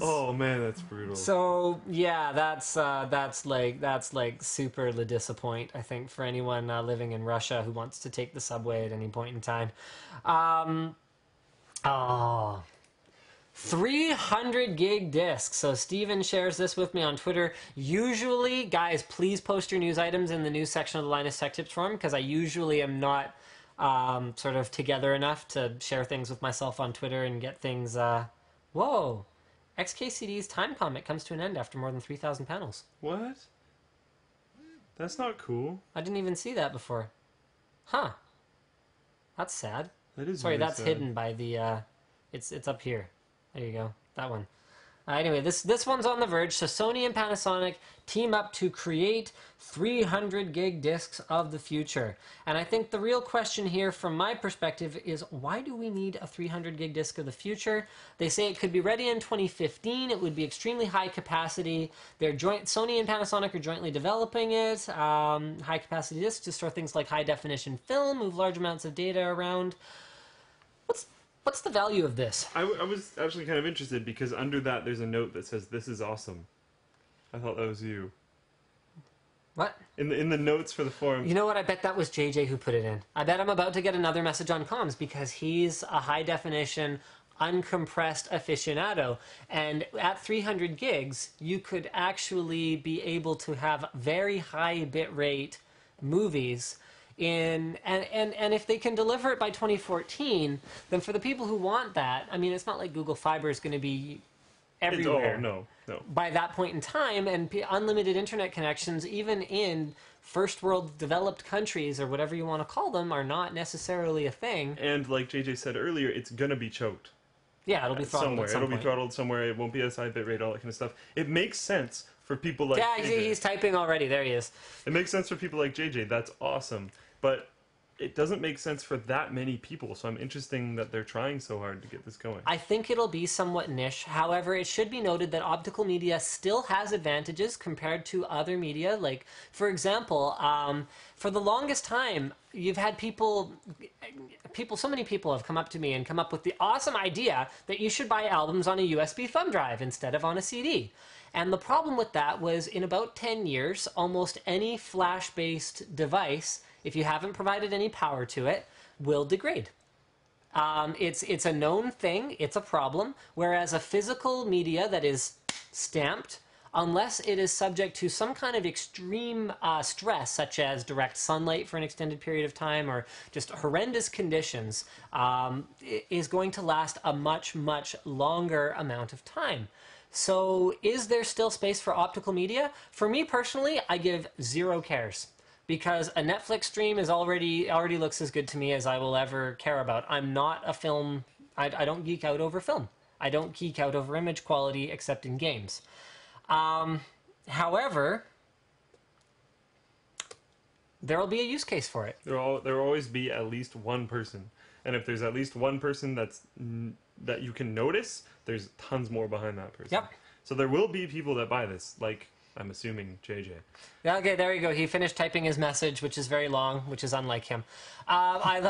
Speaker 2: Oh man, that's brutal.
Speaker 1: So yeah, that's like super le disappoint, I think, for anyone living in Russia who wants to take the subway at any point in time. 300 gig discs. So Steven shares this with me on Twitter. Usually, guys, please post your news items in the news section of the Linus Tech Tips forum, because I usually am not sort of together enough to share things with myself on Twitter and get things. Whoa. XKCD's time comet comes to an end after more than 3,000 panels.
Speaker 2: What? That's not cool.
Speaker 1: I didn't even see that before. Huh. That's sad.
Speaker 2: That is
Speaker 1: Sorry,
Speaker 2: really
Speaker 1: that's
Speaker 2: sad.
Speaker 1: hidden by the... It's up here. There you go. That one. Anyway, this one's on the verge. So Sony and Panasonic team up to create 300 gig discs of the future. And I think the real question here from my perspective is, why do we need a 300 gig disc of the future? They say it could be ready in 2015. It would be extremely high capacity. Sony and Panasonic are jointly developing it. High capacity discs to store things like high definition film, move large amounts of data around. What's the value of this?
Speaker 2: I was actually kind of interested because under that there's a note that says, "This is awesome." I thought that was you.
Speaker 1: What?
Speaker 2: In the notes for the forum.
Speaker 1: You know what? I bet that was JJ who put it in. I bet I'm about to get another message on comms because he's a high definition, uncompressed aficionado. And at 300 gigs, you could actually be able to have very high bitrate movies. And if they can deliver it by 2014, then for the people who want that, I mean, it's not like Google Fiber is going to be everywhere.
Speaker 2: No.
Speaker 1: By that point in time, and unlimited internet connections, even in first world developed countries or whatever you want to call them, are not necessarily a thing.
Speaker 2: And like JJ said earlier, it's gonna be choked.
Speaker 1: Yeah, it'll be throttled
Speaker 2: somewhere.
Speaker 1: at some
Speaker 2: It'll
Speaker 1: point.
Speaker 2: be throttled somewhere. It won't be as high bitrate, all that kind of stuff. It makes sense for people like
Speaker 1: Yeah,
Speaker 2: JJ.
Speaker 1: he's typing already. There he is.
Speaker 2: It makes sense for people like JJ. That's awesome. But it doesn't make sense for that many people. So I'm interested that they're trying so hard to get this going.
Speaker 1: I think it'll be somewhat niche. However, it should be noted that optical media still has advantages compared to other media. Like, for example, for the longest time, you've had people, so many people have come up to me and come up with the awesome idea that you should buy albums on a USB thumb drive instead of on a CD. And the problem with that was, in about 10 years, almost any flash-based device, if you haven't provided any power to it, will degrade. It's a known thing, it's a problem, whereas a physical media that is stamped, unless it is subject to some kind of extreme stress, such as direct sunlight for an extended period of time or just horrendous conditions, is going to last a much, much longer amount of time. So is there still space for optical media? For me personally, I give 0 cares. Because a Netflix stream is already looks as good to me as I will ever care about. I'm not a film... I don't geek out over film. I don't geek out over image quality except in games. However, there will be a use case for it.
Speaker 2: There will always be at least one person. And if there's at least one person that you can notice, there's tons more behind that person.
Speaker 1: Yep.
Speaker 2: So there will be people that buy this, like, I'm assuming, JJ.
Speaker 1: Yeah, okay, there you go. He finished typing his message, which is very long, which is unlike him. I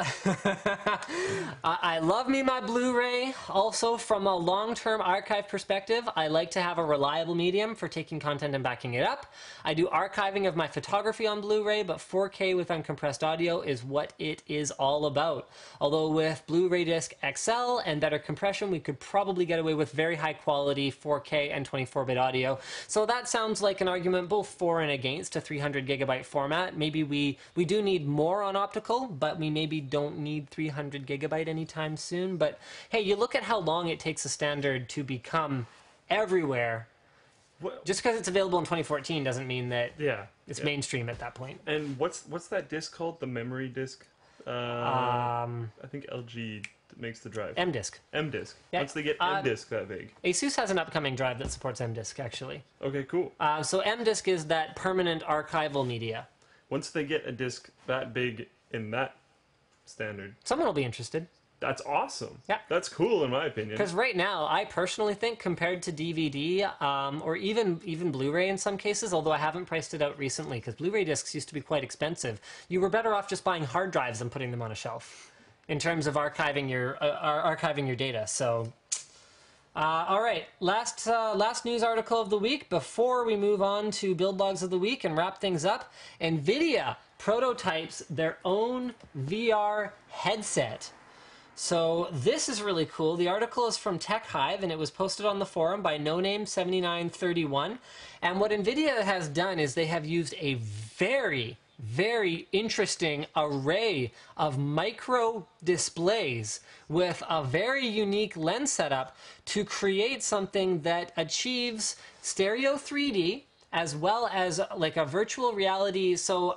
Speaker 1: love me my Blu-ray. Also, from a long-term archive perspective, I like to have a reliable medium for taking content and backing it up. I do archiving of my photography on Blu-ray, but 4K with uncompressed audio is what it is all about. Although with Blu-ray Disc XL and better compression, we could probably get away with very high quality 4K and 24-bit audio. So that sounds like like an argument both for and against a 300 gigabyte format. Maybe we do need more on optical, but we maybe don't need 300 gigabyte anytime soon. But hey, you look at how long it takes a standard to become everywhere. Just because it's available in 2014 doesn't mean that it's mainstream at that point.
Speaker 2: And what's that disc called? The memory disc? I think LG makes the drive.
Speaker 1: M-Disk.
Speaker 2: M-Disk.
Speaker 1: Yeah.
Speaker 2: Once they get M-Disk that big.
Speaker 1: ASUS has an upcoming drive that supports M-Disk, actually.
Speaker 2: Okay, cool.
Speaker 1: So M-Disk is that permanent archival media.
Speaker 2: Once they get a disc that big in that standard,
Speaker 1: Someone will be interested.
Speaker 2: that's awesome.
Speaker 1: Yeah.
Speaker 2: That's cool in my opinion.
Speaker 1: Because right now, I personally think compared to DVD or even Blu-ray in some cases, although I haven't priced it out recently because Blu-ray discs used to be quite expensive, you were better off just buying hard drives and putting them on a shelf in terms of archiving your data. So, all right, last news article of the week before we move on to build logs of the week and wrap things up. Nvidia prototypes their own VR headset. So this is really cool. The article is from Tech Hive, and it was posted on the forum by NoName7931. And what NVIDIA has done is they have used a very, very interesting array of micro displays with a very unique lens setup to create something that achieves stereo 3D, as well as like a virtual reality, so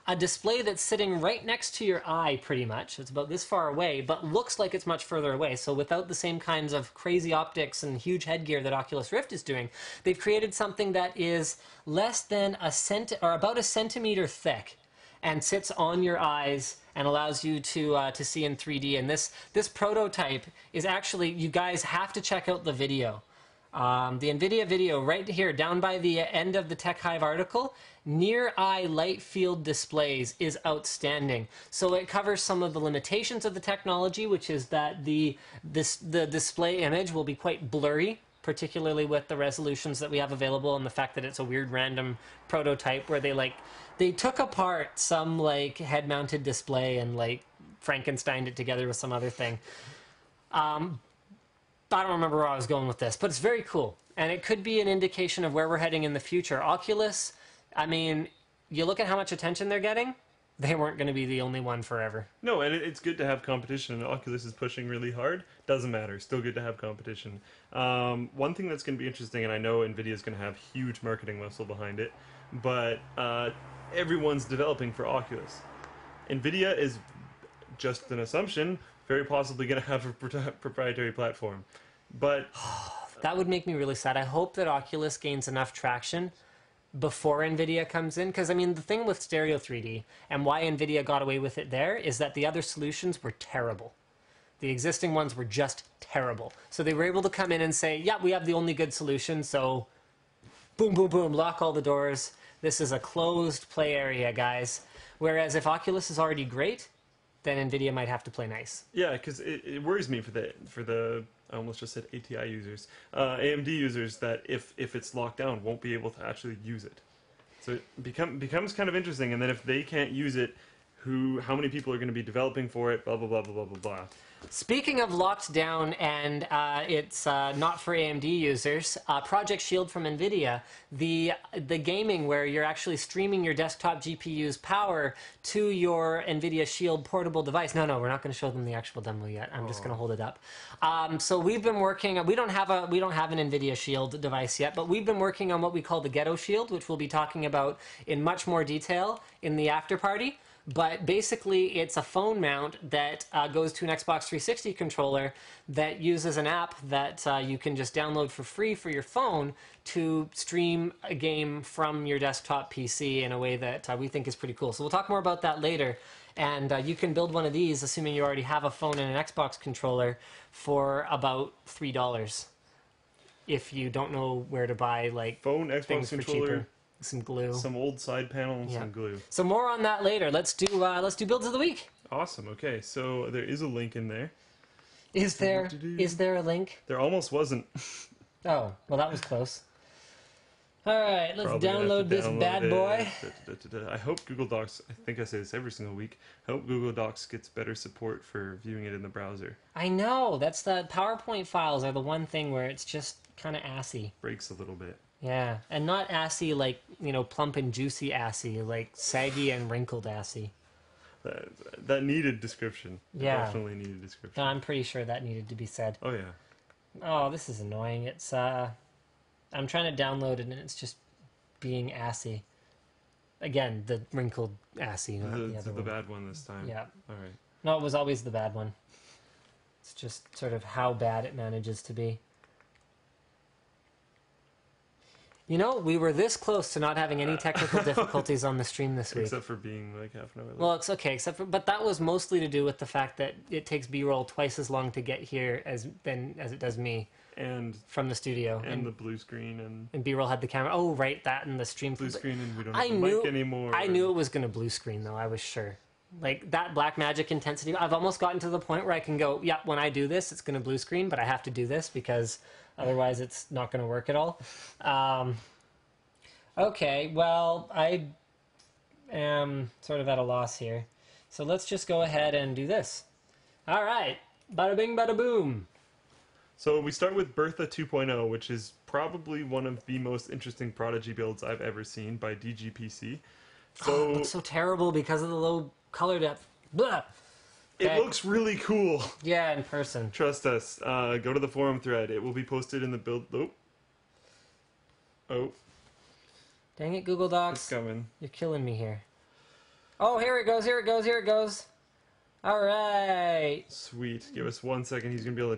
Speaker 1: a display that's sitting right next to your eye pretty much. It's about this far away, but looks like it's much further away. So without the same kinds of crazy optics and huge headgear that Oculus Rift is doing, they've created something that is less than about a centimeter thick and sits on your eyes and allows you to see in 3D. And this prototype is actually, you guys have to check out the video. The NVIDIA video right here, down by the end of the Tech Hive article, near eye light field displays is outstanding. So it covers some of the limitations of the technology, which is that the display image will be quite blurry, particularly with the resolutions that we have available and the fact that it's a weird random prototype where they took apart some like head-mounted display and like Frankensteined it together with some other thing. I don't remember where I was going with this, but it's very cool. And it could be an indication of where we're heading in the future. Oculus, I mean, you look at how much attention they're getting, they weren't going to be the only one forever.
Speaker 2: No, and it's good to have competition. Oculus is pushing really hard. Doesn't matter. Still good to have competition. One thing that's going to be interesting, and I know NVIDIA is going to have huge marketing muscle behind it, but everyone's developing for Oculus. NVIDIA is, just an assumption, very possibly going to have a proprietary platform. But
Speaker 1: that would make me really sad. I hope that Oculus gains enough traction before NVIDIA comes in. Because, I mean, the thing with stereo 3D and why NVIDIA got away with it there is that the other solutions were terrible. The existing ones were just terrible. So they were able to come in and say, yeah, we have the only good solution, so boom, boom, boom, lock all the doors. This is a closed play area, guys. Whereas if Oculus is already great, then NVIDIA might have to play nice.
Speaker 2: Yeah, because it worries me for the I almost just said ATI users, AMD users, that if it's locked down, won't be able to actually use it. So it becomes kind of interesting, and then if they can't use it, how many people are going to be developing for it, blah, blah, blah, blah, blah, blah, blah.
Speaker 1: Speaking of locked down, and it's not for AMD users, Project Shield from NVIDIA, the gaming where you're actually streaming your desktop GPU's power to your NVIDIA Shield portable device. No, we're not going to show them the actual demo yet. I'm just going to hold it up. So we've been working. We don't have an NVIDIA Shield device yet, but we've been working on what we call the Ghetto Shield, which we'll be talking about in much more detail in the after party. But basically, it's a phone mount that goes to an Xbox 360 controller that uses an app that you can just download for free for your phone to stream a game from your desktop PC in a way that we think is pretty cool. So we'll talk more about that later. And you can build one of these, assuming you already have a phone and an Xbox controller, for about $3. If you don't know where to buy like
Speaker 2: phone, Xbox
Speaker 1: things for
Speaker 2: controller,
Speaker 1: cheaper. Some glue,
Speaker 2: some old side panels, and glue.
Speaker 1: So more on that later. Let's do builds of the week.
Speaker 2: Awesome. Okay, so there is a link in there.
Speaker 1: Is there a link?
Speaker 2: There almost wasn't.
Speaker 1: Oh, well, that was close. All right, let's download this bad boy.
Speaker 2: I hope Google Docs, I think I say this every single week, I hope Google Docs gets better support for viewing it in the browser.
Speaker 1: I know, that's the PowerPoint files are the one thing where it's just kind of assy.
Speaker 2: Breaks a little bit.
Speaker 1: Yeah, and not assy like, you know, plump and juicy assy, like saggy and wrinkled assy.
Speaker 2: That needed description. It
Speaker 1: Yeah.
Speaker 2: definitely needed description.
Speaker 1: No, I'm pretty sure that needed to be said.
Speaker 2: Oh yeah.
Speaker 1: Oh, this is annoying. It's, I'm trying to download it and it's just being assy. Again, the wrinkled assy, not the other
Speaker 2: The
Speaker 1: one.
Speaker 2: bad one this time.
Speaker 1: Yeah.
Speaker 2: All right.
Speaker 1: No, it was always the bad one. It's just sort of how bad it manages to be. You know, we were this close to not having any technical difficulties on the stream this week.
Speaker 2: Except for being like half an hour late.
Speaker 1: Well, it's okay, but that was mostly to do with the fact that it takes B-roll twice as long to get here as it does me
Speaker 2: and
Speaker 1: from the studio.
Speaker 2: and the blue screen
Speaker 1: And B-roll had the camera. Oh, right, that and the stream.
Speaker 2: blue screen, and we don't
Speaker 1: I
Speaker 2: have the
Speaker 1: knew
Speaker 2: mic anymore.
Speaker 1: I knew it was going to blue screen though. I was sure. Like that Blackmagic intensity. I've almost gotten to the point where I can go, yeah, when I do this, it's going to blue screen, but I have to do this because otherwise it's not going to work at all. Okay, well, I am sort of at a loss here. So let's just go ahead and do this. All right. Bada bing, bada boom.
Speaker 2: So we start with Bertha 2.0, which is probably one of the most interesting Prodigy builds I've ever seen by DGPC. So
Speaker 1: It looks so terrible because of the low color depth. Blah.
Speaker 2: it
Speaker 1: Okay.
Speaker 2: looks really cool.
Speaker 1: Yeah, in person.
Speaker 2: Trust us. Go to the forum thread. It will be posted in the build. Oh,
Speaker 1: Dang it, Google
Speaker 2: it's
Speaker 1: Docs.
Speaker 2: coming.
Speaker 1: You're killing me here. Oh, here it goes, here it goes, here it goes. All right.
Speaker 2: Sweet. Give us 1 second. He's gonna be able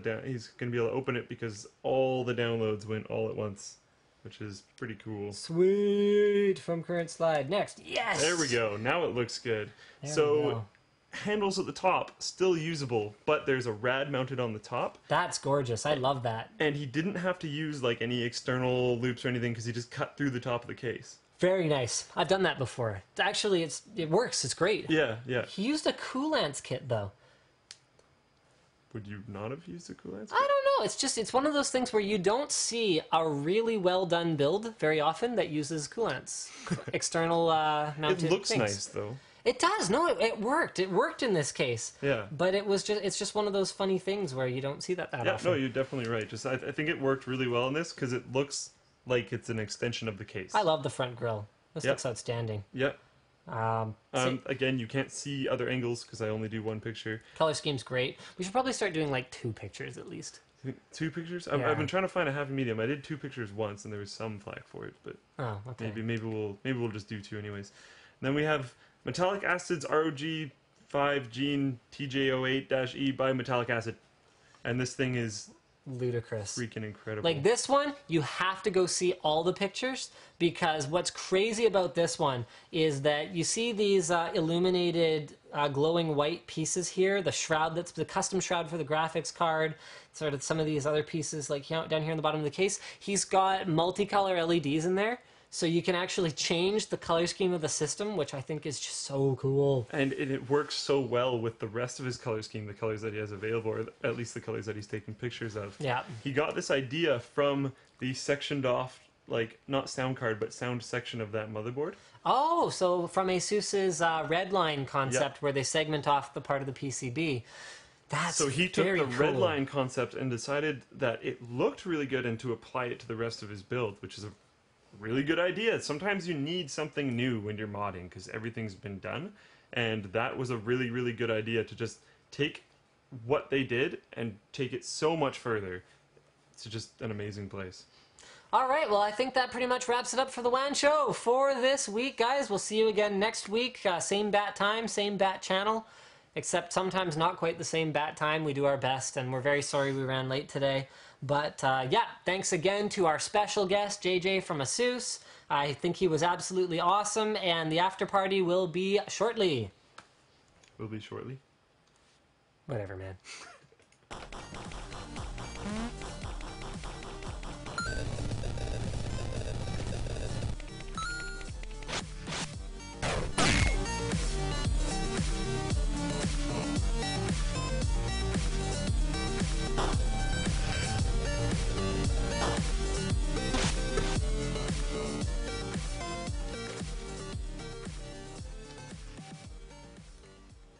Speaker 2: to open it because all the downloads went all at once, which is pretty cool.
Speaker 1: Sweet. From current slide. Next. Yes.
Speaker 2: There we go. Now it looks good.
Speaker 1: There we
Speaker 2: So
Speaker 1: go.
Speaker 2: handles at the top still usable, but there's a rad mounted on the top,
Speaker 1: That's gorgeous. I love that.
Speaker 2: and he didn't have to use like any external loops or anything because he just cut through the top of the case.
Speaker 1: Very nice. I've done that before. Actually, it works. It's great.
Speaker 2: Yeah, yeah.
Speaker 1: He used a coolants kit though.
Speaker 2: Would you not have used a coolant?
Speaker 1: I don't know. It's one of those things where you don't see a really well done build very often that uses coolants, external
Speaker 2: It
Speaker 1: mounted
Speaker 2: looks
Speaker 1: things.
Speaker 2: nice though.
Speaker 1: It does. No, it worked. It worked in this case.
Speaker 2: Yeah.
Speaker 1: But it's just one of those funny things where you don't see that
Speaker 2: Yeah,
Speaker 1: often.
Speaker 2: no, you're definitely right. Just I think it worked really well in this because it looks like it's an extension of the case.
Speaker 1: I love the front grille. This
Speaker 2: Yep.
Speaker 1: looks outstanding.
Speaker 2: Yeah.
Speaker 1: So
Speaker 2: Again, you can't see other angles because I only do one picture.
Speaker 1: color scheme's great. We should probably start doing like 2 pictures at least.
Speaker 2: Two pictures?
Speaker 1: Yeah.
Speaker 2: I've been trying to find a happy medium. I did 2 pictures once, and there was some flack for it, but
Speaker 1: Oh, okay.
Speaker 2: maybe we'll just do 2 anyways. And then we have Metallic Acids ROG 5 Gene TJ08-E by Metallic Acid, and this thing is
Speaker 1: Ludicrous.
Speaker 2: freaking incredible.
Speaker 1: Like this one, you have to go see all the pictures because what's crazy about this one is that you see these illuminated glowing white pieces here, the shroud that's the custom shroud for the graphics card, sort of some of these other pieces like down here in the bottom of the case. He's got multicolor LEDs in there. So you can actually change the color scheme of the system, which I think is just so cool.
Speaker 2: And it works so well with the rest of his color scheme, the colors that he has available, or at least the colors that he's taking pictures of.
Speaker 1: Yeah.
Speaker 2: He got this idea from the sectioned off, like, not sound card, but sound section of that motherboard.
Speaker 1: Oh, so from ASUS's Redline concept where they segment off the part of the PCB. That's
Speaker 2: So he took
Speaker 1: very
Speaker 2: the
Speaker 1: cool.
Speaker 2: red line concept and decided that it looked really good and to apply it to the rest of his build, which is a really good idea. Sometimes you need something new when you're modding because everything's been done, and that was a really, really good idea to just take what they did and take it so much further. It's just an amazing place.
Speaker 1: All right, well, I think that pretty much wraps it up for the WAN show for this week, guys. We'll see you again next week. Same bat time, same bat channel, except sometimes not quite the same bat time. We do our best, and we're very sorry we ran late today. But yeah, thanks again to our special guest, JJ from ASUS. I think he was absolutely awesome, and the after party will be shortly.
Speaker 2: Will be shortly.
Speaker 1: Whatever, man.